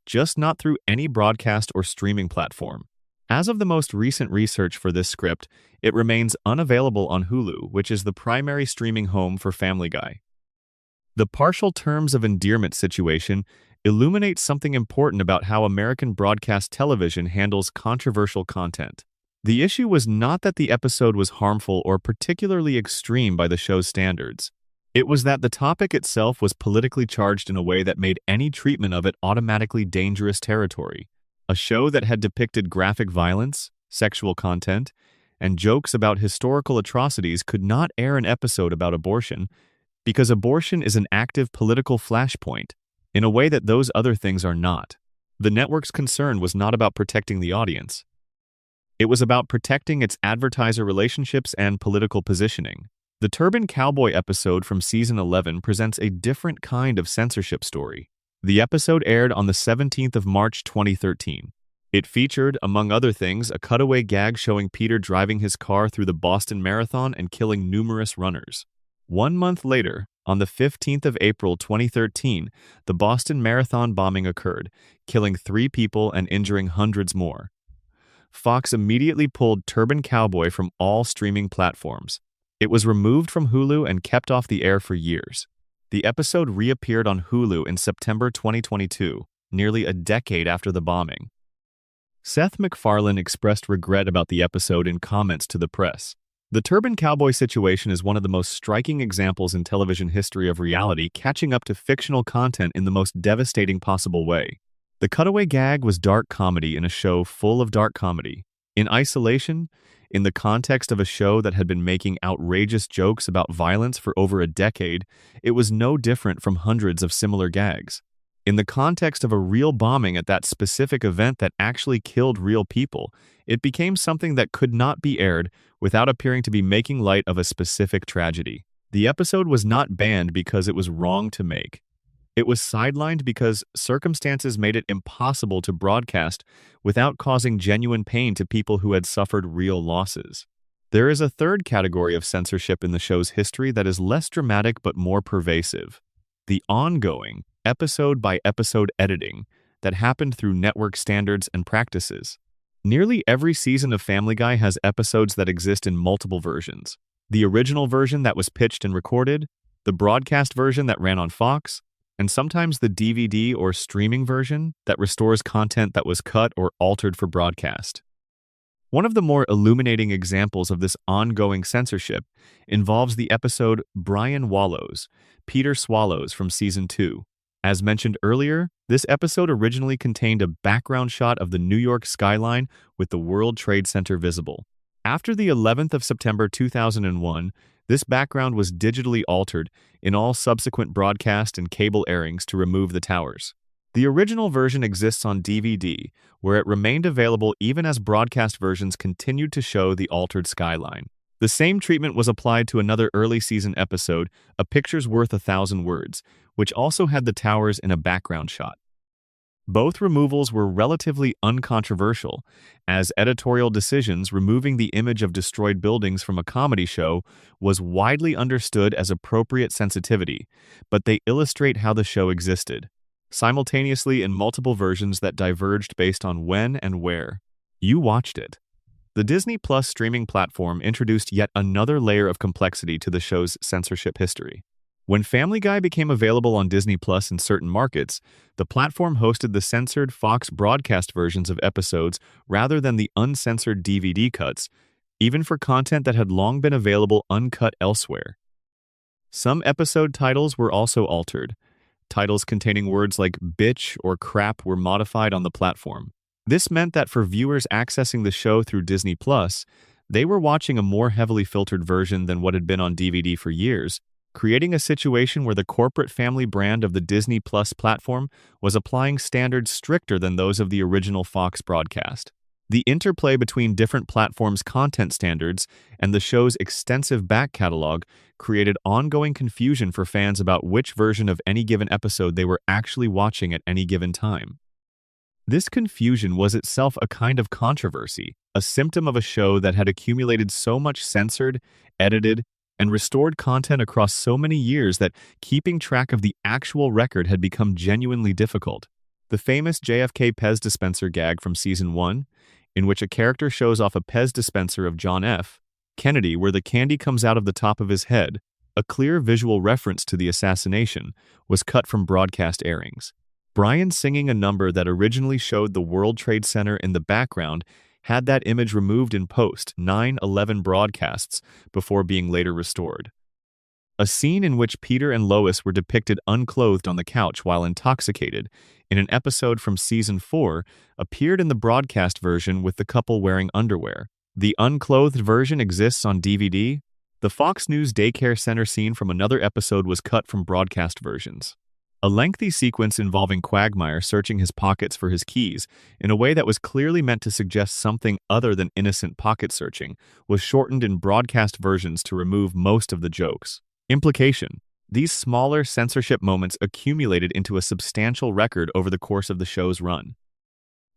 just not through any broadcast or streaming platform. As of the most recent research for this script, it remains unavailable on Hulu, which is the primary streaming home for Family Guy. The Partial Terms of Endearment situation illuminates something important about how American broadcast television handles controversial content. The issue was not that the episode was harmful or particularly extreme by the show's standards. It was that the topic itself was politically charged in a way that made any treatment of it automatically dangerous territory. A show that had depicted graphic violence, sexual content, and jokes about historical atrocities could not air an episode about abortion because abortion is an active political flashpoint in a way that those other things are not. The network's concern was not about protecting the audience. It was about protecting its advertiser relationships and political positioning. The Turban Cowboy episode from season 11 presents a different kind of censorship story. The episode aired on the 17th of March 2013. It featured, among other things, a cutaway gag showing Peter driving his car through the Boston Marathon and killing numerous runners. 1 month later, on the 15th of April 2013, the Boston Marathon bombing occurred, killing 3 people and injuring hundreds more. Fox immediately pulled Turban Cowboy from all streaming platforms. It was removed from Hulu and kept off the air for years. The episode reappeared on Hulu in September 2022, nearly a decade after the bombing. Seth MacFarlane expressed regret about the episode in comments to the press. The Turban Cowboy situation is one of the most striking examples in television history of reality catching up to fictional content in the most devastating possible way. The cutaway gag was dark comedy in a show full of dark comedy. In isolation, in the context of a show that had been making outrageous jokes about violence for over a decade, it was no different from hundreds of similar gags. In the context of a real bombing at that specific event that actually killed real people, it became something that could not be aired without appearing to be making light of a specific tragedy. The episode was not banned because it was wrong to make. It was sidelined because circumstances made it impossible to broadcast without causing genuine pain to people who had suffered real losses. There is a third category of censorship in the show's history that is less dramatic but more pervasive: the ongoing, episode-by-episode editing that happened through network standards and practices. Nearly every season of Family Guy has episodes that exist in multiple versions: the original version that was pitched and recorded, the broadcast version that ran on Fox, and sometimes the DVD or streaming version that restores content that was cut or altered for broadcast. One of the more illuminating examples of this ongoing censorship involves the episode Brian Wallows, Peter Swallows from Season 2. As mentioned earlier, this episode originally contained a background shot of the New York skyline with the World Trade Center visible. After the 11th of September 2001, this background was digitally altered in all subsequent broadcast and cable airings to remove the towers. The original version exists on DVD, where it remained available even as broadcast versions continued to show the altered skyline. The same treatment was applied to another early season episode, A Picture's Worth 1,000 Words, which also had the towers in a background shot. Both removals were relatively uncontroversial, as editorial decisions removing the image of destroyed buildings from a comedy show was widely understood as appropriate sensitivity, but they illustrate how the show existed, simultaneously in multiple versions that diverged based on when and where you watched it. The Disney Plus streaming platform introduced yet another layer of complexity to the show's censorship history. When Family Guy became available on Disney Plus in certain markets, the platform hosted the censored Fox broadcast versions of episodes rather than the uncensored DVD cuts, even for content that had long been available uncut elsewhere. Some episode titles were also altered. Titles containing words like bitch or crap were modified on the platform. This meant that for viewers accessing the show through Disney Plus, they were watching a more heavily filtered version than what had been on DVD for years, creating a situation where the corporate family brand of the Disney Plus platform was applying standards stricter than those of the original Fox broadcast. The interplay between different platforms' content standards and the show's extensive back catalog created ongoing confusion for fans about which version of any given episode they were actually watching at any given time. This confusion was itself a kind of controversy, a symptom of a show that had accumulated so much censored, edited, and restored content across so many years that keeping track of the actual record had become genuinely difficult. The famous JFK Pez dispenser gag from Season 1, in which a character shows off a Pez dispenser of John F. Kennedy where the candy comes out of the top of his head, a clear visual reference to the assassination, was cut from broadcast airings. Brian singing a number that originally showed the World Trade Center in the background had that image removed in post 9/11 broadcasts before being later restored. A scene in which Peter and Lois were depicted unclothed on the couch while intoxicated in an episode from Season 4 appeared in the broadcast version with the couple wearing underwear. The unclothed version exists on DVD. The Fox News Daycare Center scene from another episode was cut from broadcast versions. A lengthy sequence involving Quagmire searching his pockets for his keys in a way that was clearly meant to suggest something other than innocent pocket searching was shortened in broadcast versions to remove most of the jokes. Implication: these smaller censorship moments accumulated into a substantial record over the course of the show's run.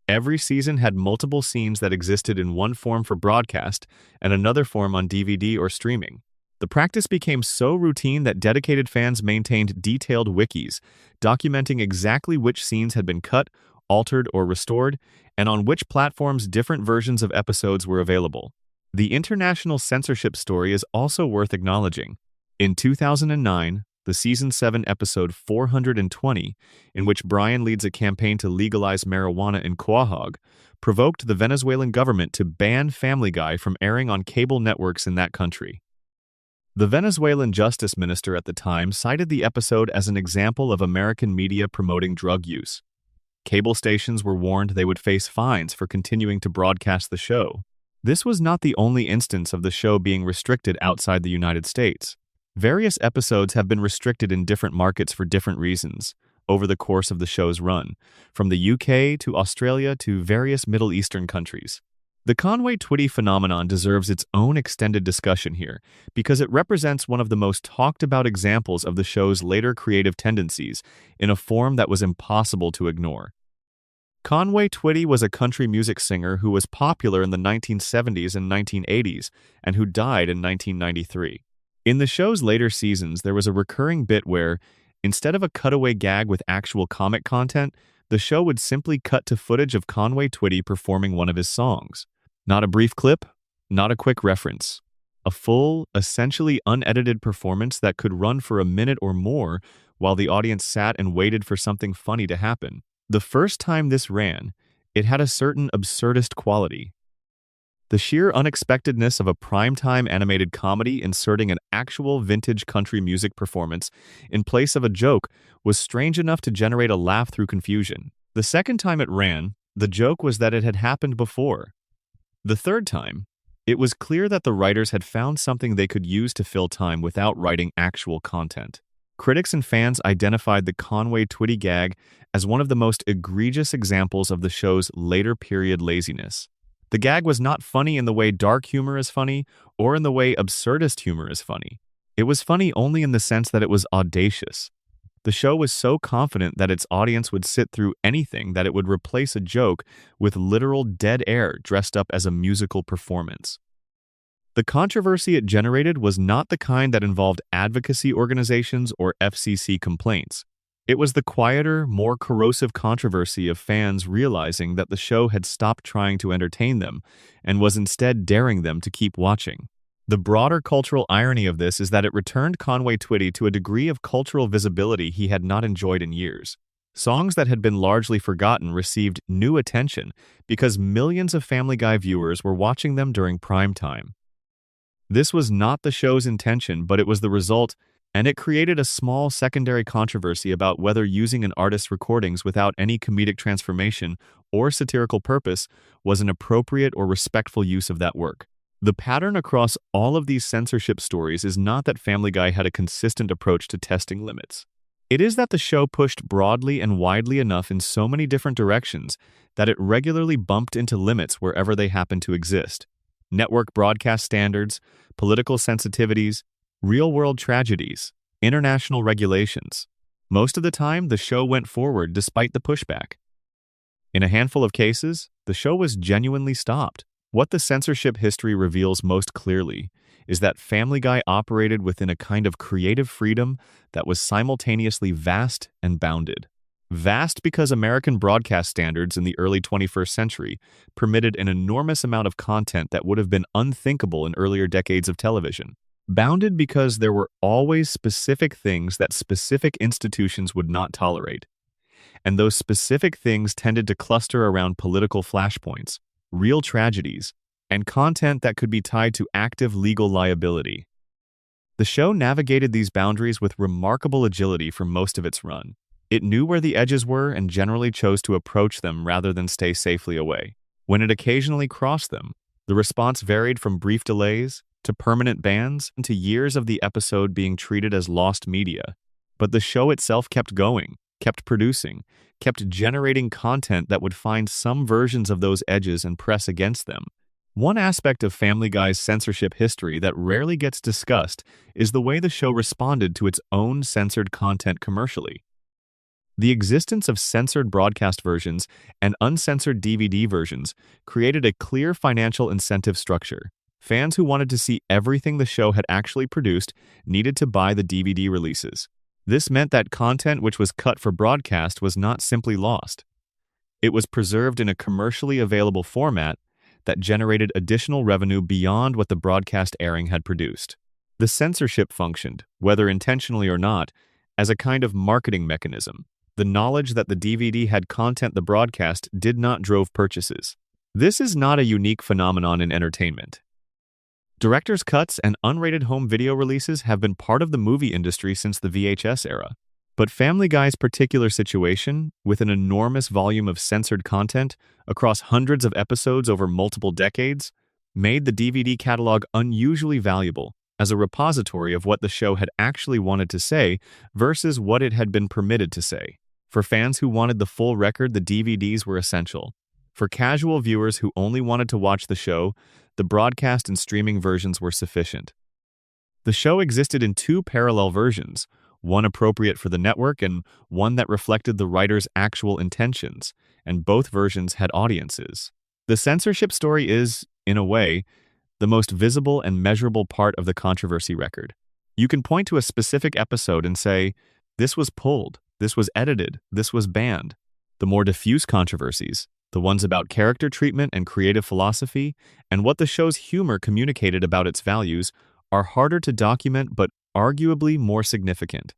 Every season had multiple scenes that existed in one form for broadcast and another form on DVD or streaming. The practice became so routine that dedicated fans maintained detailed wikis, documenting exactly which scenes had been cut, altered, or restored, and on which platforms different versions of episodes were available. The international censorship story is also worth acknowledging. In 2009, the Season 7 episode 420, in which Brian leads a campaign to legalize marijuana in Quahog, provoked the Venezuelan government to ban Family Guy from airing on cable networks in that country. The Venezuelan justice minister at the time cited the episode as an example of American media promoting drug use. Cable stations were warned they would face fines for continuing to broadcast the show. This was not the only instance of the show being restricted outside the United States. Various episodes have been restricted in different markets for different reasons over the course of the show's run, from the UK to Australia to various Middle Eastern countries. The Conway-Twitty phenomenon deserves its own extended discussion here because it represents one of the most talked about examples of the show's later creative tendencies in a form that was impossible to ignore. Conway-Twitty was a country music singer who was popular in the 1970s and 1980s and who died in 1993. In the show's later seasons, there was a recurring bit where, instead of a cutaway gag with actual comic content, the show would simply cut to footage of Conway-Twitty performing one of his songs. Not a brief clip, not a quick reference. A full, essentially unedited performance that could run for a minute or more while the audience sat and waited for something funny to happen. The first time this ran, it had a certain absurdist quality. The sheer unexpectedness of a primetime animated comedy inserting an actual vintage country music performance in place of a joke was strange enough to generate a laugh through confusion. The second time it ran, the joke was that it had happened before. The third time, it was clear that the writers had found something they could use to fill time without writing actual content. Critics and fans identified the Conway-Twitty gag as one of the most egregious examples of the show's later period laziness. The gag was not funny in the way dark humor is funny or in the way absurdist humor is funny. It was funny only in the sense that it was audacious. The show was so confident that its audience would sit through anything that it would replace a joke with literal dead air dressed up as a musical performance. The controversy it generated was not the kind that involved advocacy organizations or FCC complaints. It was the quieter, more corrosive controversy of fans realizing that the show had stopped trying to entertain them and was instead daring them to keep watching. The broader cultural irony of this is that it returned Conway-Twitty to a degree of cultural visibility he had not enjoyed in years. Songs that had been largely forgotten received new attention because millions of Family Guy viewers were watching them during prime time. This was not the show's intention, but it was the result, and it created a small secondary controversy about whether using an artist's recordings without any comedic transformation or satirical purpose was an appropriate or respectful use of that work. The pattern across all of these censorship stories is not that Family Guy had a consistent approach to testing limits. It is that the show pushed broadly and widely enough in so many different directions that it regularly bumped into limits wherever they happened to exist. Network broadcast standards, political sensitivities, real-world tragedies, international regulations. Most of the time, the show went forward despite the pushback. In a handful of cases, the show was genuinely stopped. What the censorship history reveals most clearly is that Family Guy operated within a kind of creative freedom that was simultaneously vast and bounded. Vast because American broadcast standards in the early 21st century permitted an enormous amount of content that would have been unthinkable in earlier decades of television. Bounded because there were always specific things that specific institutions would not tolerate. and those specific things tended to cluster around political flashpoints, real tragedies, and content that could be tied to active legal liability. The show navigated these boundaries with remarkable agility for most of its run. It knew where the edges were and generally chose to approach them rather than stay safely away. When it occasionally crossed them, the response varied from brief delays to permanent bans and to years of the episode being treated as lost media. But the show itself kept going, kept producing, kept generating content that would find some versions of those edges and press against them. One aspect of Family Guy's censorship history that rarely gets discussed is the way the show responded to its own censored content commercially. The existence of censored broadcast versions and uncensored DVD versions created a clear financial incentive structure. Fans who wanted to see everything the show had actually produced needed to buy the DVD releases. This meant that content which was cut for broadcast was not simply lost. It was preserved in a commercially available format that generated additional revenue beyond what the broadcast airing had produced. The censorship functioned, whether intentionally or not, as a kind of marketing mechanism. The knowledge that the DVD had content the broadcast did not drove purchases. This is not a unique phenomenon in entertainment. Director's cuts and unrated home video releases have been part of the movie industry since the VHS era. But Family Guy's particular situation, with an enormous volume of censored content across hundreds of episodes over multiple decades, made the DVD catalog unusually valuable as a repository of what the show had actually wanted to say versus what it had been permitted to say. For fans who wanted the full record, the DVDs were essential. For casual viewers who only wanted to watch the show, the broadcast and streaming versions were sufficient. The show existed in two parallel versions, one appropriate for the network and one that reflected the writer's actual intentions, and both versions had audiences. The censorship story is, in a way, the most visible and measurable part of the controversy record. You can point to a specific episode and say, this was pulled, this was edited, this was banned. The more diffuse controversies, the ones about character treatment and creative philosophy, and what the show's humor communicated about its values, are harder to document but arguably more significant.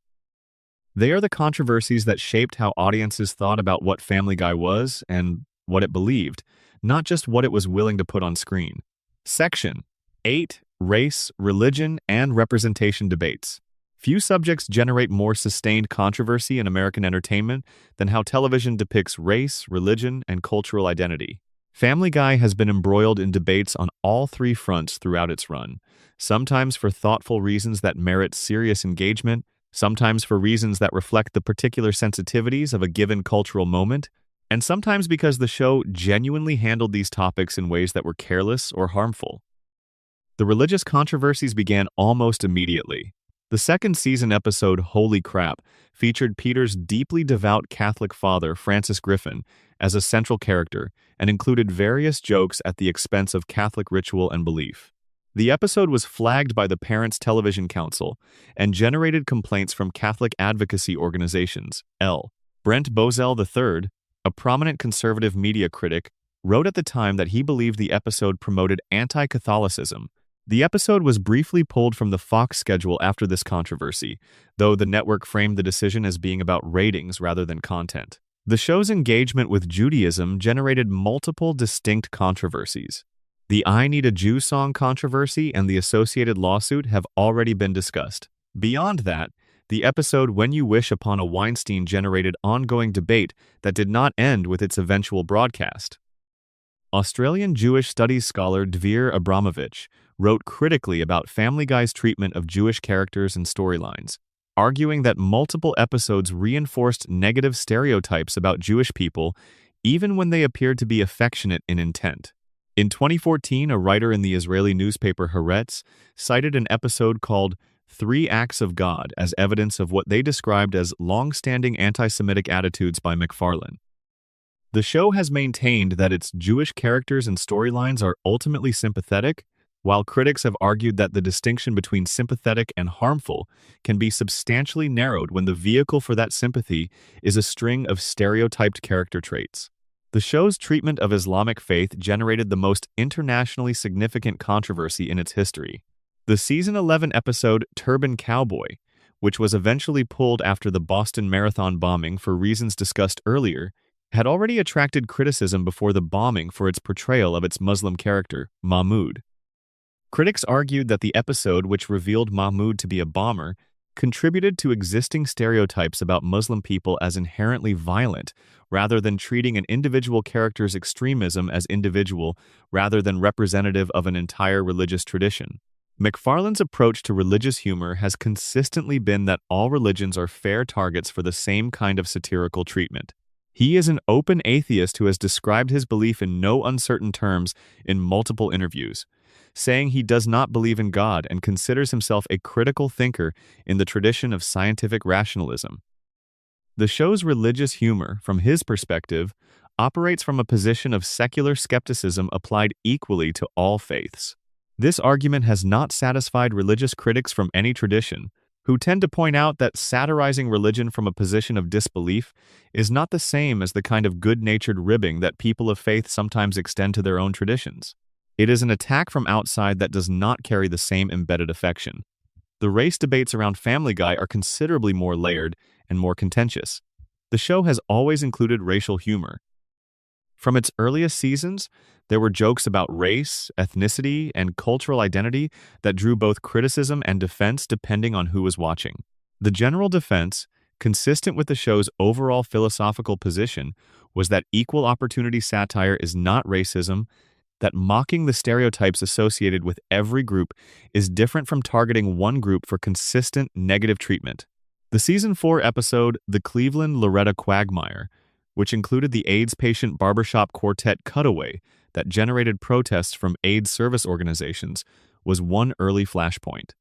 They are the controversies that shaped how audiences thought about what Family Guy was and what it believed, not just what it was willing to put on screen. Section 8. Race, Religion, and Representation Debates. Few subjects generate more sustained controversy in American entertainment than how television depicts race, religion, and cultural identity. Family Guy has been embroiled in debates on all three fronts throughout its run, sometimes for thoughtful reasons that merit serious engagement, sometimes for reasons that reflect the particular sensitivities of a given cultural moment, and sometimes because the show genuinely handled these topics in ways that were careless or harmful. The religious controversies began almost immediately. The second season episode, Holy Crap, featured Peter's deeply devout Catholic father, Francis Griffin, as a central character and included various jokes at the expense of Catholic ritual and belief. The episode was flagged by the Parents Television Council and generated complaints from Catholic advocacy organizations. Brent Bozell III, a prominent conservative media critic, wrote at the time that he believed the episode promoted anti-Catholicism. The episode was briefly pulled from the Fox schedule after this controversy, though the network framed the decision as being about ratings rather than content. The show's engagement with Judaism generated multiple distinct controversies. The I Need a Jew song controversy and the associated lawsuit have already been discussed. Beyond that, the episode When You Wish Upon a Weinstein generated ongoing debate that did not end with its eventual broadcast. Australian Jewish studies scholar Dvir Abramovich wrote critically about Family Guy's treatment of Jewish characters and storylines, arguing that multiple episodes reinforced negative stereotypes about Jewish people even when they appeared to be affectionate in intent. In 2014, a writer in the Israeli newspaper Haaretz cited an episode called Three Acts of God as evidence of what they described as long-standing anti-Semitic attitudes by McFarlane. The show has maintained that its Jewish characters and storylines are ultimately sympathetic, while critics have argued that the distinction between sympathetic and harmful can be substantially narrowed when the vehicle for that sympathy is a string of stereotyped character traits. The show's treatment of Islamic faith generated the most internationally significant controversy in its history. The season 11 episode Turban Cowboy, which was eventually pulled after the Boston Marathon bombing for reasons discussed earlier, had already attracted criticism before the bombing for its portrayal of its Muslim character, Mahmoud. Critics argued that the episode, which revealed Mahmoud to be a bomber, contributed to existing stereotypes about Muslim people as inherently violent, rather than treating an individual character's extremism as individual rather than representative of an entire religious tradition. McFarlane's approach to religious humor has consistently been that all religions are fair targets for the same kind of satirical treatment. He is an open atheist who has described his belief in no uncertain terms in multiple interviews, saying he does not believe in God and considers himself a critical thinker in the tradition of scientific rationalism. The show's religious humor, from his perspective, operates from a position of secular skepticism applied equally to all faiths. This argument has not satisfied religious critics from any tradition, who tend to point out that satirizing religion from a position of disbelief is not the same as the kind of good-natured ribbing that people of faith sometimes extend to their own traditions. It is an attack from outside that does not carry the same embedded affection. The race debates around Family Guy are considerably more layered and more contentious. The show has always included racial humor. From its earliest seasons, there were jokes about race, ethnicity, and cultural identity that drew both criticism and defense depending on who was watching. The general defense, consistent with the show's overall philosophical position, was that equal opportunity satire is not racism, that mocking the stereotypes associated with every group is different from targeting one group for consistent negative treatment. The Season 4 episode, The Cleveland Loretta Quagmire, which included the AIDS patient barbershop quartet Cutaway that generated protests from AIDS service organizations, was one early flashpoint.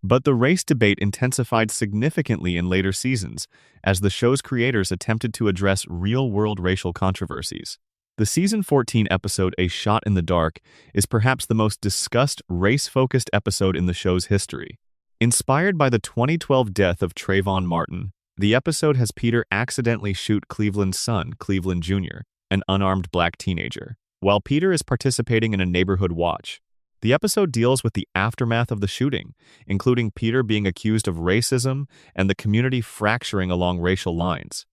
But the race debate intensified significantly in later seasons as the show's creators attempted to address real-world racial controversies. The Season 14 episode, A Shot in the Dark, is perhaps the most discussed race-focused episode in the show's history. Inspired by the 2012 death of Trayvon Martin, the episode has Peter accidentally shoot Cleveland's son, Cleveland Jr., an unarmed black teenager, while Peter is participating in a neighborhood watch. The episode deals with the aftermath of the shooting, including Peter being accused of racism and the community fracturing along racial lines.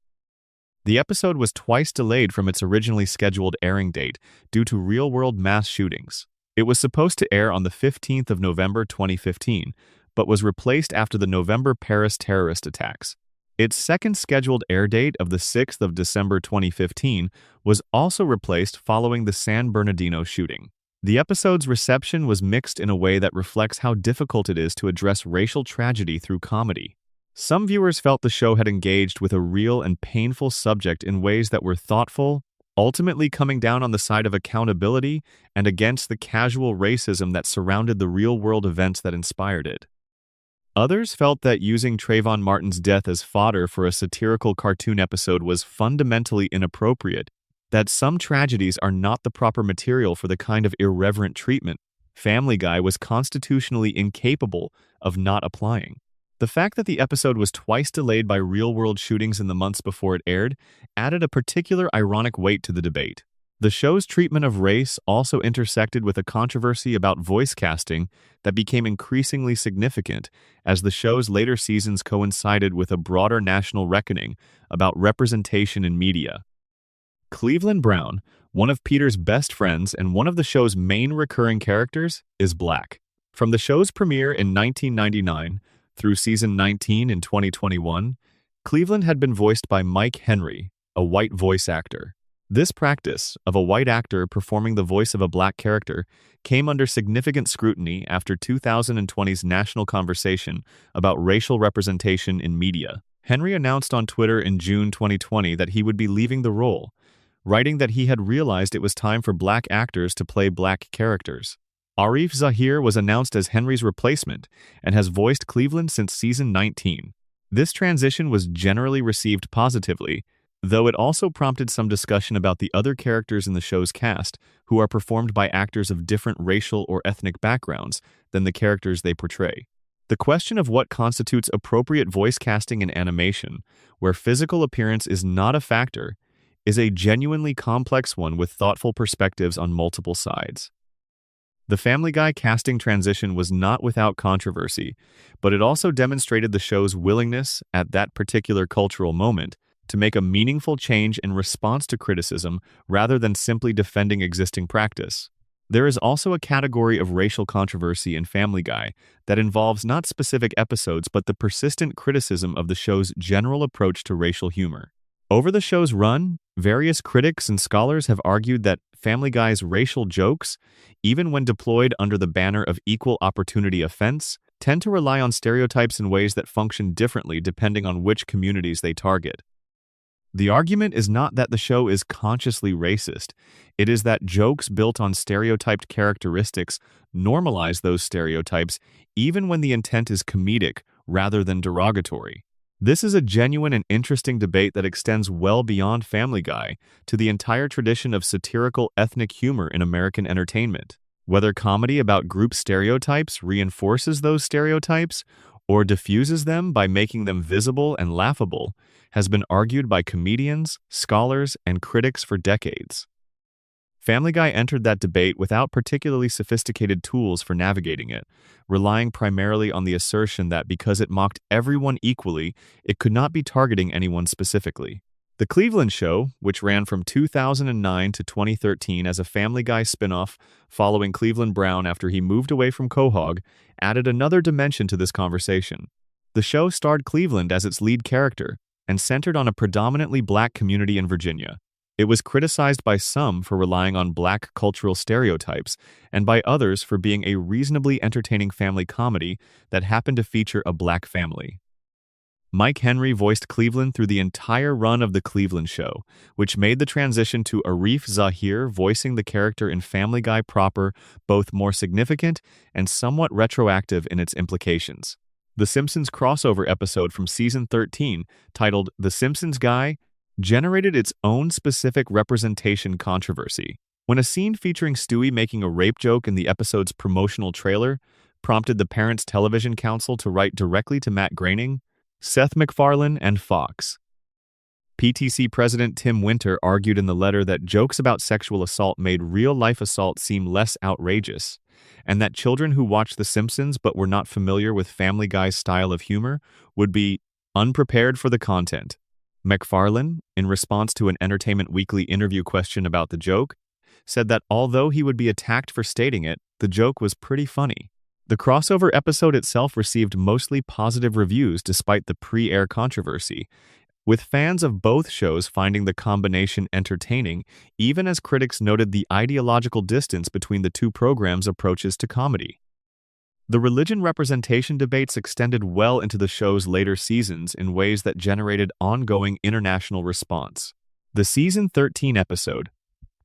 The episode was twice delayed from its originally scheduled airing date due to real-world mass shootings. It was supposed to air on the 15th of November 2015, but was replaced after the November Paris terrorist attacks. Its second scheduled air date of the 6th of December 2015 was also replaced following the San Bernardino shooting. The episode's reception was mixed in a way that reflects how difficult it is to address racial tragedy through comedy. Some viewers felt the show had engaged with a real and painful subject in ways that were thoughtful, ultimately coming down on the side of accountability and against the casual racism that surrounded the real-world events that inspired it. Others felt that using Trayvon Martin's death as fodder for a satirical cartoon episode was fundamentally inappropriate, that some tragedies are not the proper material for the kind of irreverent treatment Family Guy was constitutionally incapable of not applying. The fact that the episode was twice delayed by real-world shootings in the months before it aired added a particular ironic weight to the debate. The show's treatment of race also intersected with a controversy about voice casting that became increasingly significant as the show's later seasons coincided with a broader national reckoning about representation in media. Cleveland Brown, one of Peter's best friends and one of the show's main recurring characters, is black. From the show's premiere in 1999 through season 19 in 2021, Cleveland had been voiced by Mike Henry, a white voice actor. This practice of a white actor performing the voice of a black character came under significant scrutiny after 2020's national conversation about racial representation in media. Henry announced on Twitter in June 2020 that he would be leaving the role, writing that he had realized it was time for black actors to play black characters. Arif Zahir was announced as Henry's replacement and has voiced Cleveland since season 19. This transition was generally received positively, though it also prompted some discussion about the other characters in the show's cast who are performed by actors of different racial or ethnic backgrounds than the characters they portray. The question of what constitutes appropriate voice casting in animation, where physical appearance is not a factor, is a genuinely complex one with thoughtful perspectives on multiple sides. The Family Guy casting transition was not without controversy, but it also demonstrated the show's willingness, at that particular cultural moment, to make a meaningful change in response to criticism rather than simply defending existing practice. There is also a category of racial controversy in Family Guy that involves not specific episodes but the persistent criticism of the show's general approach to racial humor. Over the show's run, various critics and scholars have argued that Family Guy's racial jokes, even when deployed under the banner of equal opportunity offense, tend to rely on stereotypes in ways that function differently depending on which communities they target. The argument is not that the show is consciously racist. It is that jokes built on stereotyped characteristics normalize those stereotypes even when the intent is comedic rather than derogatory. This is a genuine and interesting debate that extends well beyond Family Guy to the entire tradition of satirical ethnic humor in American entertainment. Whether comedy about group stereotypes reinforces those stereotypes or diffuses them by making them visible and laughable has been argued by comedians, scholars, and critics for decades. Family Guy entered that debate without particularly sophisticated tools for navigating it, relying primarily on the assertion that because it mocked everyone equally, it could not be targeting anyone specifically. The Cleveland Show, which ran from 2009 to 2013 as a Family Guy spin-off following Cleveland Brown after he moved away from Quahog, added another dimension to this conversation. The show starred Cleveland as its lead character and centered on a predominantly black community in Virginia. It was criticized by some for relying on black cultural stereotypes and by others for being a reasonably entertaining family comedy that happened to feature a black family. Mike Henry voiced Cleveland through the entire run of The Cleveland Show, which made the transition to Arif Zahir voicing the character in Family Guy proper both more significant and somewhat retroactive in its implications. The Simpsons crossover episode from season 13, titled The Simpsons Guy, generated its own specific representation controversy. When a scene featuring Stewie making a rape joke in the episode's promotional trailer prompted the Parents Television Council to write directly to Matt Groening, Seth MacFarlane, and Fox. PTC President Tim Winter argued in the letter that jokes about sexual assault made real-life assault seem less outrageous, and that children who watched The Simpsons but were not familiar with Family Guy's style of humor would be unprepared for the content. MacFarlane, in response to an Entertainment Weekly interview question about the joke, said that although he would be attacked for stating it, the joke was pretty funny. The crossover episode itself received mostly positive reviews despite the pre-air controversy, with fans of both shows finding the combination entertaining, even as critics noted the ideological distance between the two programs' approaches to comedy. The religion representation debates extended well into the show's later seasons in ways that generated ongoing international response. The season 13 episode,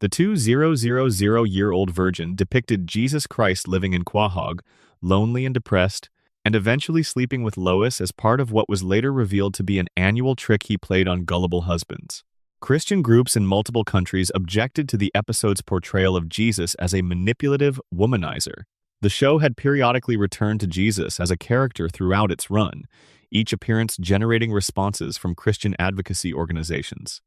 The 2000-year-old virgin, depicted Jesus Christ living in Quahog, lonely and depressed, and eventually sleeping with Lois as part of what was later revealed to be an annual trick he played on gullible husbands. Christian groups in multiple countries objected to the episode's portrayal of Jesus as a manipulative womanizer. The show had periodically returned to Jesus as a character throughout its run, each appearance generating responses from Christian advocacy organizations.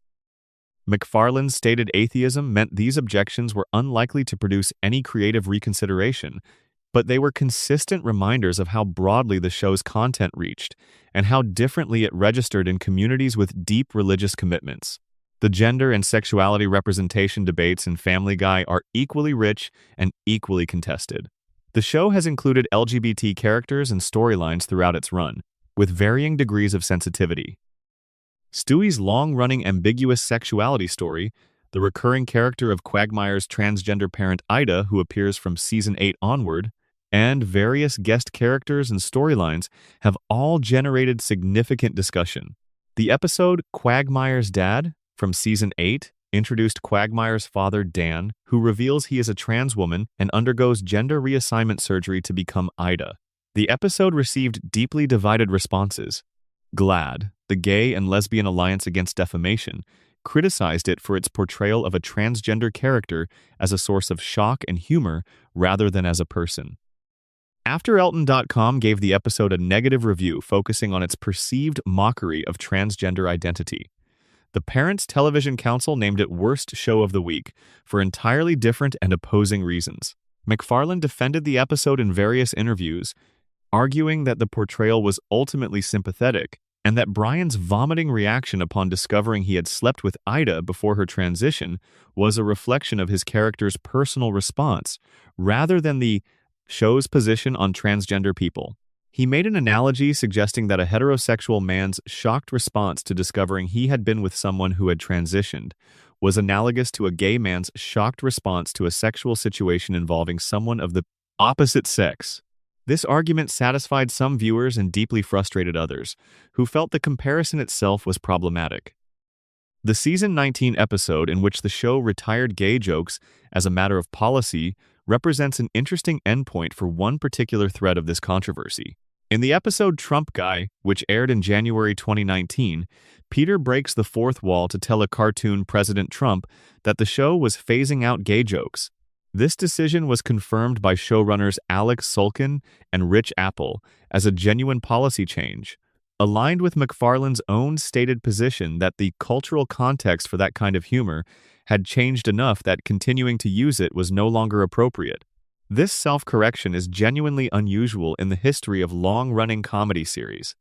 MacFarlane's stated atheism meant these objections were unlikely to produce any creative reconsideration, but they were consistent reminders of how broadly the show's content reached and how differently it registered in communities with deep religious commitments. The gender and sexuality representation debates in Family Guy are equally rich and equally contested. The show has included LGBT characters and storylines throughout its run, with varying degrees of sensitivity. Stewie's long-running ambiguous sexuality story, the recurring character of Quagmire's transgender parent Ida, who appears from season 8 onward, and various guest characters and storylines have all generated significant discussion. The episode Quagmire's Dad, from season 8, introduced Quagmire's father Dan, who reveals he is a trans woman and undergoes gender reassignment surgery to become Ida. The episode received deeply divided responses. GLAAD, the Gay and Lesbian Alliance Against Defamation, criticized it for its portrayal of a transgender character as a source of shock and humor rather than as a person. AfterElton.com gave the episode a negative review focusing on its perceived mockery of transgender identity. The Parents Television Council named it Worst Show of the Week for entirely different and opposing reasons. MacFarlane defended the episode in various interviews, arguing that the portrayal was ultimately sympathetic and that Brian's vomiting reaction upon discovering he had slept with Ida before her transition was a reflection of his character's personal response rather than the show's position on transgender people. He made an analogy suggesting that a heterosexual man's shocked response to discovering he had been with someone who had transitioned was analogous to a gay man's shocked response to a sexual situation involving someone of the opposite sex. This argument satisfied some viewers and deeply frustrated others, who felt the comparison itself was problematic. The season 19 episode in which the show retired gay jokes as a matter of policy represents an interesting endpoint for one particular thread of this controversy. In the episode Trump Guy, which aired in January 2019, Peter breaks the fourth wall to tell a cartoon President Trump that the show was phasing out gay jokes. This decision was confirmed by showrunners Alex Sulkin and Rich Apple as a genuine policy change, aligned with MacFarlane's own stated position that the cultural context for that kind of humor had changed enough that continuing to use it was no longer appropriate. This self-correction is genuinely unusual in the history of long-running comedy series.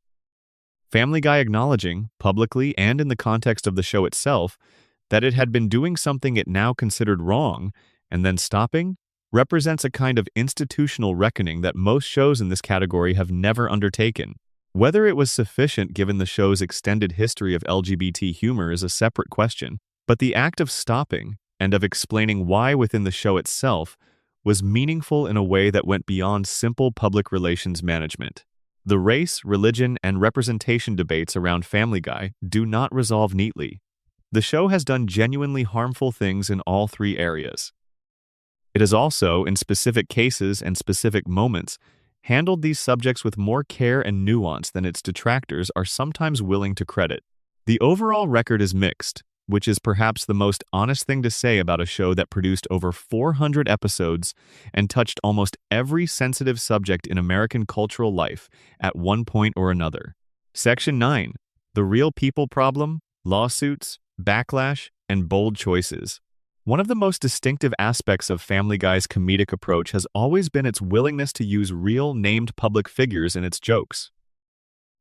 Family Guy acknowledging, publicly and in the context of the show itself, that it had been doing something it now considered wrong, and then stopping, represents a kind of institutional reckoning that most shows in this category have never undertaken. Whether it was sufficient given the show's extended history of LGBT humor is a separate question, but the act of stopping and of explaining why within the show itself was meaningful in a way that went beyond simple public relations management. The race, religion, and representation debates around Family Guy do not resolve neatly. The show has done genuinely harmful things in all three areas. It has also, in specific cases and specific moments, handled these subjects with more care and nuance than its detractors are sometimes willing to credit. The overall record is mixed, which is perhaps the most honest thing to say about a show that produced over 400 episodes and touched almost every sensitive subject in American cultural life at one point or another. Section 9. The Real People Problem, Lawsuits, Backlash, and Bold Choices. One of the most distinctive aspects of Family Guy's comedic approach has always been its willingness to use real, named public figures in its jokes.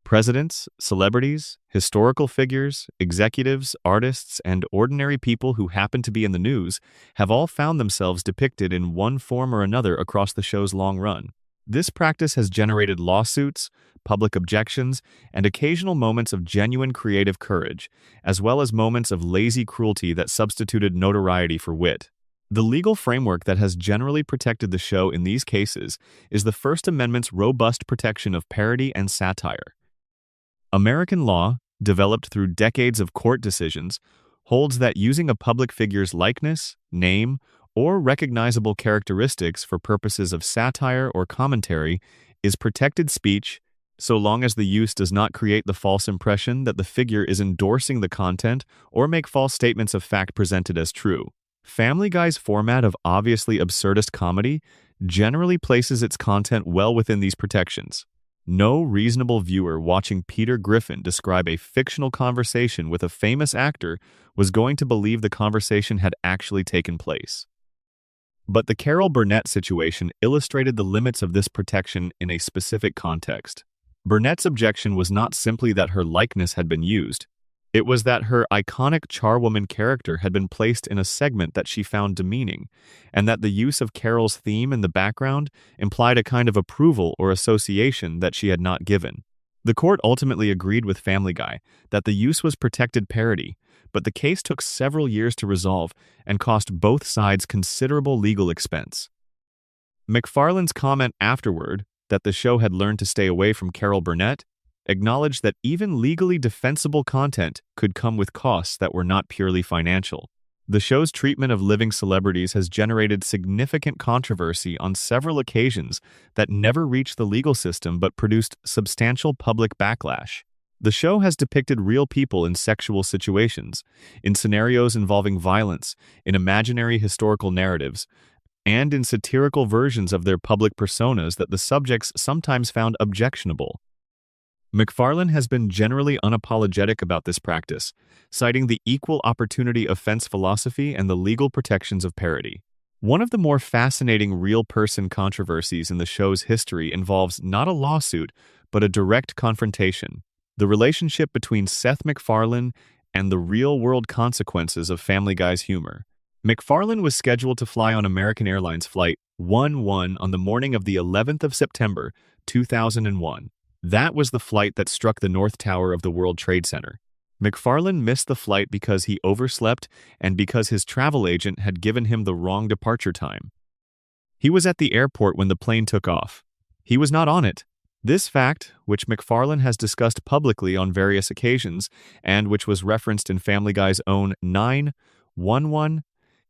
Presidents, celebrities, historical figures, executives, artists, and ordinary people who happen to be in the news have all found themselves depicted in one form or another across the show's long run. This practice has generated lawsuits, public objections, and occasional moments of genuine creative courage, as well as moments of lazy cruelty that substituted notoriety for wit. The legal framework that has generally protected the show in these cases is the First Amendment's robust protection of parody and satire. American law, developed through decades of court decisions, holds that using a public figure's likeness, name, or recognizable characteristics for purposes of satire or commentary is protected speech so long as the use does not create the false impression that the figure is endorsing the content or make false statements of fact presented as true. Family Guy's format of obviously absurdist comedy generally places its content well within these protections. No reasonable viewer watching Peter Griffin describe a fictional conversation with a famous actor was going to believe the conversation had actually taken place. But the Carol Burnett situation illustrated the limits of this protection in a specific context. Burnett's objection was not simply that her likeness had been used. It was that her iconic charwoman character had been placed in a segment that she found demeaning, and that the use of Carol's theme in the background implied a kind of approval or association that she had not given. The court ultimately agreed with Family Guy that the use was protected parody, but the case took several years to resolve and cost both sides considerable legal expense. MacFarlane's comment afterward, that the show had learned to stay away from Carol Burnett, acknowledged that even legally defensible content could come with costs that were not purely financial. The show's treatment of living celebrities has generated significant controversy on several occasions that never reached the legal system but produced substantial public backlash. The show has depicted real people in sexual situations, in scenarios involving violence, in imaginary historical narratives, and in satirical versions of their public personas that the subjects sometimes found objectionable. MacFarlane has been generally unapologetic about this practice, citing the equal opportunity offense philosophy and the legal protections of parody. One of the more fascinating real-person controversies in the show's history involves not a lawsuit, but a direct confrontation. The relationship between Seth MacFarlane and the real-world consequences of Family Guy's humor. MacFarlane was scheduled to fly on American Airlines Flight 11 on the morning of the 11th of September, 2001. That was the flight that struck the North Tower of the World Trade Center. MacFarlane missed the flight because he overslept and because his travel agent had given him the wrong departure time. He was at the airport when the plane took off. He was not on it. This fact, which MacFarlane has discussed publicly on various occasions and which was referenced in Family Guy's own 911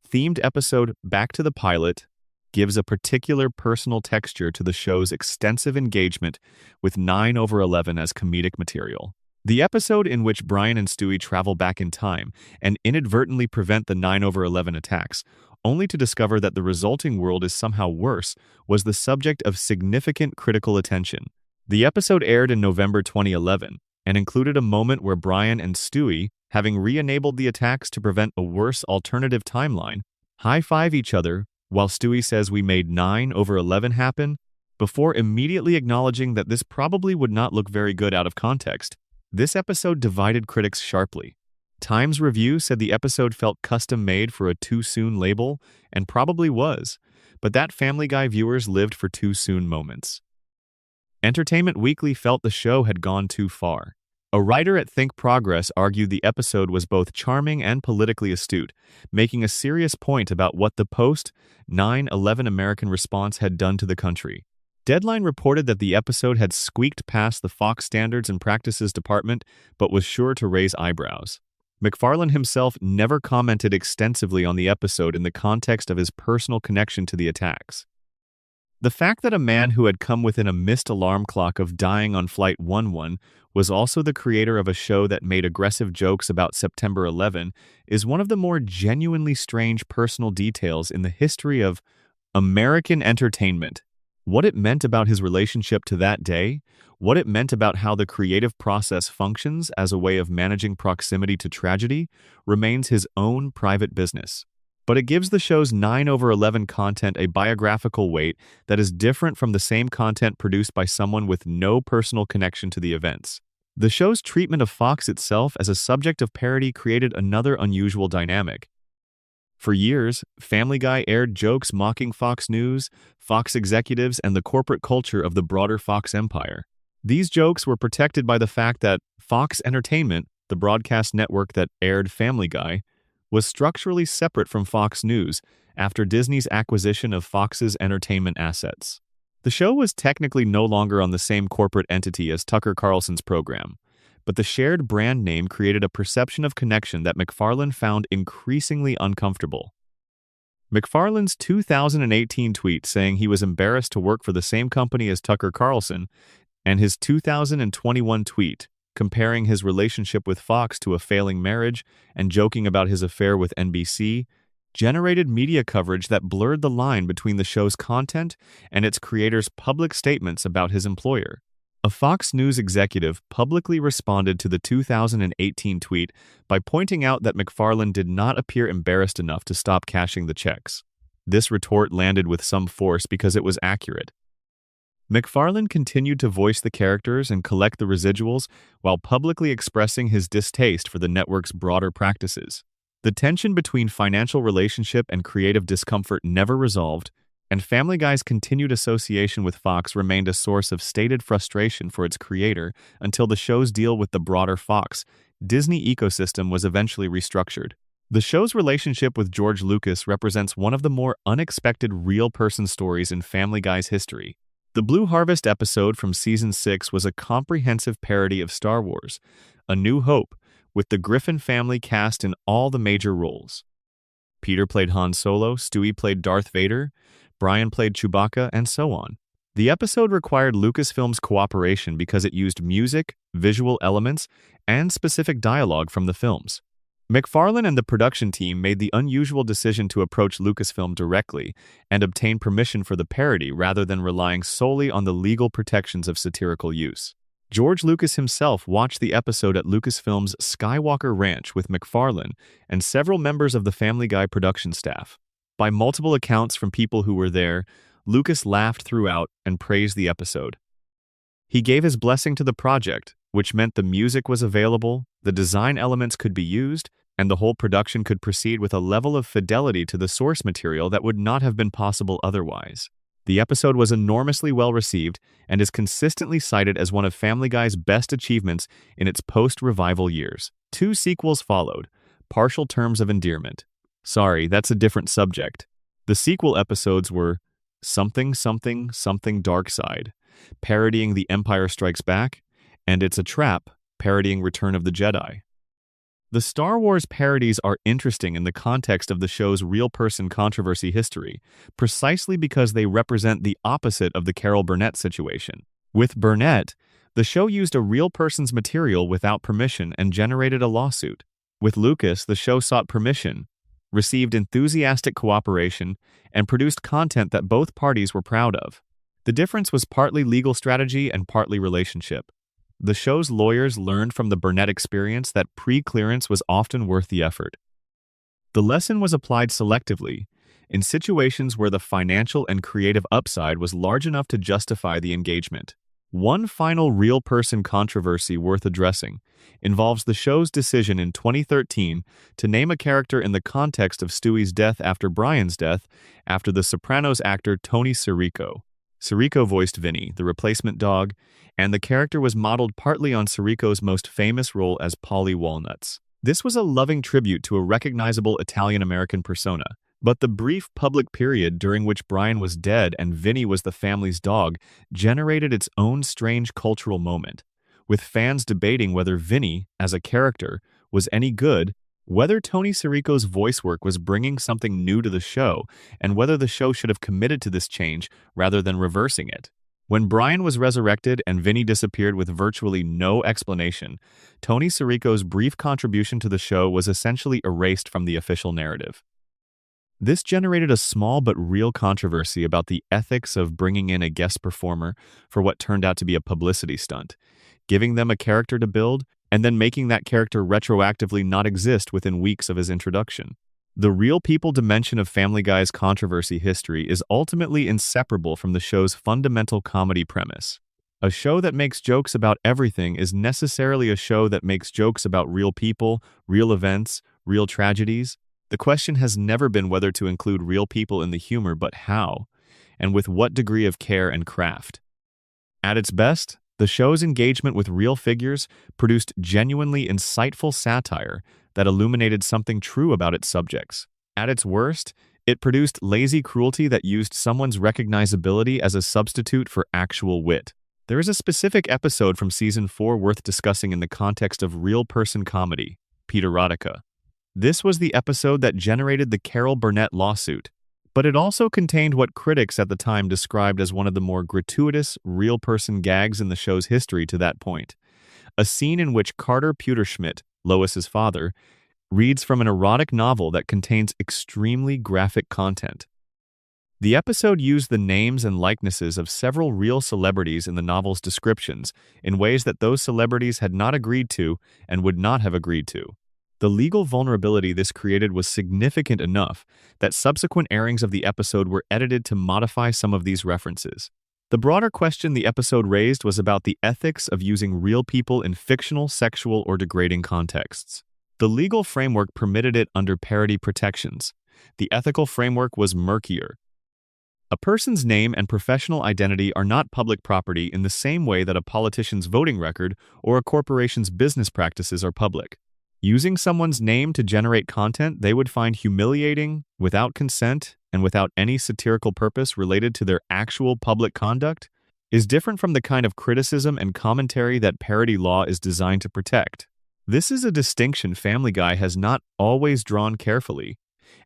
themed episode Back to the Pilot, gives a particular personal texture to the show's extensive engagement with 9/11 as comedic material. The episode in which Brian and Stewie travel back in time and inadvertently prevent the 9/11 attacks, only to discover that the resulting world is somehow worse, was the subject of significant critical attention. The episode aired in November 2011 and included a moment where Brian and Stewie, having re-enabled the attacks to prevent a worse alternative timeline, high-five each other while Stewie says we made 9/11 happen, before immediately acknowledging that this probably would not look very good out of context. This episode divided critics sharply. Times Review said the episode felt custom-made for a too soon label, and probably was, but that Family Guy viewers lived for too soon moments. Entertainment Weekly felt the show had gone too far. A writer at Think Progress argued the episode was both charming and politically astute, making a serious point about what the post-9/11 American response had done to the country. Deadline reported that the episode had squeaked past the Fox Standards and Practices Department, but was sure to raise eyebrows. MacFarlane himself never commented extensively on the episode in the context of his personal connection to the attacks. The fact that a man who had come within a missed alarm clock of dying on Flight 11 was also the creator of a show that made aggressive jokes about September 11 is one of the more genuinely strange personal details in the history of American entertainment. What it meant about his relationship to that day, what it meant about how the creative process functions as a way of managing proximity to tragedy, remains his own private business. But it gives the show's 9/11 content a biographical weight that is different from the same content produced by someone with no personal connection to the events. The show's treatment of Fox itself as a subject of parody created another unusual dynamic. For years, Family Guy aired jokes mocking Fox News, Fox executives, and the corporate culture of the broader Fox empire. These jokes were protected by the fact that Fox Entertainment, the broadcast network that aired Family Guy, was structurally separate from Fox News after Disney's acquisition of Fox's entertainment assets. The show was technically no longer on the same corporate entity as Tucker Carlson's program, but the shared brand name created a perception of connection that MacFarlane found increasingly uncomfortable. MacFarlane's 2018 tweet saying he was embarrassed to work for the same company as Tucker Carlson, and his 2021 tweet comparing his relationship with Fox to a failing marriage and joking about his affair with NBC, generated media coverage that blurred the line between the show's content and its creator's public statements about his employer. A Fox News executive publicly responded to the 2018 tweet by pointing out that MacFarlane did not appear embarrassed enough to stop cashing the checks. This retort landed with some force because it was accurate. MacFarlane continued to voice the characters and collect the residuals while publicly expressing his distaste for the network's broader practices. The tension between financial relationship and creative discomfort never resolved, and Family Guy's continued association with Fox remained a source of stated frustration for its creator until the show's deal with the broader Fox Disney ecosystem was eventually restructured. The show's relationship with George Lucas represents one of the more unexpected real-person stories in Family Guy's history. The Blue Harvest episode from Season 6 was a comprehensive parody of Star Wars, A New Hope, with the Griffin family cast in all the major roles. Peter played Han Solo, Stewie played Darth Vader, Brian played Chewbacca, and so on. The episode required Lucasfilm's cooperation because it used music, visual elements, and specific dialogue from the films. MacFarlane and the production team made the unusual decision to approach Lucasfilm directly and obtain permission for the parody rather than relying solely on the legal protections of satirical use. George Lucas himself watched the episode at Lucasfilm's Skywalker Ranch with MacFarlane and several members of the Family Guy production staff. By multiple accounts from people who were there, Lucas laughed throughout and praised the episode. He gave his blessing to the project, which meant the music was available, the design elements could be used, and the whole production could proceed with a level of fidelity to the source material that would not have been possible otherwise. The episode was enormously well received and is consistently cited as one of Family Guy's best achievements in its post-revival years. 2 sequels followed, Partial Terms of Endearment. Sorry, that's a different subject. The sequel episodes were Something Something Something Dark Side, parodying The Empire Strikes Back, and It's a Trap, parodying Return of the Jedi. The Star Wars parodies are interesting in the context of the show's real-person controversy history, precisely because they represent the opposite of the Carol Burnett situation. With Burnett, the show used a real person's material without permission and generated a lawsuit. With Lucas, the show sought permission, received enthusiastic cooperation, and produced content that both parties were proud of. The difference was partly legal strategy and partly relationship. The show's lawyers learned from the Burnett experience that pre-clearance was often worth the effort. The lesson was applied selectively, in situations where the financial and creative upside was large enough to justify the engagement. One final real-person controversy worth addressing involves the show's decision in 2013 to name a character in the context of Stewie's death after Brian's death after The Sopranos actor Tony Sirico. Sirico voiced Vinny, the replacement dog, and the character was modeled partly on Sirico's most famous role as Paulie Walnuts. This was a loving tribute to a recognizable Italian-American persona, but the brief public period during which Brian was dead and Vinny was the family's dog generated its own strange cultural moment, with fans debating whether Vinny, as a character, was any good, whether Tony Sirico's voice work was bringing something new to the show, and whether the show should have committed to this change rather than reversing it. When Brian was resurrected and Vinny disappeared with virtually no explanation, Tony Sirico's brief contribution to the show was essentially erased from the official narrative. This generated a small but real controversy about the ethics of bringing in a guest performer for what turned out to be a publicity stunt, giving them a character to build, and then making that character retroactively not exist within weeks of his introduction. The real people dimension of Family Guy's controversy history is ultimately inseparable from the show's fundamental comedy premise. A show that makes jokes about everything is necessarily a show that makes jokes about real people, real events, real tragedies. The question has never been whether to include real people in the humor, but how, and with what degree of care and craft. At its best, the show's engagement with real figures produced genuinely insightful satire that illuminated something true about its subjects. At its worst, it produced lazy cruelty that used someone's recognizability as a substitute for actual wit. There is a specific episode from Season 4 worth discussing in the context of real-person comedy, Peterotica. This was the episode that generated the Carol Burnett lawsuit, but it also contained what critics at the time described as one of the more gratuitous real-person gags in the show's history to that point. A scene in which Carter Pewterschmidt, Lois's father, reads from an erotic novel that contains extremely graphic content. The episode used the names and likenesses of several real celebrities in the novel's descriptions in ways that those celebrities had not agreed to and would not have agreed to. The legal vulnerability this created was significant enough that subsequent airings of the episode were edited to modify some of these references. The broader question the episode raised was about the ethics of using real people in fictional, sexual, or degrading contexts. The legal framework permitted it under parody protections. The ethical framework was murkier. A person's name and professional identity are not public property in the same way that a politician's voting record or a corporation's business practices are public. Using someone's name to generate content they would find humiliating, without consent, and without any satirical purpose related to their actual public conduct is different from the kind of criticism and commentary that parody law is designed to protect. This is a distinction Family Guy has not always drawn carefully,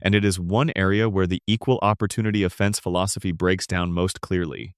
and it is one area where the equal opportunity offense philosophy breaks down most clearly.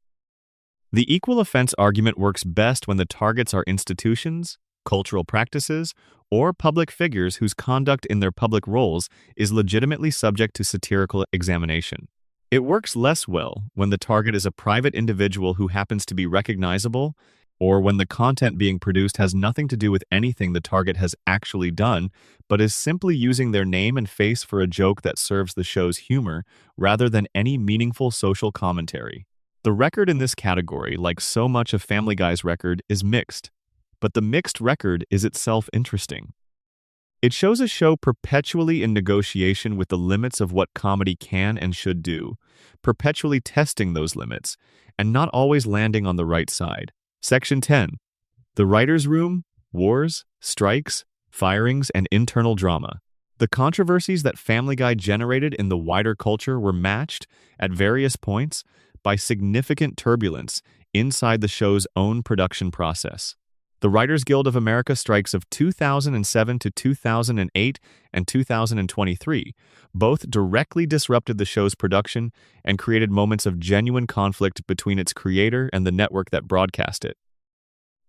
The equal offense argument works best when the targets are institutions, cultural practices, or public figures whose conduct in their public roles is legitimately subject to satirical examination. It works less well when the target is a private individual who happens to be recognizable or when the content being produced has nothing to do with anything the target has actually done, but is simply using their name and face for a joke that serves the show's humor rather than any meaningful social commentary. The record in this category, like so much of Family Guy's record, is mixed, but the mixed record is itself interesting. It shows a show perpetually in negotiation with the limits of what comedy can and should do, perpetually testing those limits, and not always landing on the right side. Section 10. The Writer's Room, Wars, Strikes, Firings, and Internal Drama. The controversies that Family Guy generated in the wider culture were matched, at various points, by significant turbulence inside the show's own production process. The Writers Guild of America strikes of 2007 to 2008 and 2023 both directly disrupted the show's production and created moments of genuine conflict between its creator and the network that broadcast it.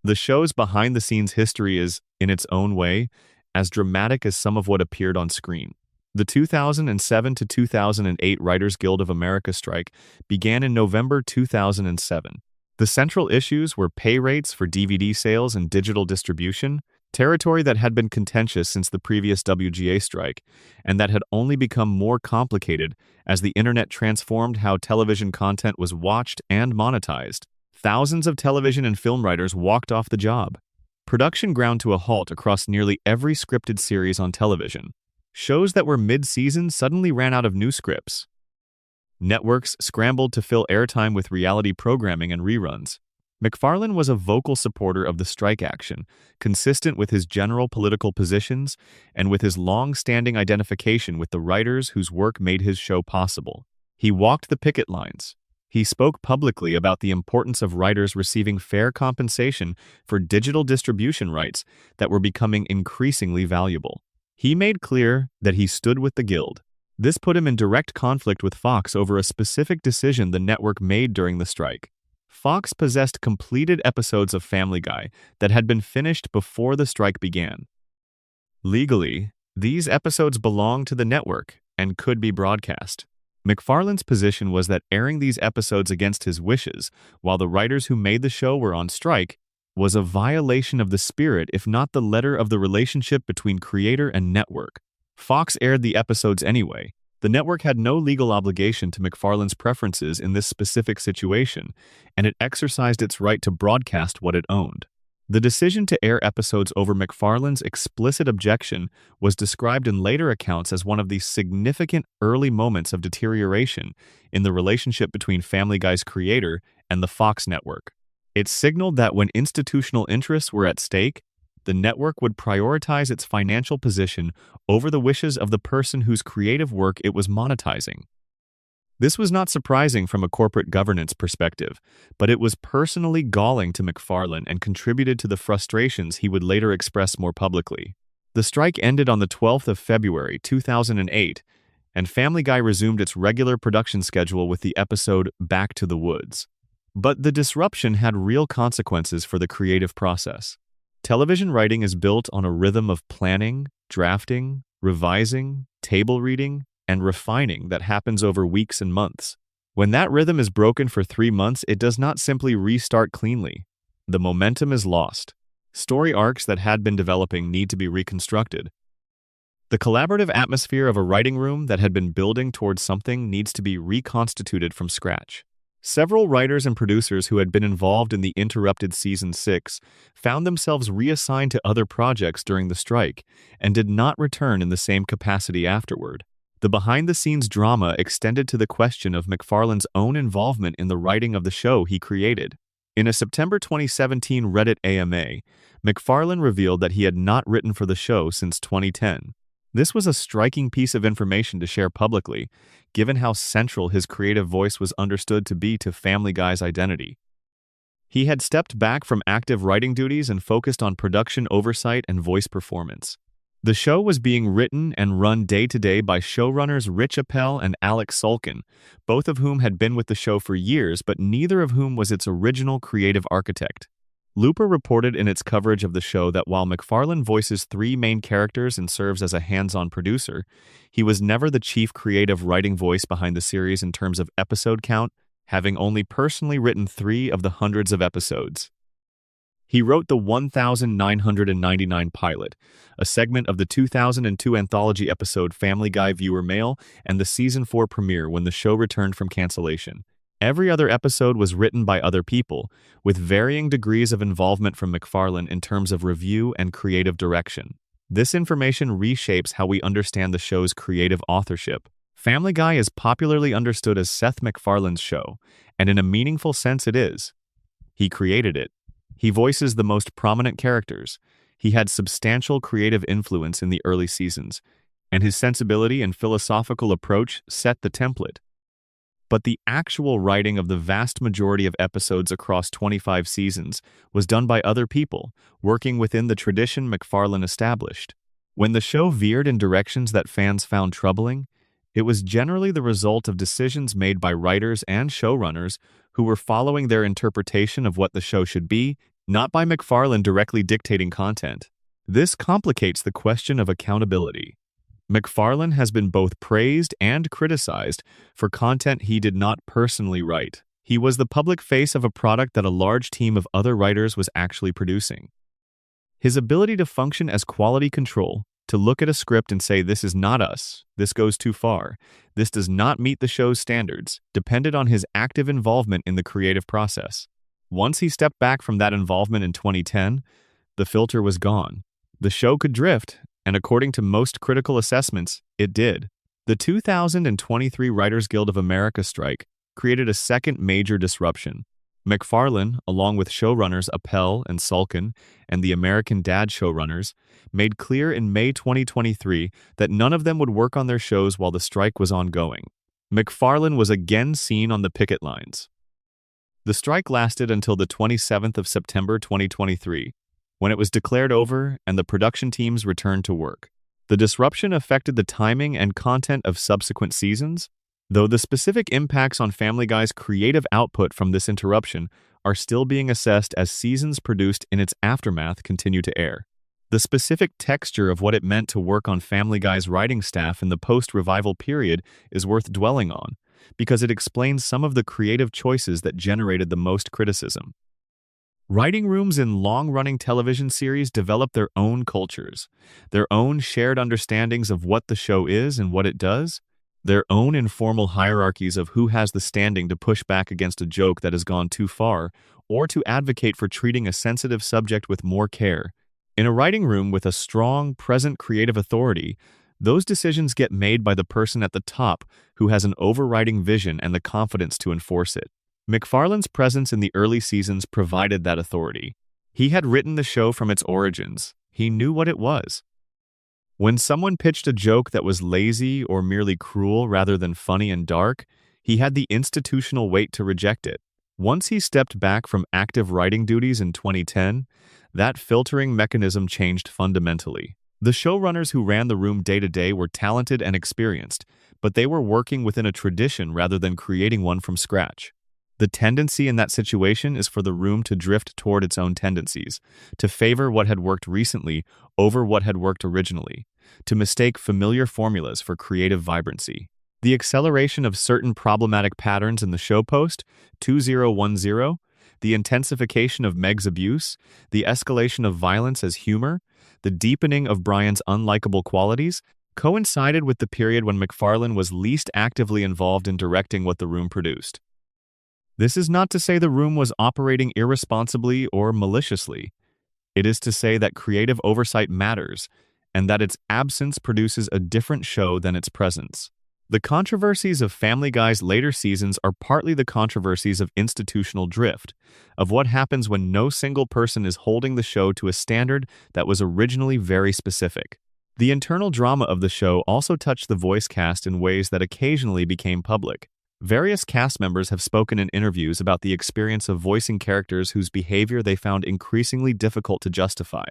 The show's behind-the-scenes history is, in its own way, as dramatic as some of what appeared on screen. The 2007 to 2008 Writers Guild of America strike began in November 2007. The central issues were pay rates for DVD sales and digital distribution, territory that had been contentious since the previous WGA strike, and that had only become more complicated as the internet transformed how television content was watched and monetized. Thousands of television and film writers walked off the job. Production ground to a halt across nearly every scripted series on television. Shows that were mid-season suddenly ran out of new scripts. Networks scrambled to fill airtime with reality programming and reruns. MacFarlane was a vocal supporter of the strike action, consistent with his general political positions and with his long-standing identification with the writers whose work made his show possible. He walked the picket lines. He spoke publicly about the importance of writers receiving fair compensation for digital distribution rights that were becoming increasingly valuable. He made clear that he stood with the Guild. This put him in direct conflict with Fox over a specific decision the network made during the strike. Fox possessed completed episodes of Family Guy that had been finished before the strike began. Legally, these episodes belonged to the network and could be broadcast. MacFarlane's position was that airing these episodes against his wishes, while the writers who made the show were on strike, was a violation of the spirit, if not the letter, of the relationship between creator and network. Fox aired the episodes anyway. The network had no legal obligation to MacFarlane's preferences in this specific situation, and it exercised its right to broadcast what it owned. The decision to air episodes over MacFarlane's explicit objection was described in later accounts as one of the significant early moments of deterioration in the relationship between Family Guy's creator and the Fox network. It signaled that when institutional interests were at stake, the network would prioritize its financial position over the wishes of the person whose creative work it was monetizing. This was not surprising from a corporate governance perspective, but it was personally galling to MacFarlane and contributed to the frustrations he would later express more publicly. The strike ended on the 12th of February 2008, and Family Guy resumed its regular production schedule with the episode Back to the Woods. But the disruption had real consequences for the creative process. Television writing is built on a rhythm of planning, drafting, revising, table reading, and refining that happens over weeks and months. When that rhythm is broken for 3 months, it does not simply restart cleanly. The momentum is lost. Story arcs that had been developing need to be reconstructed. The collaborative atmosphere of a writing room that had been building towards something needs to be reconstituted from scratch. Several writers and producers who had been involved in the interrupted Season 6 found themselves reassigned to other projects during the strike and did not return in the same capacity afterward. The behind-the-scenes drama extended to the question of MacFarlane's own involvement in the writing of the show he created. In a September 2017 Reddit AMA, MacFarlane revealed that he had not written for the show since 2010. This was a striking piece of information to share publicly, given how central his creative voice was understood to be to Family Guy's identity. He had stepped back from active writing duties and focused on production oversight and voice performance. The show was being written and run day-to-day by showrunners Rich Appel and Alex Sulkin, both of whom had been with the show for years, but neither of whom was its original creative architect. Looper reported in its coverage of the show that while MacFarlane voices 3 main characters and serves as a hands-on producer, he was never the chief creative writing voice behind the series in terms of episode count, having only personally written 3 of the hundreds of episodes. He wrote the 1999 pilot, a segment of the 2002 anthology episode Family Guy Viewer Mail, and the season 4 premiere when the show returned from cancellation. Every other episode was written by other people, with varying degrees of involvement from MacFarlane in terms of review and creative direction. This information reshapes how we understand the show's creative authorship. Family Guy is popularly understood as Seth MacFarlane's show, and in a meaningful sense it is. He created it. He voices the most prominent characters. He had substantial creative influence in the early seasons, and his sensibility and philosophical approach set the template. But the actual writing of the vast majority of episodes across 25 seasons was done by other people, working within the tradition MacFarlane established. When the show veered in directions that fans found troubling, it was generally the result of decisions made by writers and showrunners who were following their interpretation of what the show should be, not by MacFarlane directly dictating content. This complicates the question of accountability. MacFarlane has been both praised and criticized for content he did not personally write. He was the public face of a product that a large team of other writers was actually producing. His ability to function as quality control, to look at a script and say, "This is not us, this goes too far, this does not meet the show's standards," depended on his active involvement in the creative process. Once he stepped back from that involvement in 2010, the filter was gone. The show could drift, and according to most critical assessments, it did. The 2023 Writers Guild of America strike created a second major disruption. MacFarlane, along with showrunners Appel and Salkin and the American Dad showrunners, made clear in May 2023 that none of them would work on their shows while the strike was ongoing. MacFarlane was again seen on the picket lines. The strike lasted until the 27th of September 2023, when it was declared over and the production teams returned to work. The disruption affected the timing and content of subsequent seasons, though the specific impacts on Family Guy's creative output from this interruption are still being assessed as seasons produced in its aftermath continue to air. The specific texture of what it meant to work on Family Guy's writing staff in the post-revival period is worth dwelling on, because it explains some of the creative choices that generated the most criticism. Writing rooms in long-running television series develop their own cultures, their own shared understandings of what the show is and what it does, their own informal hierarchies of who has the standing to push back against a joke that has gone too far, or to advocate for treating a sensitive subject with more care. In a writing room with a strong, present creative authority, those decisions get made by the person at the top who has an overriding vision and the confidence to enforce it. MacFarlane's presence in the early seasons provided that authority. He had written the show from its origins. He knew what it was. When someone pitched a joke that was lazy or merely cruel rather than funny and dark, he had the institutional weight to reject it. Once he stepped back from active writing duties in 2010, that filtering mechanism changed fundamentally. The showrunners who ran the room day to day were talented and experienced, but they were working within a tradition rather than creating one from scratch. The tendency in that situation is for the room to drift toward its own tendencies, to favor what had worked recently over what had worked originally, to mistake familiar formulas for creative vibrancy. The acceleration of certain problematic patterns in the show post, 2010, the intensification of Meg's abuse, the escalation of violence as humor, the deepening of Brian's unlikable qualities, coincided with the period when MacFarlane was least actively involved in directing what the room produced. This is not to say the room was operating irresponsibly or maliciously. It is to say that creative oversight matters, and that its absence produces a different show than its presence. The controversies of Family Guy's later seasons are partly the controversies of institutional drift, of what happens when no single person is holding the show to a standard that was originally very specific. The internal drama of the show also touched the voice cast in ways that occasionally became public. Various cast members have spoken in interviews about the experience of voicing characters whose behavior they found increasingly difficult to justify.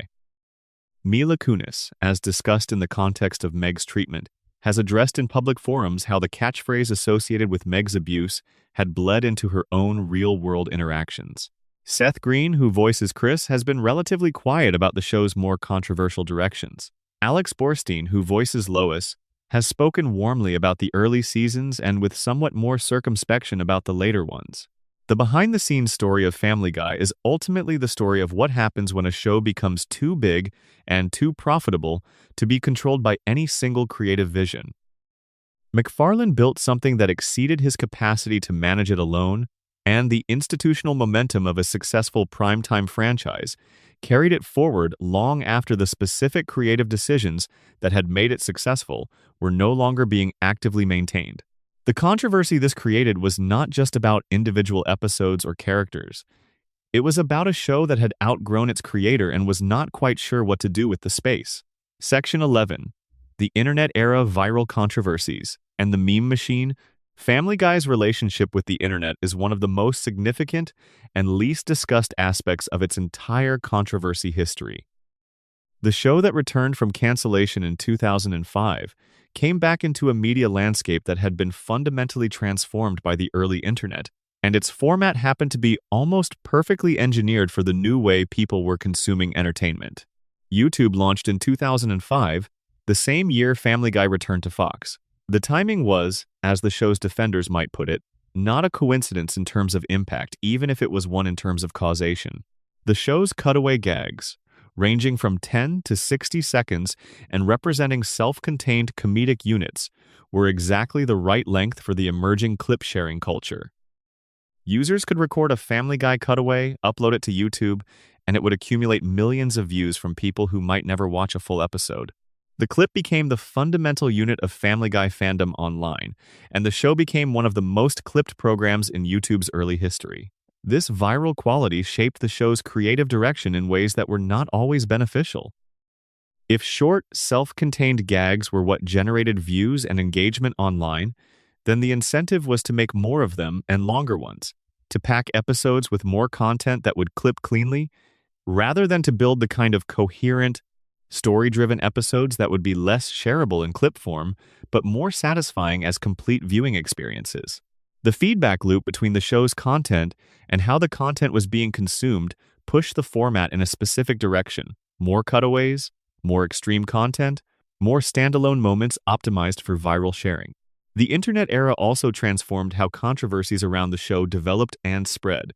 Mila Kunis, as discussed in the context of Meg's treatment, has addressed in public forums how the catchphrase associated with Meg's abuse had bled into her own real-world interactions. Seth Green, who voices Chris, has been relatively quiet about the show's more controversial directions. Alex Borstein, who voices Lois, has spoken warmly about the early seasons and with somewhat more circumspection about the later ones. The behind-the-scenes story of Family Guy is ultimately the story of what happens when a show becomes too big and too profitable to be controlled by any single creative vision. MacFarlane built something that exceeded his capacity to manage it alone, and the institutional momentum of a successful primetime franchise carried it forward long after the specific creative decisions that had made it successful were no longer being actively maintained. The controversy this created was not just about individual episodes or characters. It was about a show that had outgrown its creator and was not quite sure what to do with the space. Section 11. The Internet Era Viral Controversies and the Meme Machine. Family Guy's relationship with the internet is one of the most significant and least discussed aspects of its entire controversy history. The show that returned from cancellation in 2005 came back into a media landscape that had been fundamentally transformed by the early internet, and its format happened to be almost perfectly engineered for the new way people were consuming entertainment. YouTube launched in 2005, the same year Family Guy returned to Fox. The timing was, as the show's defenders might put it, not a coincidence in terms of impact, even if it was one in terms of causation. The show's cutaway gags, ranging from 10 to 60 seconds and representing self-contained comedic units, were exactly the right length for the emerging clip-sharing culture. Users could record a Family Guy cutaway, upload it to YouTube, and it would accumulate millions of views from people who might never watch a full episode. The clip became the fundamental unit of Family Guy fandom online, and the show became one of the most clipped programs in YouTube's early history. This viral quality shaped the show's creative direction in ways that were not always beneficial. If short, self-contained gags were what generated views and engagement online, then the incentive was to make more of them and longer ones, to pack episodes with more content that would clip cleanly, rather than to build the kind of coherent, story-driven episodes that would be less shareable in clip form, but more satisfying as complete viewing experiences. The feedback loop between the show's content and how the content was being consumed pushed the format in a specific direction: more cutaways, more extreme content, more standalone moments optimized for viral sharing. The internet era also transformed how controversies around the show developed and spread.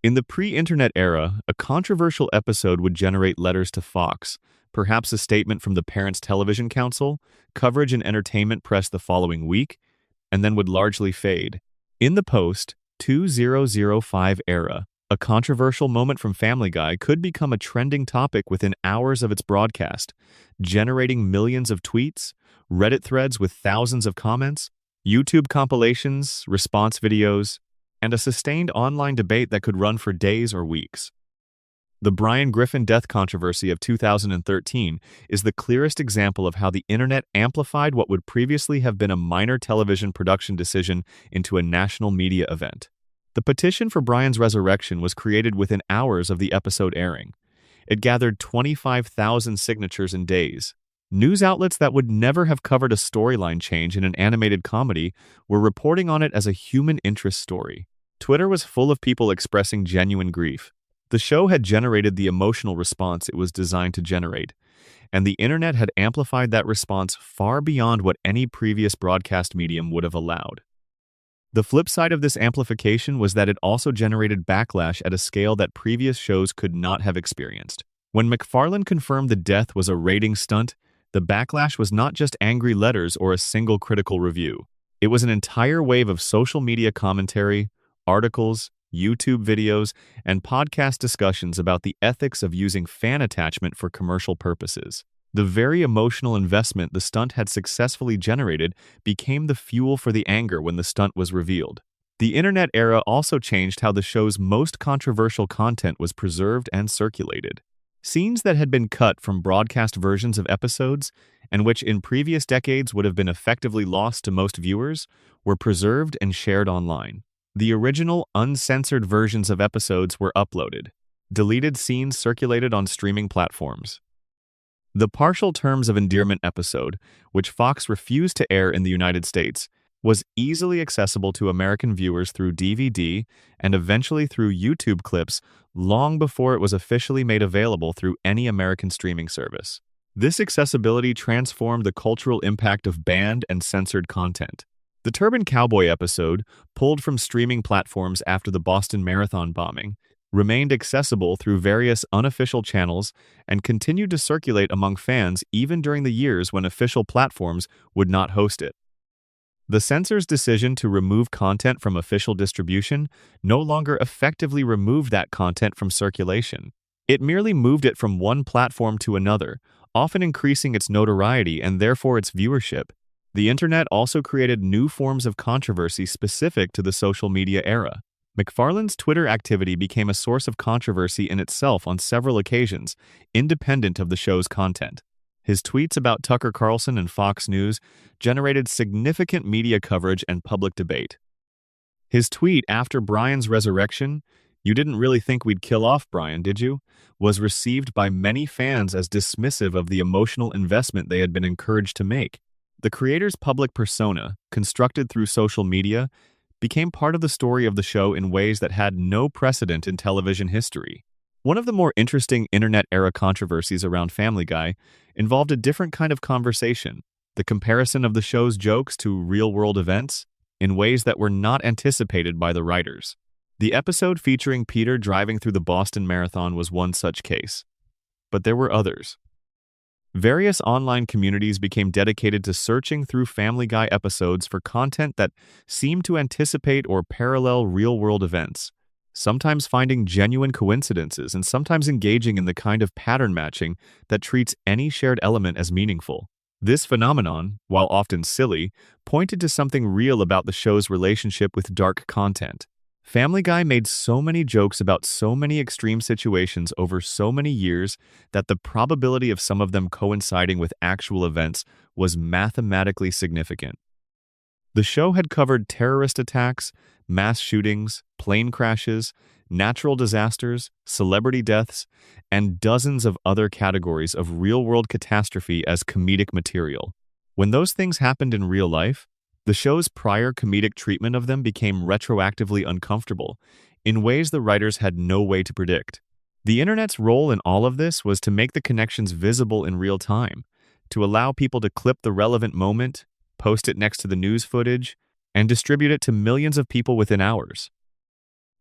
In the pre-internet era, a controversial episode would generate letters to Fox, perhaps a statement from the Parents Television Council, coverage in entertainment press the following week, and then would largely fade. In the post-2005 era, a controversial moment from Family Guy could become a trending topic within hours of its broadcast, generating millions of tweets, Reddit threads with thousands of comments, YouTube compilations, response videos, and a sustained online debate that could run for days or weeks. The Brian Griffin death controversy of 2013 is the clearest example of how the internet amplified what would previously have been a minor television production decision into a national media event. The petition for Brian's resurrection was created within hours of the episode airing. It gathered 25,000 signatures in days. News outlets that would never have covered a storyline change in an animated comedy were reporting on it as a human interest story. Twitter was full of people expressing genuine grief. The show had generated the emotional response it was designed to generate, and the internet had amplified that response far beyond what any previous broadcast medium would have allowed. The flip side of this amplification was that it also generated backlash at a scale that previous shows could not have experienced. When MacFarlane confirmed the death was a rating stunt, the backlash was not just angry letters or a single critical review. It was an entire wave of social media commentary, articles, YouTube videos, and podcast discussions about the ethics of using fan attachment for commercial purposes. The very emotional investment the stunt had successfully generated became the fuel for the anger when the stunt was revealed. The internet era also changed how the show's most controversial content was preserved and circulated. Scenes that had been cut from broadcast versions of episodes, and which in previous decades would have been effectively lost to most viewers, were preserved and shared online. The original, uncensored versions of episodes were uploaded. Deleted scenes circulated on streaming platforms. The Partial Terms of Endearment episode, which Fox refused to air in the United States, was easily accessible to American viewers through DVD and eventually through YouTube clips long before it was officially made available through any American streaming service. This accessibility transformed the cultural impact of banned and censored content. The Turban Cowboy episode, pulled from streaming platforms after the Boston Marathon bombing, remained accessible through various unofficial channels and continued to circulate among fans even during the years when official platforms would not host it. The censor's decision to remove content from official distribution no longer effectively removed that content from circulation. It merely moved it from one platform to another, often increasing its notoriety and therefore its viewership. The internet also created new forms of controversy specific to the social media era. McFarlane's Twitter activity became a source of controversy in itself on several occasions, independent of the show's content. His tweets about Tucker Carlson and Fox News generated significant media coverage and public debate. His tweet after Brian's resurrection, "You didn't really think we'd kill off Brian, did you?" was received by many fans as dismissive of the emotional investment they had been encouraged to make. The creator's public persona, constructed through social media, became part of the story of the show in ways that had no precedent in television history. One of the more interesting internet-era controversies around Family Guy involved a different kind of conversation, the comparison of the show's jokes to real-world events in ways that were not anticipated by the writers. The episode featuring Peter driving through the Boston Marathon was one such case. But there were others. Various online communities became dedicated to searching through Family Guy episodes for content that seemed to anticipate or parallel real-world events, sometimes finding genuine coincidences and sometimes engaging in the kind of pattern matching that treats any shared element as meaningful. This phenomenon, while often silly, pointed to something real about the show's relationship with dark content. Family Guy made so many jokes about so many extreme situations over so many years that the probability of some of them coinciding with actual events was mathematically significant. The show had covered terrorist attacks, mass shootings, plane crashes, natural disasters, celebrity deaths, and dozens of other categories of real-world catastrophe as comedic material. When those things happened in real life, the show's prior comedic treatment of them became retroactively uncomfortable, in ways the writers had no way to predict. The internet's role in all of this was to make the connections visible in real time, to allow people to clip the relevant moment, post it next to the news footage, and distribute it to millions of people within hours.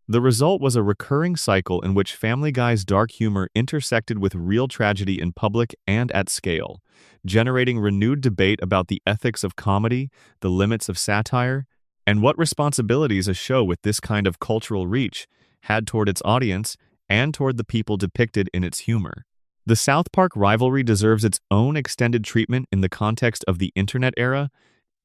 The result was a recurring cycle in which Family Guy's dark humor intersected with real tragedy in public and at scale, generating renewed debate about the ethics of comedy, the limits of satire, and what responsibilities a show with this kind of cultural reach had toward its audience and toward the people depicted in its humor. The South Park rivalry deserves its own extended treatment in the context of the internet era,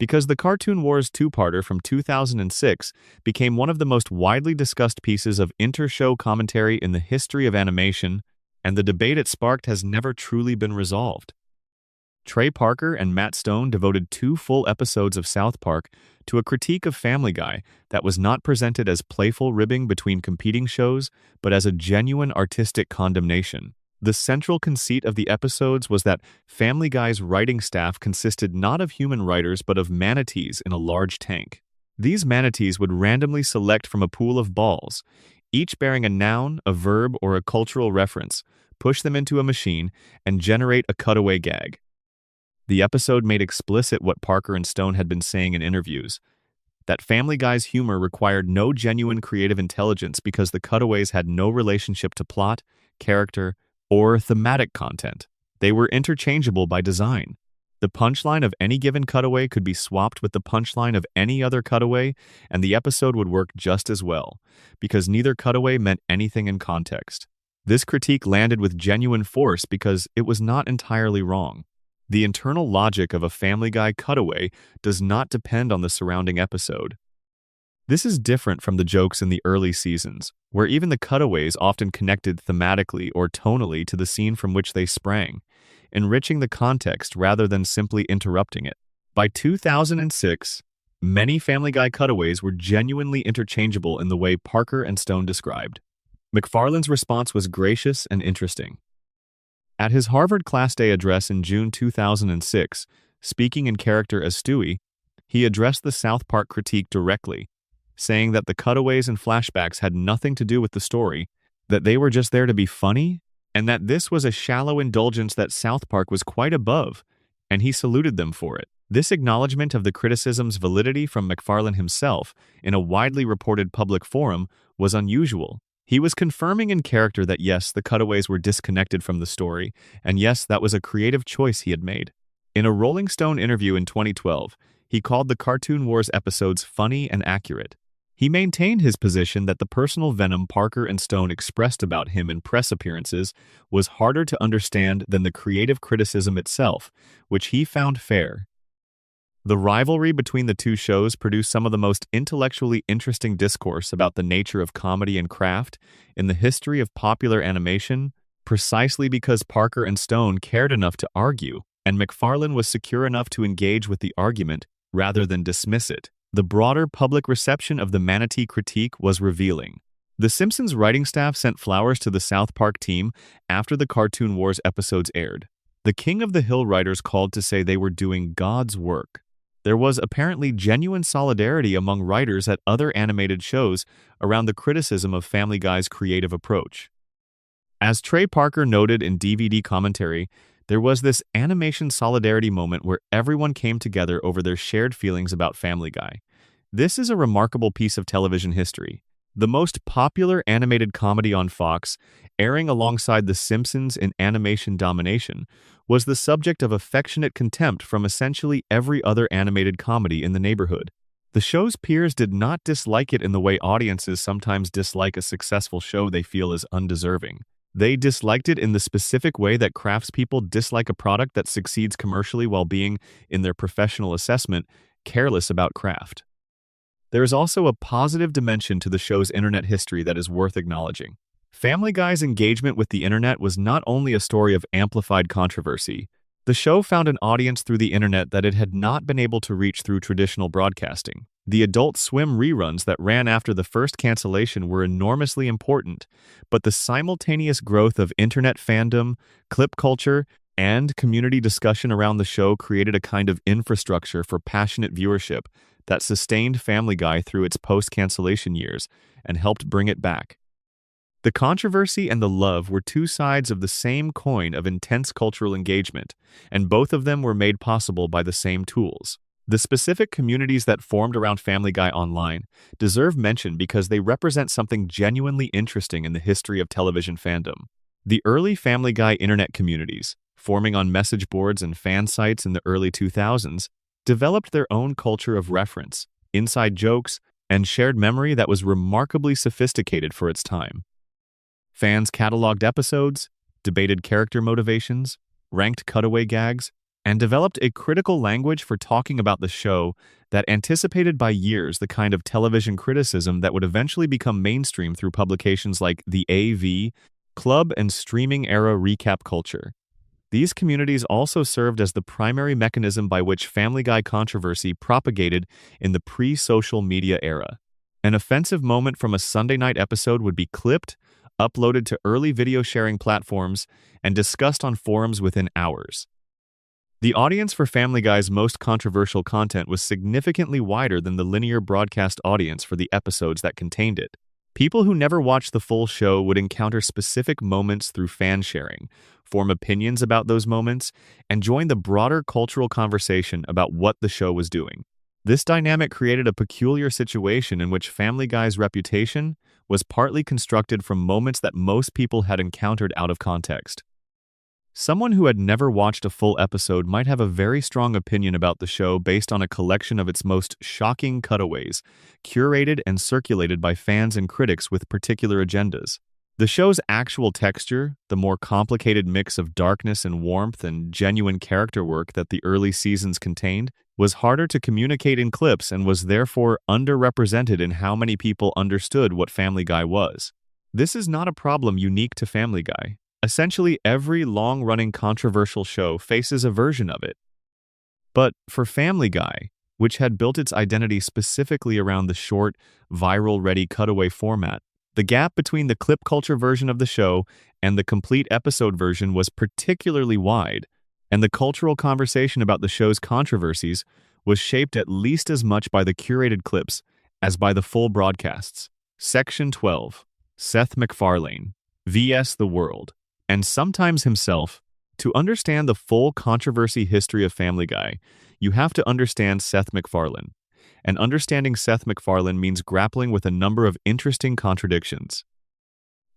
because the Cartoon Wars two-parter from 2006 became one of the most widely discussed pieces of inter-show commentary in the history of animation, and the debate it sparked has never truly been resolved. Trey Parker and Matt Stone devoted 2 full episodes of South Park to a critique of Family Guy that was not presented as playful ribbing between competing shows, but as a genuine artistic condemnation. The central conceit of the episodes was that Family Guy's writing staff consisted not of human writers but of manatees in a large tank. These manatees would randomly select from a pool of balls, each bearing a noun, a verb, or a cultural reference, push them into a machine, and generate a cutaway gag. The episode made explicit what Parker and Stone had been saying in interviews, that Family Guy's humor required no genuine creative intelligence because the cutaways had no relationship to plot, character, or thematic content. They were interchangeable by design. The punchline of any given cutaway could be swapped with the punchline of any other cutaway, and the episode would work just as well, because neither cutaway meant anything in context. This critique landed with genuine force because it was not entirely wrong. The internal logic of a Family Guy cutaway does not depend on the surrounding episode. This is different from the jokes in the early seasons, where even the cutaways often connected thematically or tonally to the scene from which they sprang, enriching the context rather than simply interrupting it. By 2006, many Family Guy cutaways were genuinely interchangeable in the way Parker and Stone described. McFarlane's response was gracious and interesting. At his Harvard Class Day address in June 2006, speaking in character as Stewie, he addressed the South Park critique directly, saying that the cutaways and flashbacks had nothing to do with the story, that they were just there to be funny, and that this was a shallow indulgence that South Park was quite above, and he saluted them for it. This acknowledgement of the criticism's validity from MacFarlane himself in a widely reported public forum was unusual. He was confirming in character that yes, the cutaways were disconnected from the story, and yes, that was a creative choice he had made. In a Rolling Stone interview in 2012, he called the Cartoon Wars episodes funny and accurate. He maintained his position that the personal venom Parker and Stone expressed about him in press appearances was harder to understand than the creative criticism itself, which he found fair. The rivalry between the two shows produced some of the most intellectually interesting discourse about the nature of comedy and craft in the history of popular animation, precisely because Parker and Stone cared enough to argue, and MacFarlane was secure enough to engage with the argument rather than dismiss it. The broader public reception of the Manatee critique was revealing. The Simpsons writing staff sent flowers to the South Park team after the Cartoon Wars episodes aired. The King of the Hill writers called to say they were doing God's work. There was apparently genuine solidarity among writers at other animated shows around the criticism of Family Guy's creative approach. As Trey Parker noted in DVD commentary, there was this animation solidarity moment where everyone came together over their shared feelings about Family Guy. This is a remarkable piece of television history. The most popular animated comedy on Fox, airing alongside The Simpsons in animation domination, was the subject of affectionate contempt from essentially every other animated comedy in the neighborhood. The show's peers did not dislike it in the way audiences sometimes dislike a successful show they feel is undeserving. They disliked it in the specific way that craftspeople dislike a product that succeeds commercially while being, in their professional assessment, careless about craft. There is also a positive dimension to the show's internet history that is worth acknowledging. Family Guy's engagement with the internet was not only a story of amplified controversy. The show found an audience through the internet that it had not been able to reach through traditional broadcasting. The Adult Swim reruns that ran after the first cancellation were enormously important, but the simultaneous growth of internet fandom, clip culture, and community discussion around the show created a kind of infrastructure for passionate viewership that sustained Family Guy through its post-cancellation years and helped bring it back. The controversy and the love were two sides of the same coin of intense cultural engagement, and both of them were made possible by the same tools. The specific communities that formed around Family Guy online deserve mention because they represent something genuinely interesting in the history of television fandom. The early Family Guy internet communities, forming on message boards and fan sites in the early 2000s, developed their own culture of reference, inside jokes, and shared memory that was remarkably sophisticated for its time. Fans cataloged episodes, debated character motivations, ranked cutaway gags, and developed a critical language for talking about the show that anticipated by years the kind of television criticism that would eventually become mainstream through publications like the AV, club, and streaming era recap culture. These communities also served as the primary mechanism by which Family Guy controversy propagated in the pre-social media era. An offensive moment from a Sunday night episode would be clipped, uploaded to early video sharing platforms, and discussed on forums within hours. The audience for Family Guy's most controversial content was significantly wider than the linear broadcast audience for the episodes that contained it. People who never watched the full show would encounter specific moments through fan sharing, form opinions about those moments, and join the broader cultural conversation about what the show was doing. This dynamic created a peculiar situation in which Family Guy's reputation was partly constructed from moments that most people had encountered out of context. Someone who had never watched a full episode might have a very strong opinion about the show based on a collection of its most shocking cutaways, curated and circulated by fans and critics with particular agendas. The show's actual texture, the more complicated mix of darkness and warmth and genuine character work that the early seasons contained, was harder to communicate in clips and was therefore underrepresented in how many people understood what Family Guy was. This is not a problem unique to Family Guy. Essentially, every long-running controversial show faces a version of it. But for Family Guy, which had built its identity specifically around the short, viral-ready cutaway format, the gap between the clip culture version of the show and the complete episode version was particularly wide, and the cultural conversation about the show's controversies was shaped at least as much by the curated clips as by the full broadcasts. Section 12. Seth MacFarlane, vs. The World, and sometimes himself. To understand the full controversy history of Family Guy, you have to understand Seth MacFarlane. And understanding Seth MacFarlane means grappling with a number of interesting contradictions.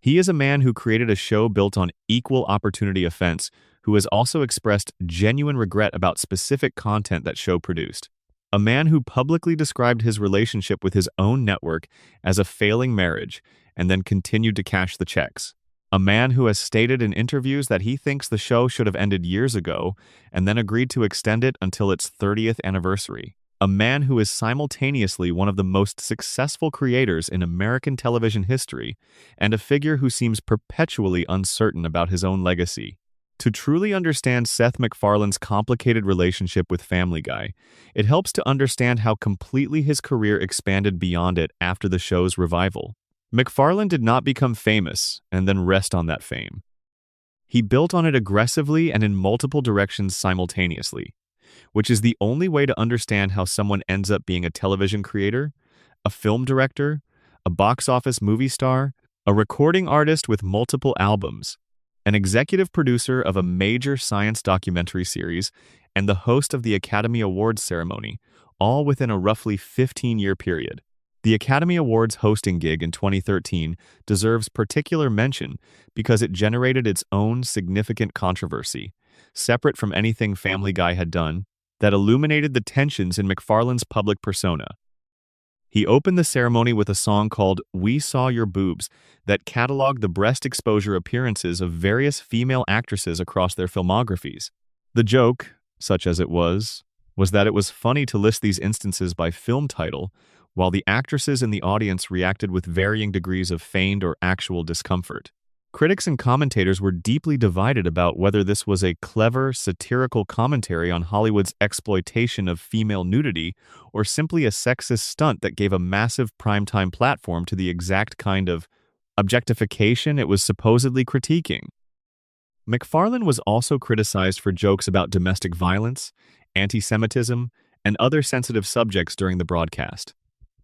He is a man who created a show built on equal opportunity offense, who has also expressed genuine regret about specific content that show produced. A man who publicly described his relationship with his own network as a failing marriage and then continued to cash the checks. A man who has stated in interviews that he thinks the show should have ended years ago and then agreed to extend it until its 30th anniversary. A man who is simultaneously one of the most successful creators in American television history and a figure who seems perpetually uncertain about his own legacy. To truly understand Seth MacFarlane's complicated relationship with Family Guy, it helps to understand how completely his career expanded beyond it after the show's revival. MacFarlane did not become famous and then rest on that fame. He built on it aggressively and in multiple directions simultaneously, which is the only way to understand how someone ends up being a television creator, a film director, a box office movie star, a recording artist with multiple albums, an executive producer of a major science documentary series, and the host of the Academy Awards ceremony, all within a roughly 15-year period. The Academy Awards hosting gig in 2013 deserves particular mention because it generated its own significant controversy, separate from anything Family Guy had done, that illuminated the tensions in MacFarlane's public persona. He opened the ceremony with a song called "We Saw Your Boobs" that cataloged the breast exposure appearances of various female actresses across their filmographies. The joke, such as it was that it was funny to list these instances by film title, while the actresses in the audience reacted with varying degrees of feigned or actual discomfort. Critics and commentators were deeply divided about whether this was a clever, satirical commentary on Hollywood's exploitation of female nudity or simply a sexist stunt that gave a massive primetime platform to the exact kind of objectification it was supposedly critiquing. MacFarlane was also criticized for jokes about domestic violence, anti-Semitism, and other sensitive subjects during the broadcast.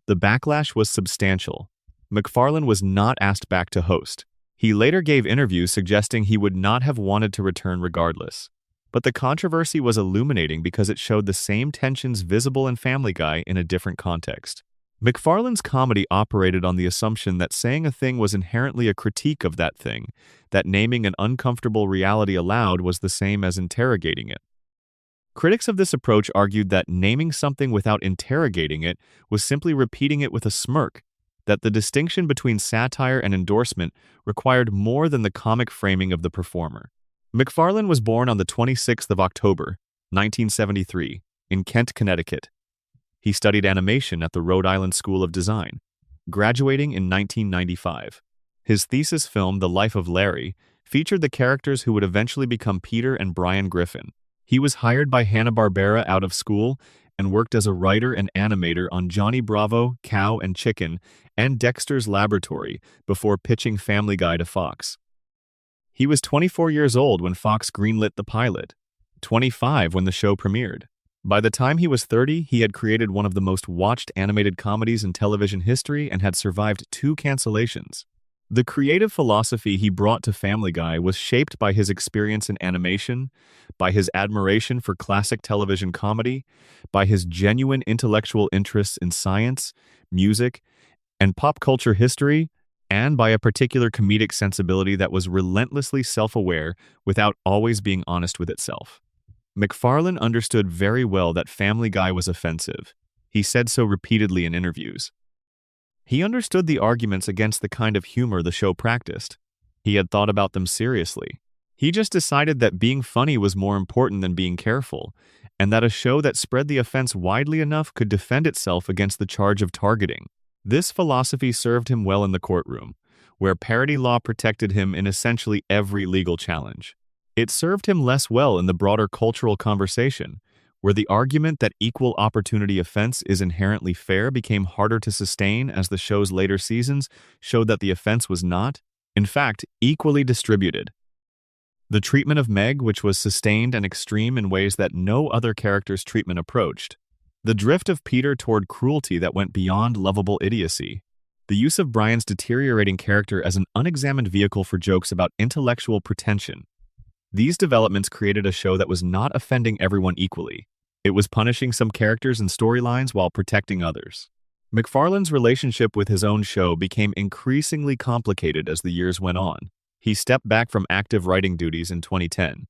The backlash was substantial. MacFarlane was not asked back to host. He later gave interviews suggesting he would not have wanted to return regardless. But the controversy was illuminating because it showed the same tensions visible in Family Guy in a different context. MacFarlane's comedy operated on the assumption that saying a thing was inherently a critique of that thing, that naming an uncomfortable reality aloud was the same as interrogating it. Critics of this approach argued that naming something without interrogating it was simply repeating it with a smirk, that the distinction between satire and endorsement required more than the comic framing of the performer. MacFarlane was born on the 26th of October, 1973, in Kent, Connecticut. He studied animation at the Rhode Island School of Design, graduating in 1995. His thesis film, The Life of Larry, featured the characters who would eventually become Peter and Brian Griffin. He was hired by Hanna-Barbera out of school and worked as a writer and animator on Johnny Bravo, Cow and Chicken, and Dexter's Laboratory before pitching Family Guy to Fox. He was 24 years old when Fox greenlit the pilot, 25 when the show premiered. By the time he was 30, he had created one of the most watched animated comedies in television history and had survived 2 cancellations. The creative philosophy he brought to Family Guy was shaped by his experience in animation, by his admiration for classic television comedy, by his genuine intellectual interests in science, music, and pop culture history, and by a particular comedic sensibility that was relentlessly self-aware without always being honest with itself. MacFarlane understood very well that Family Guy was offensive. He said so repeatedly in interviews. He understood the arguments against the kind of humor the show practiced. He had thought about them seriously. He just decided that being funny was more important than being careful, and that a show that spread the offense widely enough could defend itself against the charge of targeting. This philosophy served him well in the courtroom, where parody law protected him in essentially every legal challenge. It served him less well in the broader cultural conversation, where the argument that equal opportunity offense is inherently fair became harder to sustain as the show's later seasons showed that the offense was not, in fact, equally distributed. The treatment of Meg, which was sustained and extreme in ways that no other character's treatment approached. The drift of Peter toward cruelty that went beyond lovable idiocy. The use of Brian's deteriorating character as an unexamined vehicle for jokes about intellectual pretension. These developments created a show that was not offending everyone equally. It was punishing some characters and storylines while protecting others. MacFarlane's relationship with his own show became increasingly complicated as the years went on. He stepped back from active writing duties in 2010.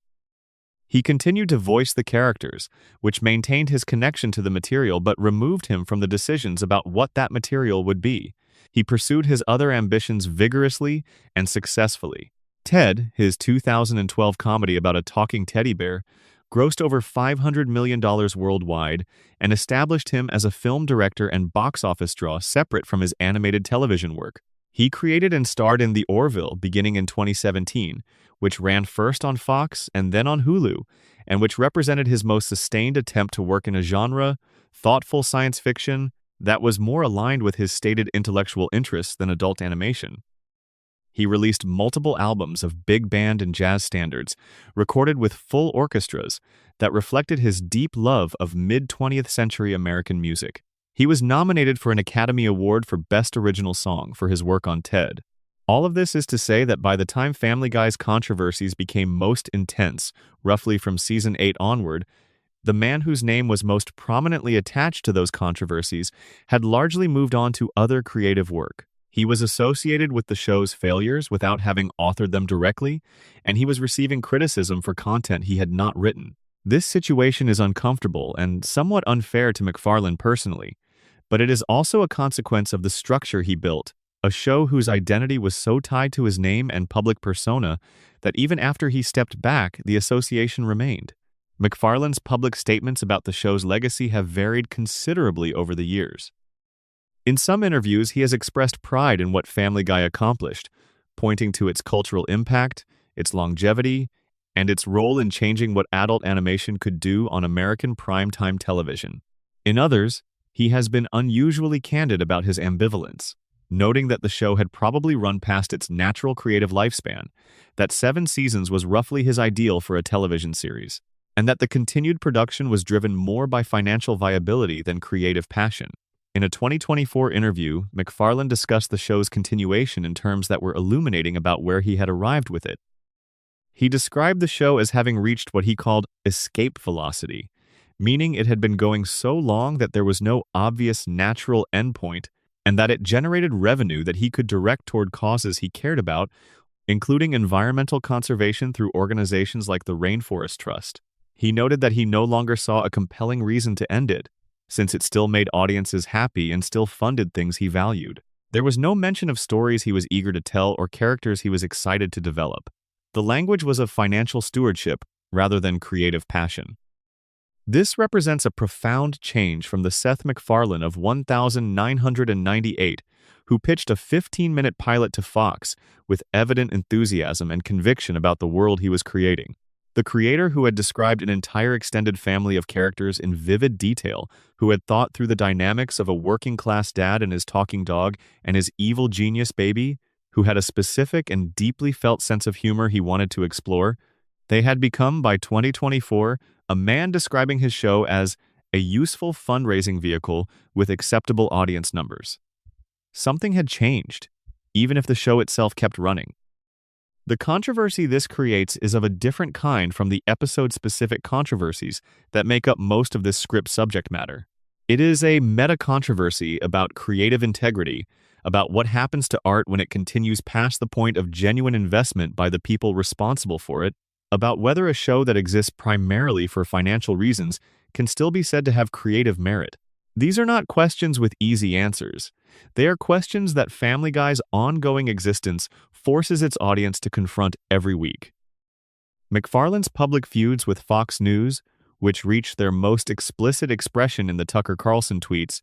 He continued to voice the characters, which maintained his connection to the material but removed him from the decisions about what that material would be. He pursued his other ambitions vigorously and successfully. Ted, his 2012 comedy about a talking teddy bear, grossed over $500 million worldwide and established him as a film director and box office draw separate from his animated television work. He created and starred in The Orville beginning in 2017, which ran first on Fox and then on Hulu, and which represented his most sustained attempt to work in a genre, thoughtful science fiction, that was more aligned with his stated intellectual interests than adult animation. He released multiple albums of big band and jazz standards, recorded with full orchestras, that reflected his deep love of mid-20th century American music. He was nominated for an Academy Award for Best Original Song for his work on Ted. All of this is to say that by the time Family Guy's controversies became most intense, roughly from season 8 onward, the man whose name was most prominently attached to those controversies had largely moved on to other creative work. He was associated with the show's failures without having authored them directly, and he was receiving criticism for content he had not written. This situation is uncomfortable and somewhat unfair to MacFarlane personally, but it is also a consequence of the structure he built, a show whose identity was so tied to his name and public persona that even after he stepped back, the association remained. MacFarlane's public statements about the show's legacy have varied considerably over the years. In some interviews, he has expressed pride in what Family Guy accomplished, pointing to its cultural impact, its longevity, and its role in changing what adult animation could do on American primetime television. In others, he has been unusually candid about his ambivalence, noting that the show had probably run past its natural creative lifespan, that 7 seasons was roughly his ideal for a television series, and that the continued production was driven more by financial viability than creative passion. In a 2024 interview, MacFarlane discussed the show's continuation in terms that were illuminating about where he had arrived with it. He described the show as having reached what he called escape velocity, meaning it had been going so long that there was no obvious natural endpoint and that it generated revenue that he could direct toward causes he cared about, including environmental conservation through organizations like the Rainforest Trust. He noted that he no longer saw a compelling reason to end it, since it still made audiences happy and still funded things he valued. There was no mention of stories he was eager to tell or characters he was excited to develop. The language was of financial stewardship rather than creative passion. This represents a profound change from the Seth MacFarlane of 1998, who pitched a 15-minute pilot to Fox with evident enthusiasm and conviction about the world he was creating. The creator who had described an entire extended family of characters in vivid detail, who had thought through the dynamics of a working-class dad and his talking dog and his evil genius baby, who had a specific and deeply felt sense of humor he wanted to explore, they had become, by 2024, a man describing his show as a useful fundraising vehicle with acceptable audience numbers. Something had changed, even if the show itself kept running. The controversy this creates is of a different kind from the episode-specific controversies that make up most of this script subject matter. It is a meta-controversy about creative integrity, about what happens to art when it continues past the point of genuine investment by the people responsible for it, about whether a show that exists primarily for financial reasons can still be said to have creative merit. These are not questions with easy answers. They are questions that Family Guy's ongoing existence forces its audience to confront every week. MacFarlane's public feuds with Fox News, which reached their most explicit expression in the Tucker Carlson tweets,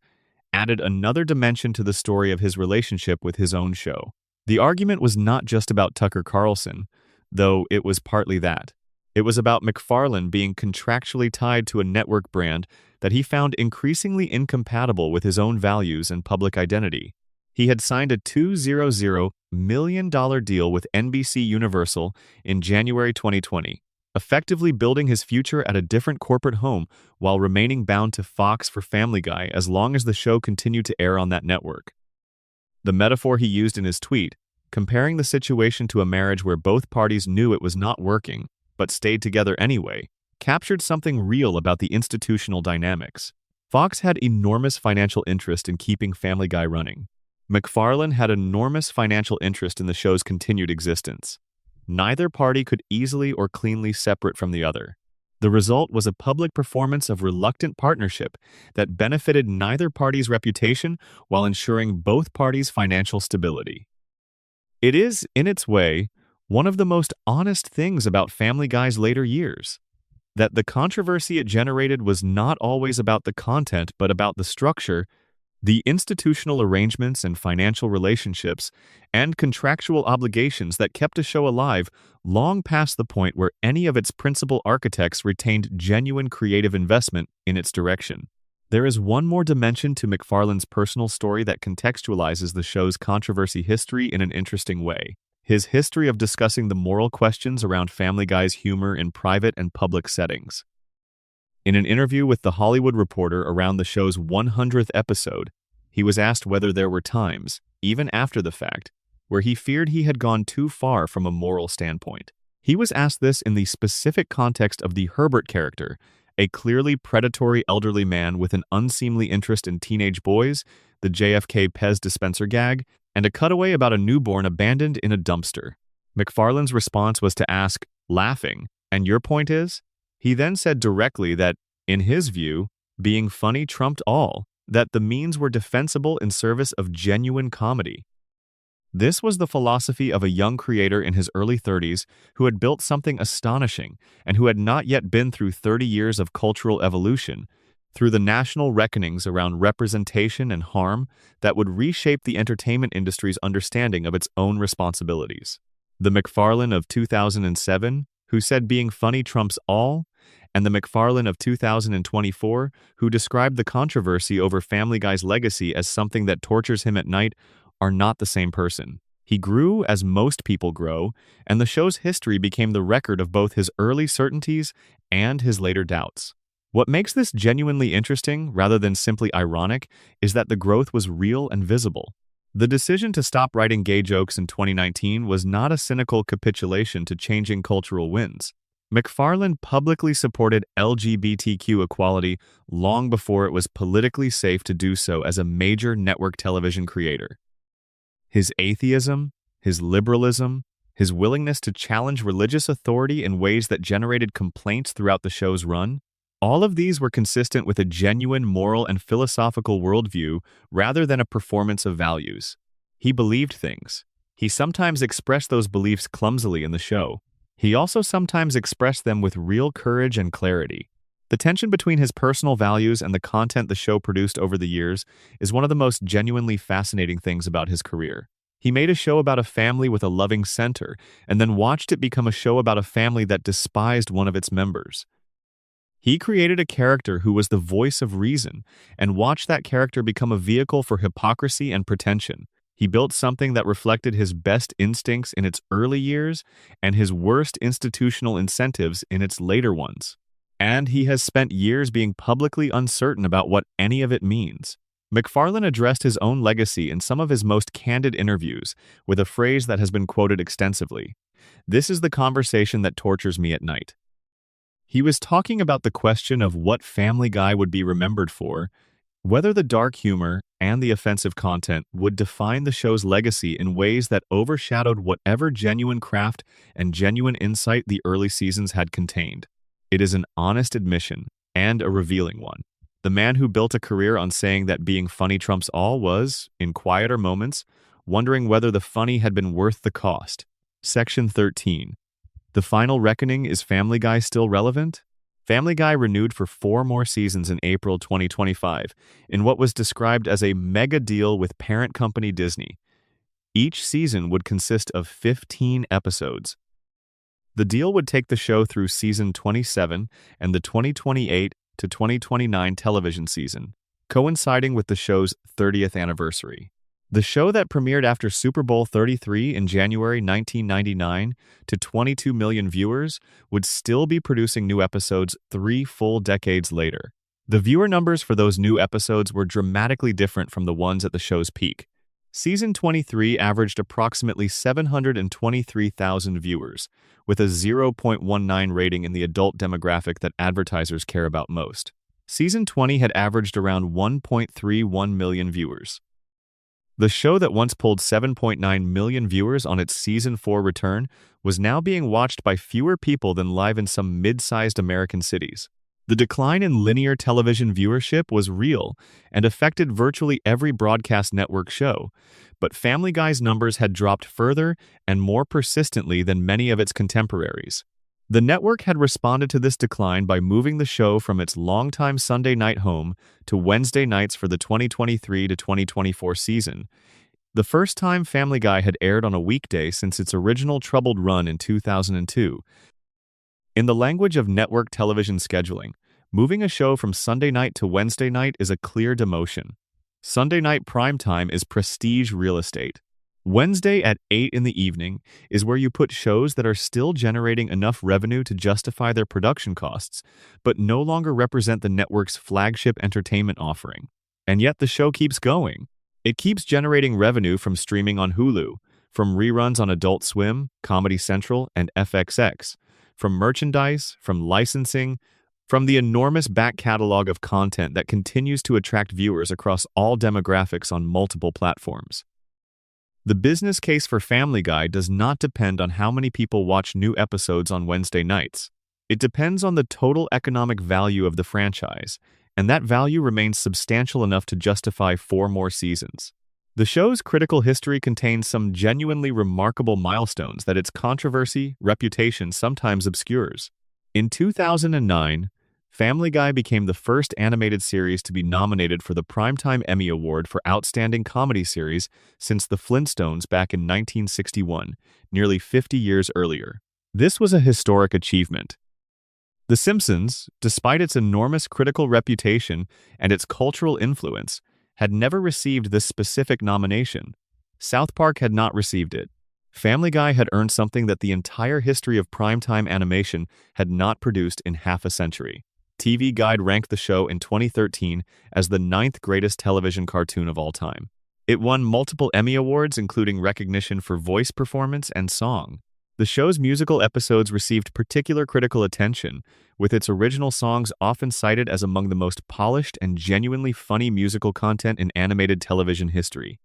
added another dimension to the story of his relationship with his own show. The argument was not just about Tucker Carlson, though it was partly that. It was about MacFarlane being contractually tied to a network brand that he found increasingly incompatible with his own values and public identity. He had signed a $200 million deal with NBC Universal in January 2020, effectively building his future at a different corporate home while remaining bound to Fox for Family Guy as long as the show continued to air on that network. The metaphor he used in his tweet, comparing the situation to a marriage where both parties knew it was not working, but stayed together anyway, captured something real about the institutional dynamics. Fox had enormous financial interest in keeping Family Guy running. MacFarlane had enormous financial interest in the show's continued existence. Neither party could easily or cleanly separate from the other. The result was a public performance of reluctant partnership that benefited neither party's reputation while ensuring both parties' financial stability. It is, in its way, one of the most honest things about Family Guy's later years, that the controversy it generated was not always about the content but about the structure, the institutional arrangements and financial relationships, and contractual obligations that kept a show alive long past the point where any of its principal architects retained genuine creative investment in its direction. There is one more dimension to MacFarlane's personal story that contextualizes the show's controversy history in an interesting way. His history of discussing the moral questions around Family Guy's humor in private and public settings. In an interview with The Hollywood Reporter around the show's 100th episode, he was asked whether there were times, even after the fact, where he feared he had gone too far from a moral standpoint. He was asked this in the specific context of the Herbert character, a clearly predatory elderly man with an unseemly interest in teenage boys, the JFK Pez dispenser gag, and a cutaway about a newborn abandoned in a dumpster. MacFarlane's response was to ask, laughing, "And your point is?" He then said directly that, in his view, being funny trumped all, that the means were defensible in service of genuine comedy. This was the philosophy of a young creator in his early 30s who had built something astonishing and who had not yet been through 30 years of cultural evolution, through the national reckonings around representation and harm that would reshape the entertainment industry's understanding of its own responsibilities. The MacFarlane of 2007, who said being funny trumps all, and the MacFarlane of 2024, who described the controversy over Family Guy's legacy as something that tortures him at night, are not the same person. He grew as most people grow, and the show's history became the record of both his early certainties and his later doubts. What makes this genuinely interesting, rather than simply ironic, is that the growth was real and visible. The decision to stop writing gay jokes in 2019 was not a cynical capitulation to changing cultural winds. MacFarlane publicly supported LGBTQ equality long before it was politically safe to do so as a major network television creator. His atheism, his liberalism, his willingness to challenge religious authority in ways that generated complaints throughout the show's run, all of these were consistent with a genuine moral and philosophical worldview rather than a performance of values. He believed things. He sometimes expressed those beliefs clumsily in the show. He also sometimes expressed them with real courage and clarity. The tension between his personal values and the content the show produced over the years is one of the most genuinely fascinating things about his career. He made a show about a family with a loving center, and then watched it become a show about a family that despised one of its members. He created a character who was the voice of reason, and watched that character become a vehicle for hypocrisy and pretension. He built something that reflected his best instincts in its early years and his worst institutional incentives in its later ones. And he has spent years being publicly uncertain about what any of it means. MacFarlane addressed his own legacy in some of his most candid interviews with a phrase that has been quoted extensively. "This is the conversation that tortures me at night." He was talking about the question of what Family Guy would be remembered for, whether the dark humor and the offensive content would define the show's legacy in ways that overshadowed whatever genuine craft and genuine insight the early seasons had contained. It is an honest admission, and a revealing one. The man who built a career on saying that being funny trumps all was, in quieter moments, wondering whether the funny had been worth the cost. Section 13. The final reckoning. Is Family Guy still relevant? Family Guy renewed for 4 more seasons in April 2025, in what was described as a mega deal with parent company Disney. Each season would consist of 15 episodes. The deal would take the show through season 27 and the 2028 to 2029 television season, coinciding with the show's 30th anniversary. The show that premiered after Super Bowl 33 in January 1999 to 22 million viewers would still be producing new episodes 3 full decades later. The viewer numbers for those new episodes were dramatically different from the ones at the show's peak. Season 23 averaged approximately 723,000 viewers, with a 0.19 rating in the adult demographic that advertisers care about most. Season 20 had averaged around 1.31 million viewers. The show that once pulled 7.9 million viewers on its Season 4 return was now being watched by fewer people than live in some mid-sized American cities. The decline in linear television viewership was real and affected virtually every broadcast network show, but Family Guy's numbers had dropped further and more persistently than many of its contemporaries. The network had responded to this decline by moving the show from its longtime Sunday night home to Wednesday nights for the 2023 to 2024 season, the first time Family Guy had aired on a weekday since its original troubled run in 2002. In the language of network television scheduling, moving a show from Sunday night to Wednesday night is a clear demotion. Sunday night primetime is prestige real estate. Wednesday at 8 in the evening is where you put shows that are still generating enough revenue to justify their production costs, but no longer represent the network's flagship entertainment offering. And yet the show keeps going. It keeps generating revenue from streaming on Hulu, from reruns on Adult Swim, Comedy Central, and FXX, from merchandise, from licensing, from the enormous back catalog of content that continues to attract viewers across all demographics on multiple platforms. The business case for Family Guy does not depend on how many people watch new episodes on Wednesday nights. It depends on the total economic value of the franchise, and that value remains substantial enough to justify 4 more seasons. The show's critical history contains some genuinely remarkable milestones that its controversy, reputation sometimes obscures. In 2009, Family Guy became the first animated series to be nominated for the Primetime Emmy Award for Outstanding Comedy Series since The Flintstones back in 1961, nearly 50 years earlier. This was a historic achievement. The Simpsons, despite its enormous critical reputation and its cultural influence, had never received this specific nomination. South Park had not received it. Family Guy had earned something that the entire history of primetime animation had not produced in half a century. TV Guide ranked the show in 2013 as the 9th greatest television cartoon of all time. It won multiple Emmy Awards, including recognition for voice performance and song. The show's musical episodes received particular critical attention, with its original songs often cited as among the most polished and genuinely funny musical content in animated television history.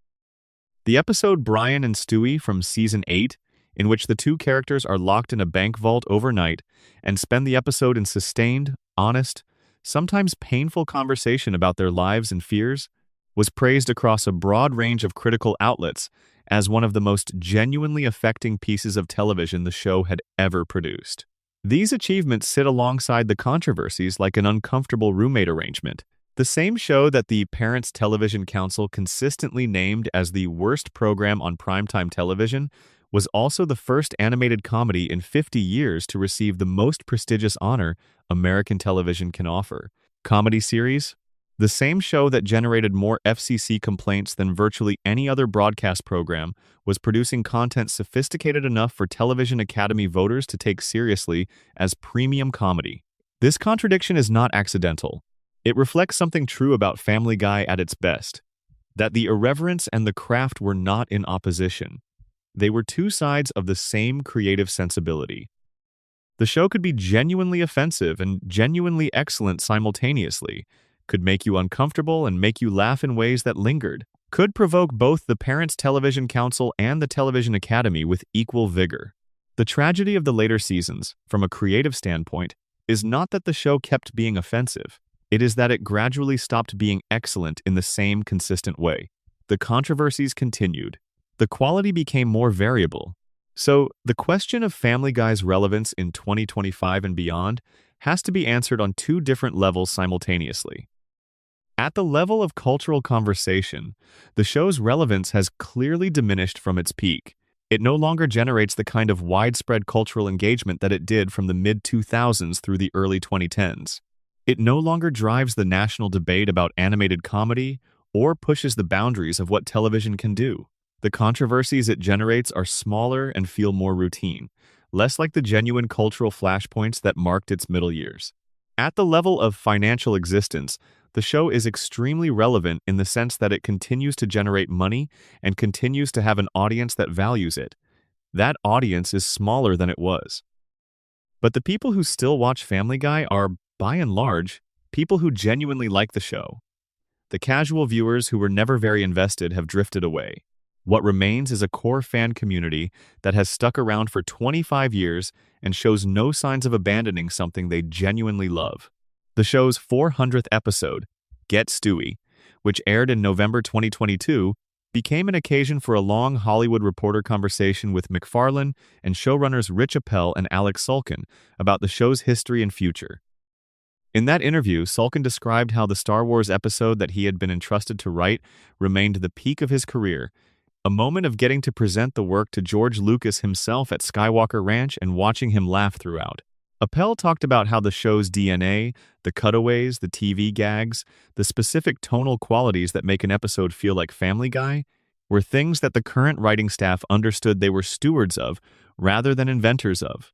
The episode Brian and Stewie from Season 8, in which the two characters are locked in a bank vault overnight and spend the episode in sustained, honest, sometimes painful conversation about their lives and fears, was praised across a broad range of critical outlets as one of the most genuinely affecting pieces of television the show had ever produced. These achievements sit alongside the controversies like an uncomfortable roommate arrangement, the same show that the Parents Television Council consistently named as the worst program on primetime television was also the first animated comedy in 50 years to receive the most prestigious honor American television can offer. Comedy series? The same show that generated more FCC complaints than virtually any other broadcast program was producing content sophisticated enough for Television Academy voters to take seriously as premium comedy. This contradiction is not accidental. It reflects something true about Family Guy at its best, that the irreverence and the craft were not in opposition. They were two sides of the same creative sensibility. The show could be genuinely offensive and genuinely excellent simultaneously, could make you uncomfortable and make you laugh in ways that lingered, could provoke both the Parents Television Council and the Television Academy with equal vigor. The tragedy of the later seasons, from a creative standpoint, is not that the show kept being offensive. It is that it gradually stopped being excellent in the same consistent way. The controversies continued. The quality became more variable. So, the question of Family Guy's relevance in 2025 and beyond has to be answered on 2 different levels simultaneously. At the level of cultural conversation, the show's relevance has clearly diminished from its peak. It no longer generates the kind of widespread cultural engagement that it did from the mid-2000s through the early 2010s. It no longer drives the national debate about animated comedy or pushes the boundaries of what television can do. The controversies it generates are smaller and feel more routine, less like the genuine cultural flashpoints that marked its middle years. At the level of financial existence, The show is extremely relevant in the sense that it continues to generate money and continues to have an audience that values it. That audience is smaller than it was. But the people who still watch Family Guy are, by and large, people who genuinely like the show. The casual viewers who were never very invested have drifted away. What remains is a core fan community that has stuck around for 25 years and shows no signs of abandoning something they genuinely love. The show's 400th episode, Get Stewie, which aired in November 2022, became an occasion for a long Hollywood Reporter conversation with MacFarlane and showrunners Rich Appel and Alex Sulkin about the show's history and future. In that interview, Sulkin described how the Star Wars episode that he had been entrusted to write remained the peak of his career, a moment of getting to present the work to George Lucas himself at Skywalker Ranch and watching him laugh throughout. Appel talked about how the show's DNA, the cutaways, the TV gags, the specific tonal qualities that make an episode feel like Family Guy, were things that the current writing staff understood they were stewards of rather than inventors of.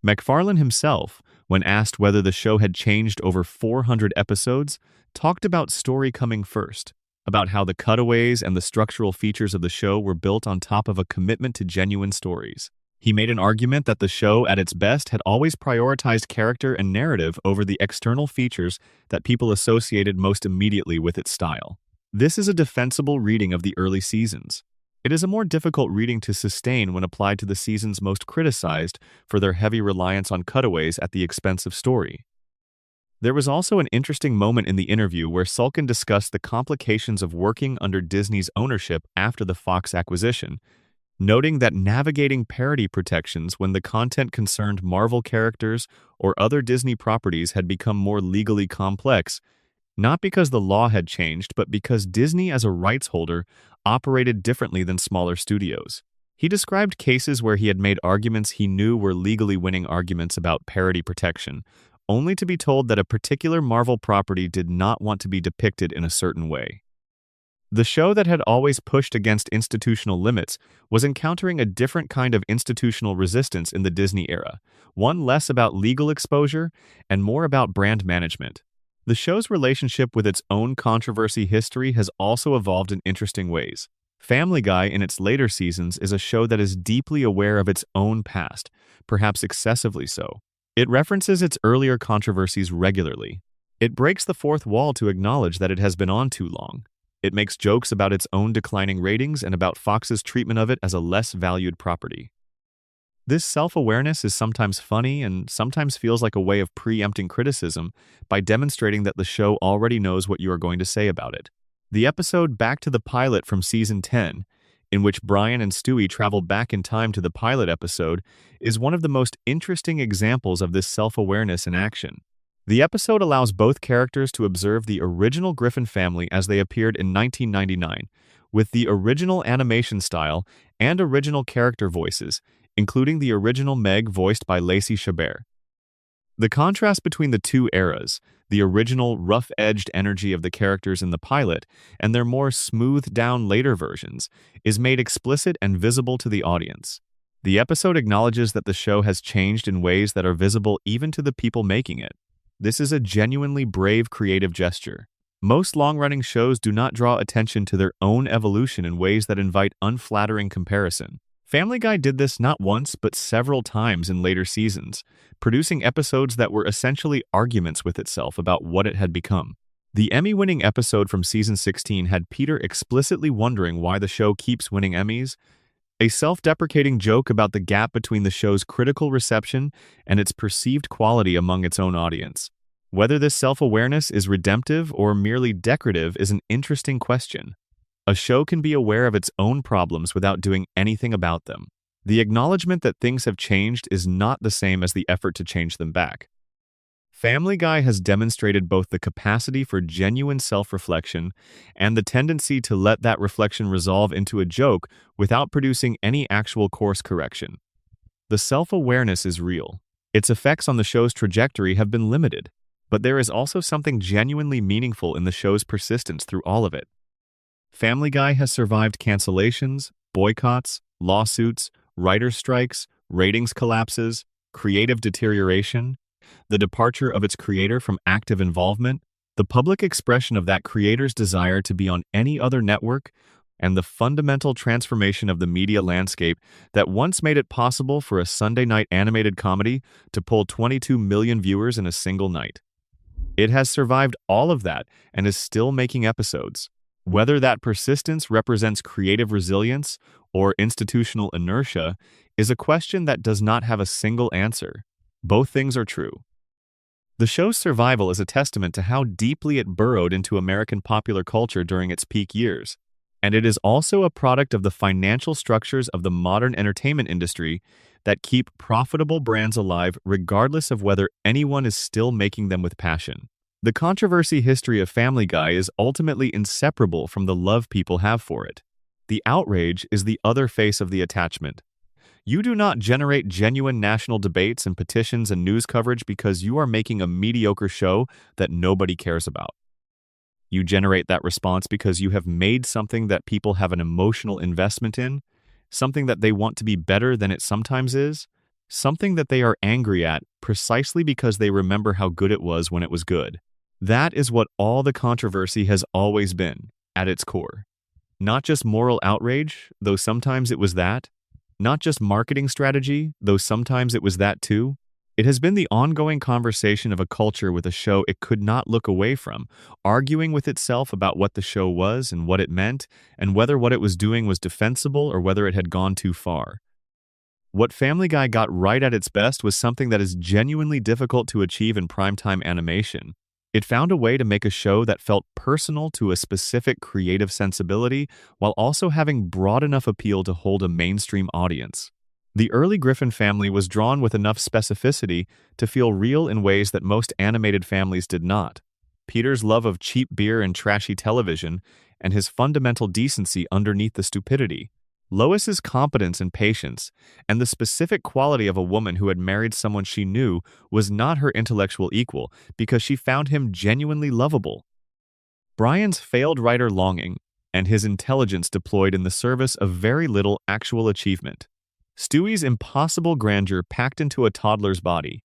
MacFarlane himself, when asked whether the show had changed over 400 episodes, talked about story coming first, about how the cutaways and the structural features of the show were built on top of a commitment to genuine stories. He made an argument that the show, at its best, had always prioritized character and narrative over the external features that people associated most immediately with its style. This is a defensible reading of the early seasons. It is a more difficult reading to sustain when applied to the seasons most criticized for their heavy reliance on cutaways at the expense of story. There was also an interesting moment in the interview where Sulkin discussed the complications of working under Disney's ownership after the Fox acquisition, noting that navigating parody protections when the content concerned Marvel characters or other Disney properties had become more legally complex, not because the law had changed, but because Disney as a rights holder operated differently than smaller studios. He described cases where he had made arguments he knew were legally winning arguments about parody protection, only to be told that a particular Marvel property did not want to be depicted in a certain way. The show that had always pushed against institutional limits was encountering a different kind of institutional resistance in the Disney era, one less about legal exposure and more about brand management. The show's relationship with its own controversy history has also evolved in interesting ways. Family Guy in its later seasons is a show that is deeply aware of its own past, perhaps excessively so. It references its earlier controversies regularly. It breaks the fourth wall to acknowledge that it has been on too long. It makes jokes about its own declining ratings and about Fox's treatment of it as a less valued property. This self-awareness is sometimes funny and sometimes feels like a way of preempting criticism by demonstrating that the show already knows what you are going to say about it. The episode Back to the Pilot from Season 10, in which Brian and Stewie travel back in time to the pilot episode, is one of the most interesting examples of this self-awareness in action. The episode allows both characters to observe the original Griffin family as they appeared in 1999, with the original animation style and original character voices, including the original Meg voiced by Lacey Chabert. The contrast between the two eras, the original rough-edged energy of the characters in the pilot and their more smoothed-down later versions, is made explicit and visible to the audience. The episode acknowledges that the show has changed in ways that are visible even to the people making it. This is a genuinely brave creative gesture. Most long-running shows do not draw attention to their own evolution in ways that invite unflattering comparison. Family Guy did this not once but several times in later seasons, producing episodes that were essentially arguments with itself about what it had become. The Emmy-winning episode from Season 16 had Peter explicitly wondering why the show keeps winning Emmys, a self-deprecating joke about the gap between the show's critical reception and its perceived quality among its own audience. Whether this self-awareness is redemptive or merely decorative is an interesting question. A show can be aware of its own problems without doing anything about them. The acknowledgement that things have changed is not the same as the effort to change them back. Family Guy has demonstrated both the capacity for genuine self-reflection and the tendency to let that reflection resolve into a joke without producing any actual course correction. The self-awareness is real. Its effects on the show's trajectory have been limited, but there is also something genuinely meaningful in the show's persistence through all of it. Family Guy has survived cancellations, boycotts, lawsuits, writer strikes, ratings collapses, creative deterioration, the departure of its creator from active involvement, The public expression of that creator's desire to be on any other network, and the fundamental transformation of the media landscape that once made it possible for a Sunday night animated comedy to pull 22 million viewers in a single night. It has survived all of that and is still making episodes. Whether that persistence represents creative resilience or institutional inertia is a question that does not have a single answer. Both things are true. The show's survival is a testament to how deeply it burrowed into American popular culture during its peak years, and it is also a product of the financial structures of the modern entertainment industry that keep profitable brands alive regardless of whether anyone is still making them with passion. The controversy history of Family Guy is ultimately inseparable from the love people have for it. The outrage is the other face of the attachment. You do not generate genuine national debates and petitions and news coverage because you are making a mediocre show that nobody cares about. You generate that response because you have made something that people have an emotional investment in, something that they want to be better than it sometimes is, something that they are angry at precisely because they remember how good it was when it was good. That is what all the controversy has always been, at its core. Not just moral outrage, though sometimes it was that. Not just marketing strategy, though sometimes it was that too. It has been the ongoing conversation of a culture with a show it could not look away from, arguing with itself about what the show was and what it meant, and whether what it was doing was defensible or whether it had gone too far. What Family Guy got right at its best was something that is genuinely difficult to achieve in primetime animation. It found a way to make a show that felt personal to a specific creative sensibility while also having broad enough appeal to hold a mainstream audience. The early Griffin family was drawn with enough specificity to feel real in ways that most animated families did not. Peter's love of cheap beer and trashy television, and his fundamental decency underneath the stupidity. Lois's competence and patience, and the specific quality of a woman who had married someone she knew was not her intellectual equal because she found him genuinely lovable. Brian's failed writer longing, and his intelligence deployed in the service of very little actual achievement. Stewie's impossible grandeur packed into a toddler's body.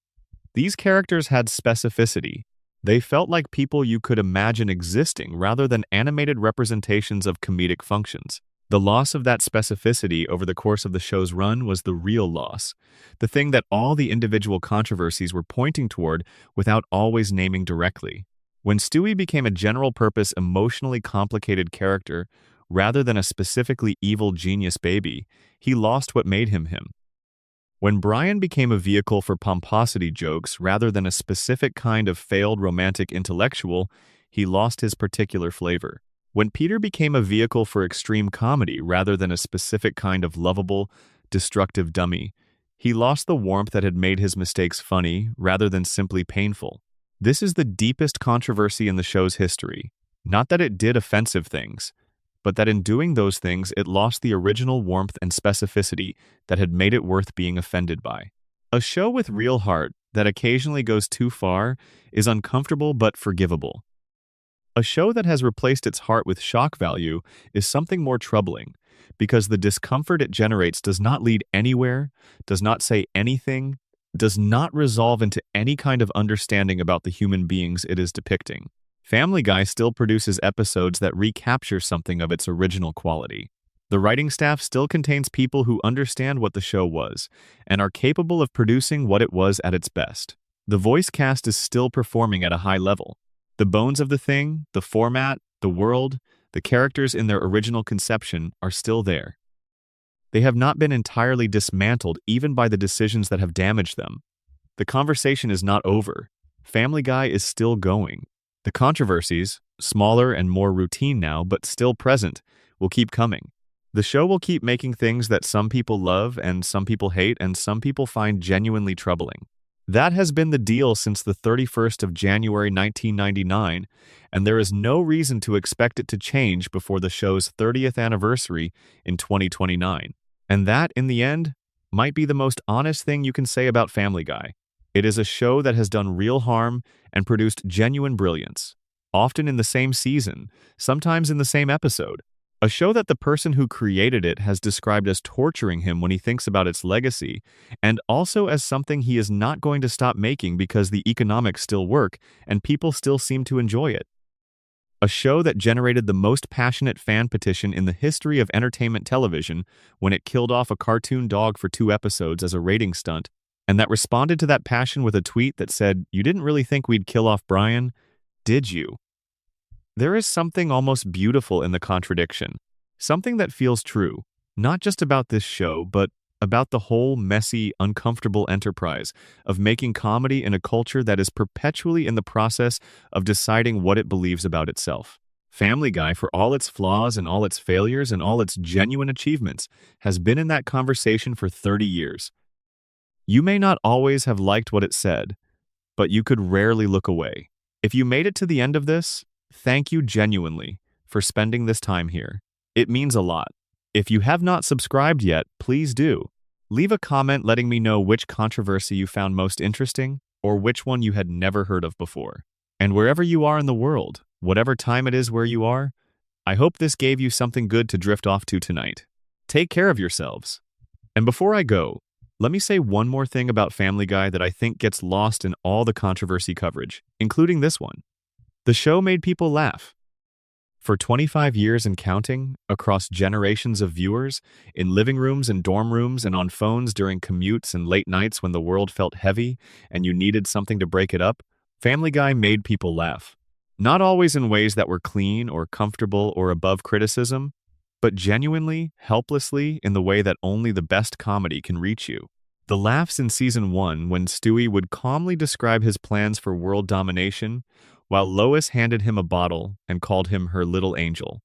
These characters had specificity. They felt like people you could imagine existing rather than animated representations of comedic functions. The loss of that specificity over the course of the show's run was the real loss, the thing that all the individual controversies were pointing toward without always naming directly. When Stewie became a general-purpose, emotionally complicated character, rather than a specifically evil genius baby, he lost what made him him. When Brian became a vehicle for pomposity jokes rather than a specific kind of failed romantic intellectual, he lost his particular flavor. When Peter became a vehicle for extreme comedy rather than a specific kind of lovable, destructive dummy, he lost the warmth that had made his mistakes funny rather than simply painful. This is the deepest controversy in the show's history. Not that it did offensive things, but that in doing those things it lost the original warmth and specificity that had made it worth being offended by. A show with real heart that occasionally goes too far is uncomfortable but forgivable. A show that has replaced its heart with shock value is something more troubling, because the discomfort it generates does not lead anywhere, does not say anything, does not resolve into any kind of understanding about the human beings it is depicting. Family Guy still produces episodes that recapture something of its original quality. The writing staff still contains people who understand what the show was, and are capable of producing what it was at its best. The voice cast is still performing at a high level. The bones of the thing, the format, the world, the characters in their original conception are still there. They have not been entirely dismantled even by the decisions that have damaged them. The conversation is not over. Family Guy is still going. The controversies, smaller and more routine now but still present, will keep coming. The show will keep making things that some people love and some people hate and some people find genuinely troubling. That has been the deal since the 31st of January 1999, and there is no reason to expect it to change before the show's 30th anniversary in 2029. And that, in the end, might be the most honest thing you can say about Family Guy. It is a show that has done real harm and produced genuine brilliance, often in the same season, sometimes in the same episode. A show that the person who created it has described as torturing him when he thinks about its legacy, and also as something he is not going to stop making because the economics still work and people still seem to enjoy it. A show that generated the most passionate fan petition in the history of entertainment television when it killed off a cartoon dog for 2 episodes as a rating stunt, and that responded to that passion with a tweet that said, "You didn't really think we'd kill off Brian, did you?" There is something almost beautiful in the contradiction, something that feels true, not just about this show, but about the whole messy, uncomfortable enterprise of making comedy in a culture that is perpetually in the process of deciding what it believes about itself. Family Guy, for all its flaws and all its failures and all its genuine achievements, has been in that conversation for 30 years. You may not always have liked what it said, but you could rarely look away. If you made it to the end of this, thank you genuinely for spending this time here. It means a lot. If you have not subscribed yet, please do. Leave a comment letting me know which controversy you found most interesting or which one you had never heard of before. And wherever you are in the world, whatever time it is where you are, I hope this gave you something good to drift off to tonight. Take care of yourselves. And before I go, let me say one more thing about Family Guy that I think gets lost in all the controversy coverage, including this one. The show made people laugh. For 25 years and counting, across generations of viewers, in living rooms and dorm rooms and on phones during commutes and late nights when the world felt heavy and you needed something to break it up, Family Guy made people laugh. Not always in ways that were clean or comfortable or above criticism, but genuinely, helplessly in the way that only the best comedy can reach you. The laughs in Season 1 when Stewie would calmly describe his plans for world domination, while Lois handed him a bottle and called him her little angel.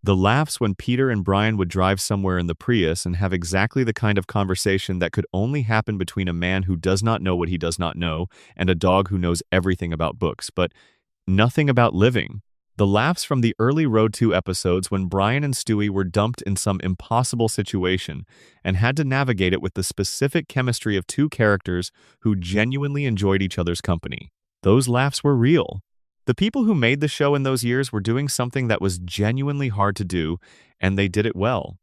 The laughs when Peter and Brian would drive somewhere in the Prius and have exactly the kind of conversation that could only happen between a man who does not know what he does not know and a dog who knows everything about books, but nothing about living. The laughs from the early Road 2 episodes when Brian and Stewie were dumped in some impossible situation and had to navigate it with the specific chemistry of two characters who genuinely enjoyed each other's company. Those laughs were real. The people who made the show in those years were doing something that was genuinely hard to do, and they did it well.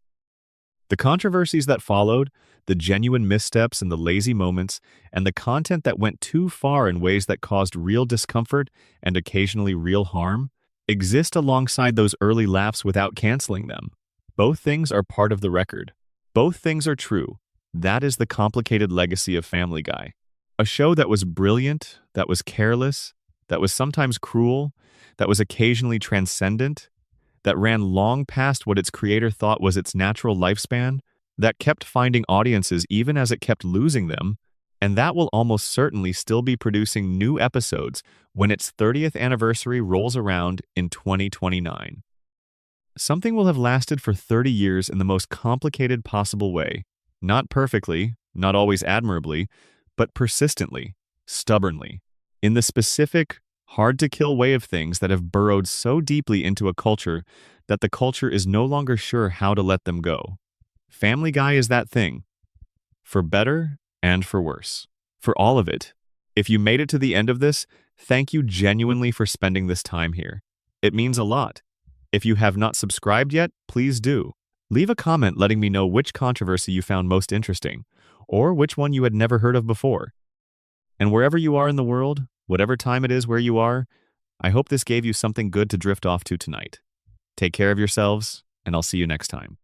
The controversies that followed, the genuine missteps and the lazy moments, and the content that went too far in ways that caused real discomfort and occasionally real harm, exist alongside those early laughs without canceling them. Both things are part of the record. Both things are true. That is the complicated legacy of Family Guy. A show that was brilliant, that was careless, that was sometimes cruel, that was occasionally transcendent, that ran long past what its creator thought was its natural lifespan, that kept finding audiences even as it kept losing them, and that will almost certainly still be producing new episodes when its 30th anniversary rolls around in 2029. Something will have lasted for 30 years in the most complicated possible way, not perfectly, not always admirably, but persistently, stubbornly, in the specific, hard-to-kill way of things that have burrowed so deeply into a culture that the culture is no longer sure how to let them go. Family Guy is that thing, for better and for worse. For all of it. If you made it to the end of this, thank you genuinely for spending this time here. It means a lot. If you have not subscribed yet, please do. Leave a comment letting me know which controversy you found most interesting, or which one you had never heard of before. And wherever you are in the world, whatever time it is where you are, I hope this gave you something good to drift off to tonight. Take care of yourselves, and I'll see you next time.